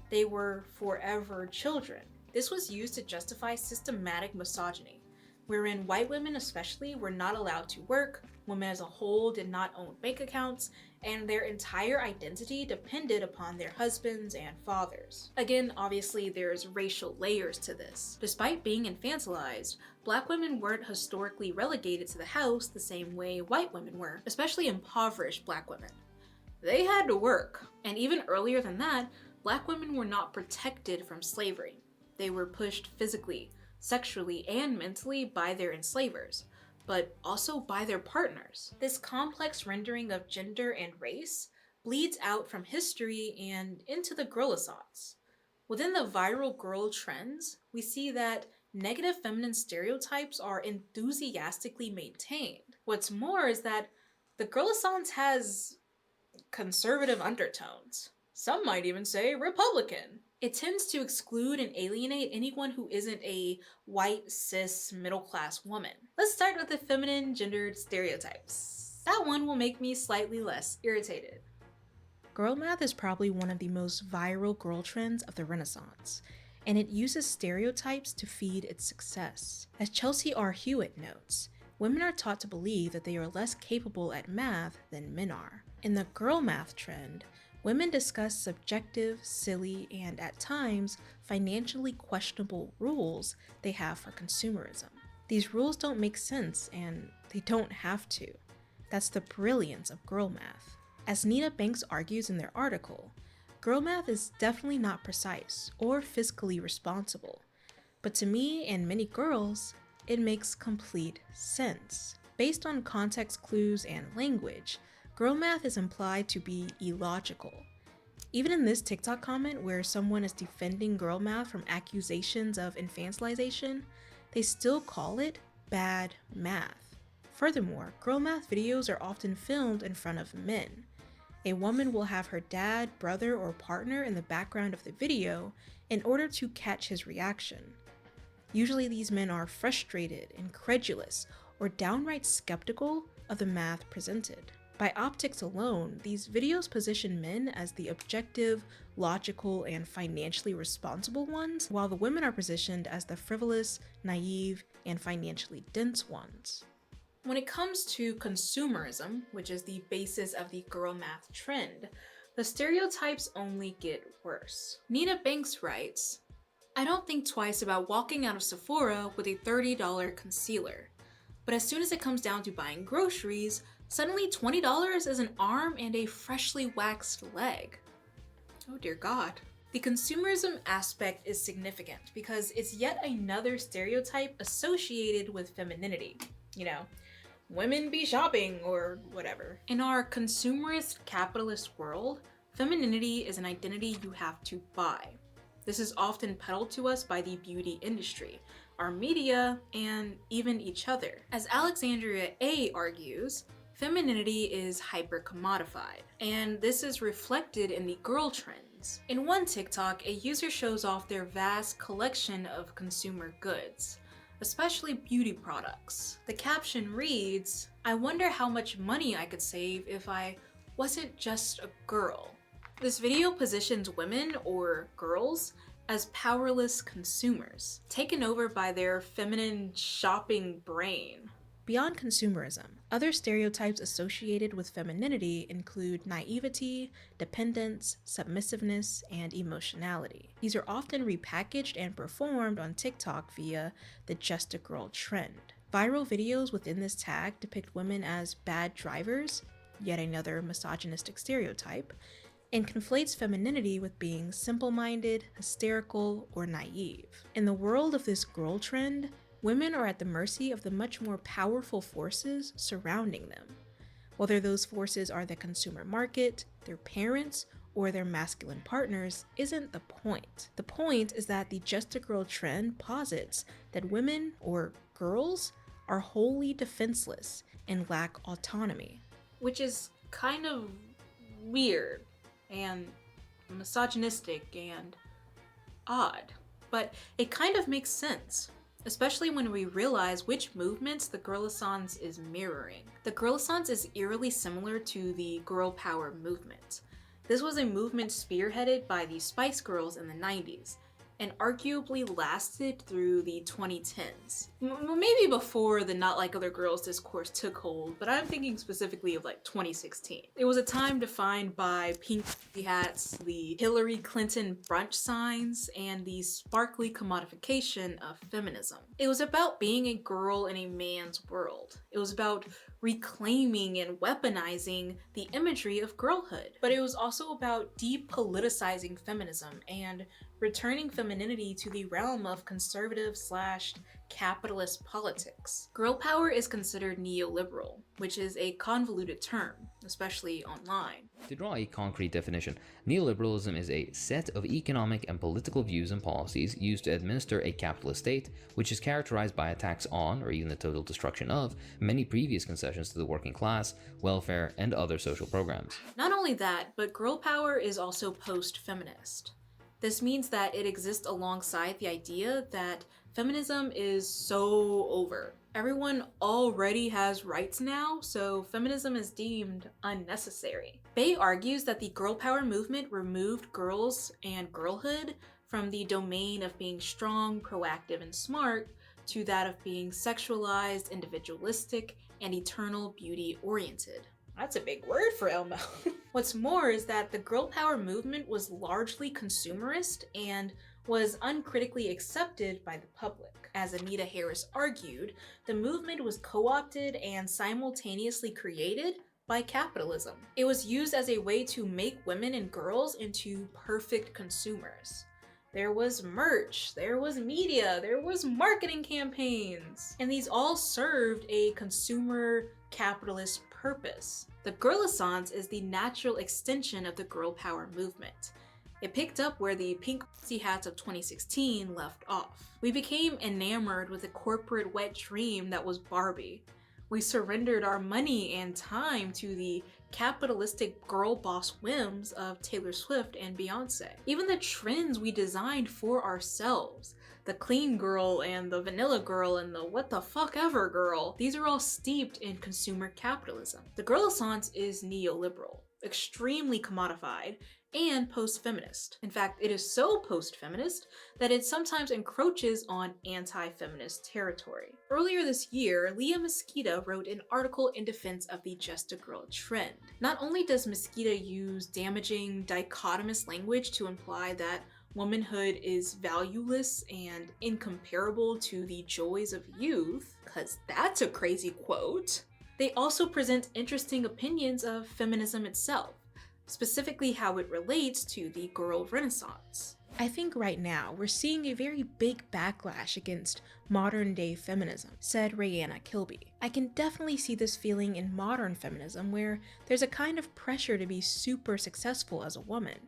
They were forever children. This was used to justify systematic misogyny, wherein white women especially were not allowed to work, women as a whole did not own bank accounts, and their entire identity depended upon their husbands and fathers. Again, obviously there's racial layers to this. Despite being infantilized, black women weren't historically relegated to the house the same way white women were, especially impoverished black women. They had to work, and even earlier than that, black women were not protected from slavery. They were pushed physically, sexually, and mentally by their enslavers, but also by their partners. This complex rendering of gender and race bleeds out from history and into the girl-assance. Within the viral girl trends, we see that negative feminine stereotypes are enthusiastically maintained. What's more is that the girl-assance has conservative undertones. Some might even say Republican. It tends to exclude and alienate anyone who isn't a white, cis, middle-class woman. Let's start with the feminine gendered stereotypes. That one will make me slightly less irritated. Girl math is probably one of the most viral girl trends of the Renaissance, and it uses stereotypes to feed its success. As Chelsea R. Hewitt notes, women are taught to believe that they are less capable at math than men are. In the girl math trend, women discuss subjective, silly, and at times financially questionable rules they have for consumerism. These rules don't make sense, and they don't have to. That's the brilliance of girl math. As Nina Banks argues in their article, girl math is definitely not precise or fiscally responsible, but to me and many girls, it makes complete sense. Based on context clues and language, girl math is implied to be illogical. Even in this TikTok comment where someone is defending girl math from accusations of infantilization, they still call it bad math. Furthermore, girl math videos are often filmed in front of men. A woman will have her dad, brother, or partner in the background of the video in order to catch his reaction. Usually these men are frustrated, incredulous, or downright skeptical of the math presented. By optics alone, these videos position men as the objective, logical, and financially responsible ones, while the women are positioned as the frivolous, naive, and financially dense ones. When it comes to consumerism, which is the basis of the girl math trend, the stereotypes only get worse. Nina Banks writes, "I don't think twice about walking out of Sephora with a $30 concealer. But as soon as it comes down to buying groceries, suddenly $20 is an arm and a freshly waxed leg. Oh dear God." The consumerism aspect is significant because it's yet another stereotype associated with femininity. You know, women be shopping or whatever. In our consumerist capitalist world, femininity is an identity you have to buy. This is often peddled to us by the beauty industry, our media, and even each other. As Alexandria A. argues, femininity is hyper-commodified, and this is reflected in the girl trends. In one TikTok, a user shows off their vast collection of consumer goods, especially beauty products. The caption reads, "I wonder how much money I could save if I wasn't just a girl. This video positions women, or girls, as powerless consumers, taken over by their feminine shopping brain. Beyond consumerism, other stereotypes associated with femininity include naivety, dependence, submissiveness, and emotionality. These are often repackaged and performed on TikTok via the just a girl trend. Viral videos within this tag depict women as bad drivers, yet another misogynistic stereotype, and conflates femininity with being simple-minded, hysterical, or naive. In the world of this girl trend, women are at the mercy of the much more powerful forces surrounding them. Whether those forces are the consumer market, their parents, or their masculine partners isn't the point. The point is that the just a girl trend posits that women, or girls, are wholly defenseless and lack autonomy. Which is kind of weird and misogynistic and odd, but it kind of makes sense, especially when we realize which movements the Girlissance is mirroring. The Girlissance is eerily similar to the girl power movement. This was a movement spearheaded by the Spice Girls in the 90s, and arguably lasted through the 2010s. Maybe before the not like other girls discourse took hold, but I'm thinking specifically of like 2016. It was a time defined by pink hats, the Hillary Clinton brunch signs, and the sparkly commodification of feminism. It was about being a girl in a man's world. It was about reclaiming and weaponizing the imagery of girlhood. But it was also about depoliticizing feminism and returning femininity to the realm of conservative/capitalist politics. Girl power is considered neoliberal, which is a convoluted term, especially online. To draw a concrete definition, neoliberalism is a set of economic and political views and policies used to administer a capitalist state, which is characterized by attacks on, or even the total destruction of, many previous concessions to the working class, welfare, and other social programs. Not only that, but girl power is also post-feminist. This means that it exists alongside the idea that feminism is so over. Everyone already has rights now, so feminism is deemed unnecessary. Bay argues that the girl power movement removed girls and girlhood from the domain of being strong, proactive, and smart to that of being sexualized, individualistic, and eternal beauty-oriented. That's a big word for Elmo. What's more is that the girl power movement was largely consumerist and was uncritically accepted by the public. As Anita Harris argued, the movement was co-opted and simultaneously created by capitalism. It was used as a way to make women and girls into perfect consumers. There was merch, there was media, there was marketing campaigns, and these all served a consumer capitalist purpose. The Girlissance is the natural extension of the girl power movement. It picked up where the pink hats of 2016 left off. We became enamored with the corporate wet dream that was Barbie. We surrendered our money and time to the capitalistic girl boss whims of Taylor Swift and Beyonce. Even the trends we designed for ourselves, the clean girl and the vanilla girl and the what the fuck ever girl, these are all steeped in consumer capitalism. The Girlissance is neoliberal, extremely commodified, and post-feminist. In fact, it is so post-feminist that it sometimes encroaches on anti-feminist territory. Earlier this year, Leah Mosqueda wrote an article in defense of the Just a Girl trend. Not only does Mosqueda use damaging dichotomous language to imply that womanhood is valueless and incomparable to the joys of youth, cause that's a crazy quote, they also present interesting opinions of feminism itself, specifically how it relates to the girl renaissance. I think right now we're seeing a very big backlash against modern day feminism, said Rayanna Kilby. I can definitely see this feeling in modern feminism where there's a kind of pressure to be super successful as a woman.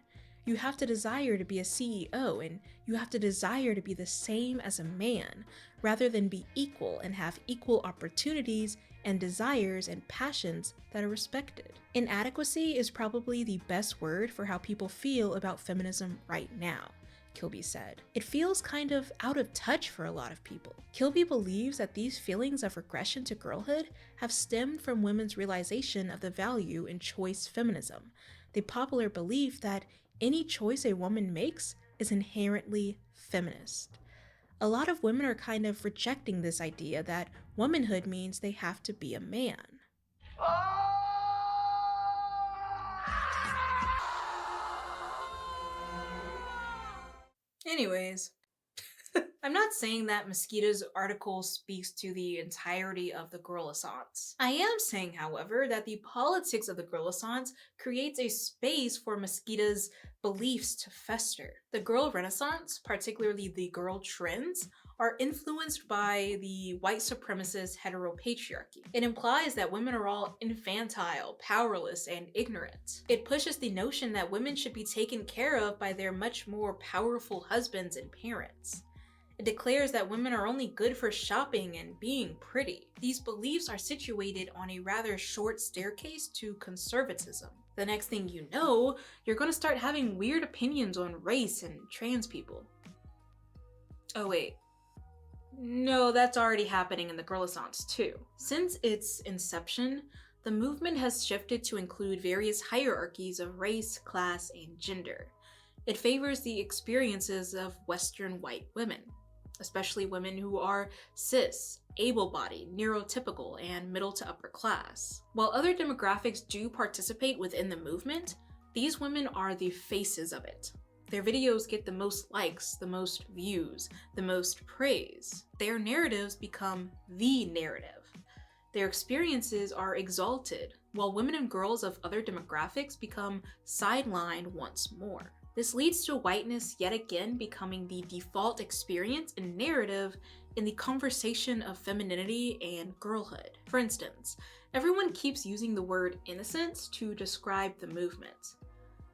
You have to desire to be a CEO and you have to desire to be the same as a man rather than be equal and have equal opportunities and desires and passions that are respected. Inadequacy is probably the best word for how people feel about feminism right now. Kilby said. It feels kind of out of touch for a lot of people. Kilby believes that these feelings of regression to girlhood have stemmed from women's realization of the value in choice feminism, the popular belief that any choice a woman makes is inherently feminist. A lot of women are kind of rejecting this idea that womanhood means they have to be a man. Anyways, I'm not saying that Mosquito's article speaks to the entirety of the girl Renaissance. I am saying, however, that the politics of the girl Renaissance creates a space for Mosquito's beliefs to fester. The girl Renaissance, particularly the girl trends, are influenced by the white supremacist heteropatriarchy. It implies that women are all infantile, powerless, and ignorant. It pushes the notion that women should be taken care of by their much more powerful husbands and parents. It declares that women are only good for shopping and being pretty. These beliefs are situated on a rather short staircase to conservatism. The next thing you know, you're gonna start having weird opinions on race and trans people. Oh wait. No, that's already happening in the girl Renaissance too. Since its inception, the movement has shifted to include various hierarchies of race, class, and gender. It favors the experiences of Western white women, especially women who are cis, able-bodied, neurotypical, and middle to upper class. While other demographics do participate within the movement, these women are the faces of it. Their videos get the most likes, the most views, the most praise. Their narratives become the narrative. Their experiences are exalted, while women and girls of other demographics become sidelined once more. This leads to whiteness yet again becoming the default experience and narrative in the conversation of femininity and girlhood. For instance, everyone keeps using the word innocence to describe the movement.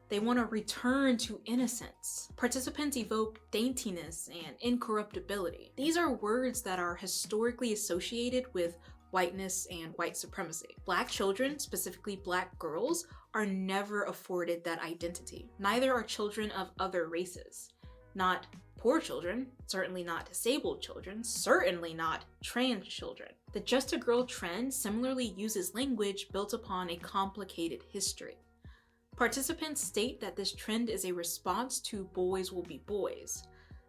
They want to return to innocence. Participants evoke daintiness and incorruptibility. These are words that are historically associated with whiteness and white supremacy. Black children, specifically black girls, are never afforded that identity. Neither are children of other races. Not poor children, certainly not disabled children, certainly not trans children. The Just a Girl trend similarly uses language built upon a complicated history. Participants state that this trend is a response to boys will be boys.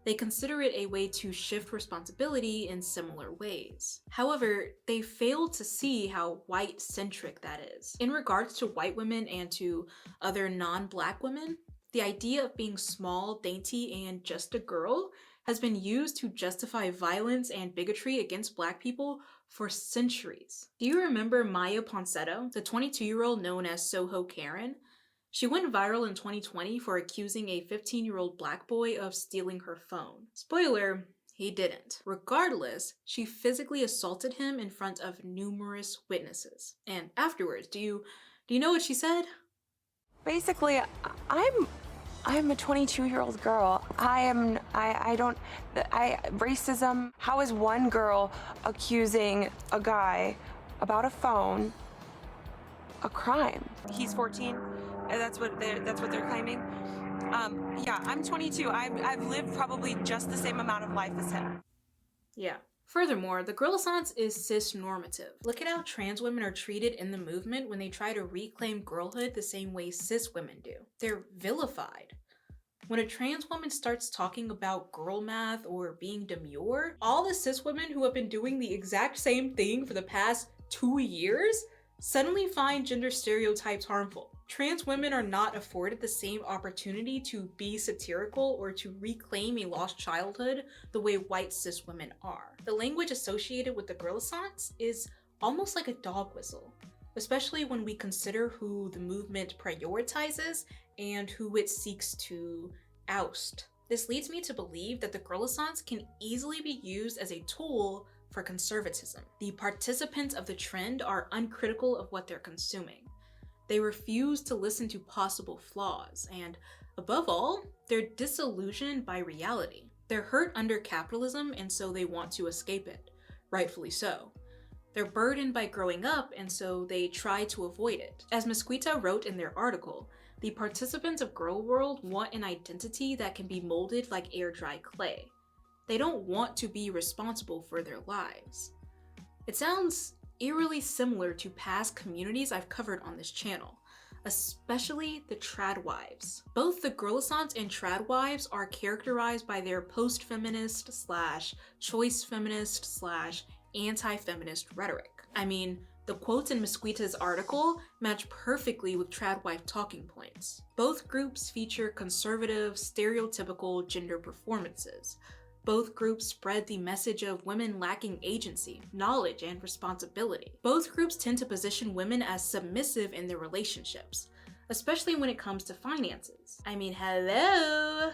They consider it a way to shift responsibility in similar ways. However, they fail to see how white-centric that is. In regards to white women and to other non-black women, the idea of being small, dainty, and just a girl has been used to justify violence and bigotry against black people for centuries. Do you remember Maya Ponsetto, the 22-year-old known as Soho Karen? She went viral in 2020 for accusing a 15-year-old black boy of stealing her phone. Spoiler, he didn't. Regardless, she physically assaulted him in front of numerous witnesses. And afterwards, do you know what she said? Basically, I'm a 22-year-old girl. Racism, how is one girl accusing a guy about a phone a crime? He's 14. That's what they're claiming. Yeah, I'm 22. I've lived probably just the same amount of life as him. Yeah. Furthermore, the girl Renaissance is cis-normative. Look at how trans women are treated in the movement when they try to reclaim girlhood the same way cis women do. They're vilified. When a trans woman starts talking about girl math or being demure, all the cis women who have been doing the exact same thing for the past 2 years suddenly find gender stereotypes harmful. Trans women are not afforded the same opportunity to be satirical or to reclaim a lost childhood the way white cis women are. The language associated with the girl Renaissance is almost like a dog whistle, especially when we consider who the movement prioritizes and who it seeks to oust. This leads me to believe that the girl Renaissance can easily be used as a tool for conservatism. The participants of the trend are uncritical of what they're consuming. They refuse to listen to possible flaws, and above all, they're disillusioned by reality. They're hurt under capitalism, and so they want to escape it, rightfully so. They're burdened by growing up, and so they try to avoid it. As Mosquito wrote in their article, The participants of Girl World want an identity that can be molded like air-dry clay. They don't want to be responsible for their lives. It sounds eerily similar to past communities I've covered on this channel, especially the tradwives. Both the girlissants and tradwives are characterized by their post-feminist / choice feminist / anti-feminist rhetoric. I mean, the quotes in Mesquita's article match perfectly with tradwife talking points. Both groups feature conservative, stereotypical gender performances. Both groups spread the message of women lacking agency, knowledge, and responsibility. Both groups tend to position women as submissive in their relationships, especially when it comes to finances. I mean, hello!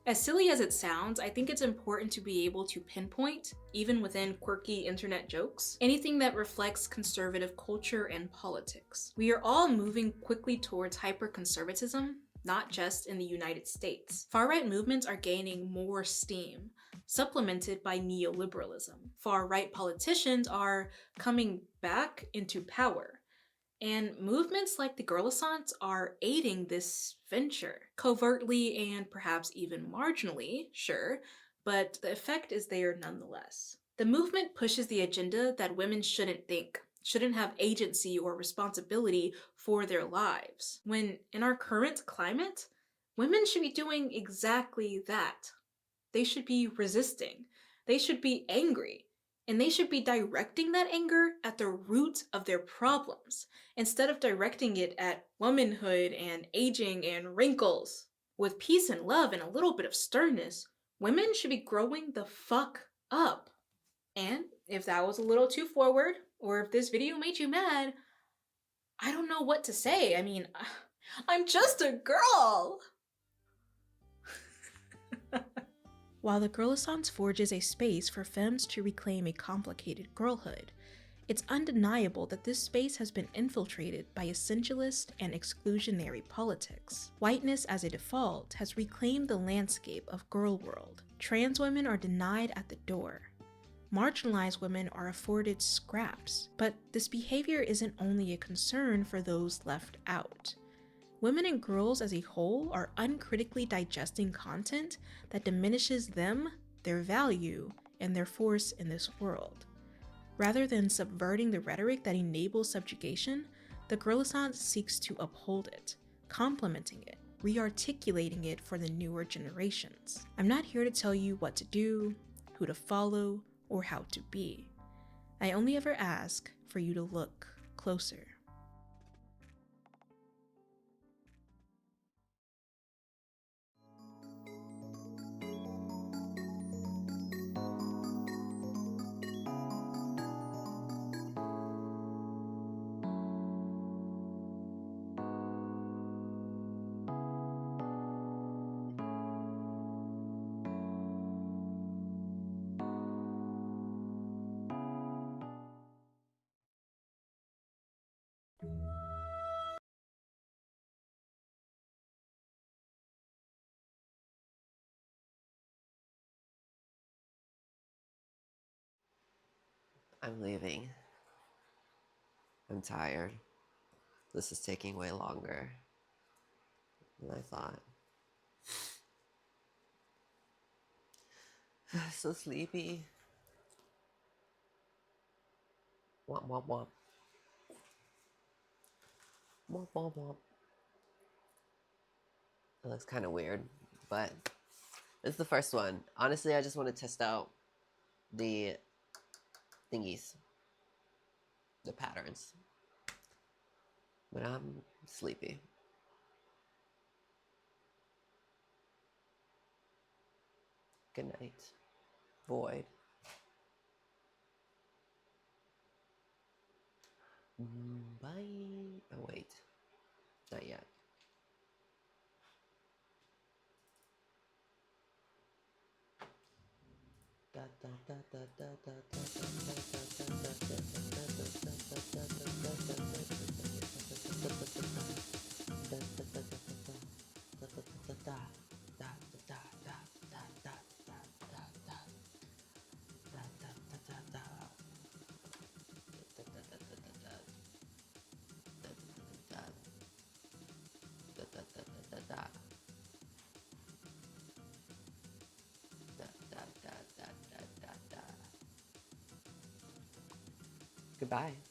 As silly as it sounds, I think it's important to be able to pinpoint, even within quirky internet jokes, anything that reflects conservative culture and politics. We are all moving quickly towards hyper-conservatism, not just in the United States. Far-right movements are gaining more steam, supplemented by neoliberalism. Far-right politicians are coming back into power, and movements like the Girlissants are aiding this venture. Covertly and perhaps even marginally, sure, but the effect is there nonetheless. The movement pushes the agenda that women shouldn't think, shouldn't have agency or responsibility for their lives, when in our current climate, women should be doing exactly that. They should be resisting, they should be angry, and they should be directing that anger at the root of their problems, instead of directing it at womanhood and aging and wrinkles. With peace and love and a little bit of sternness, women should be growing the fuck up. And if that was a little too forward, or if this video made you mad, I don't know what to say. I mean, I'm just a girl! While the Girlissants forges a space for femmes to reclaim a complicated girlhood, it's undeniable that this space has been infiltrated by essentialist and exclusionary politics. Whiteness as a default has reclaimed the landscape of girl world. Trans women are denied at the door. Marginalized women are afforded scraps, but this behavior isn't only a concern for those left out. Women and girls as a whole are uncritically digesting content that diminishes them, their value, and their force in this world. Rather than subverting the rhetoric that enables subjugation, the Girlissance seeks to uphold it, complementing it, re-articulating it for the newer generations. I'm not here to tell you what to do, who to follow, or how to be. I only ever ask for you to look closer. I'm leaving. I'm tired. This is taking way longer than I thought. So sleepy. Womp womp womp. Womp womp womp. It looks kind of weird, but this is the first one. Honestly, I just want to test out the thingies, the patterns. But I'm sleepy. Good night. Void. Bye. Oh, wait. Not yet. Bye.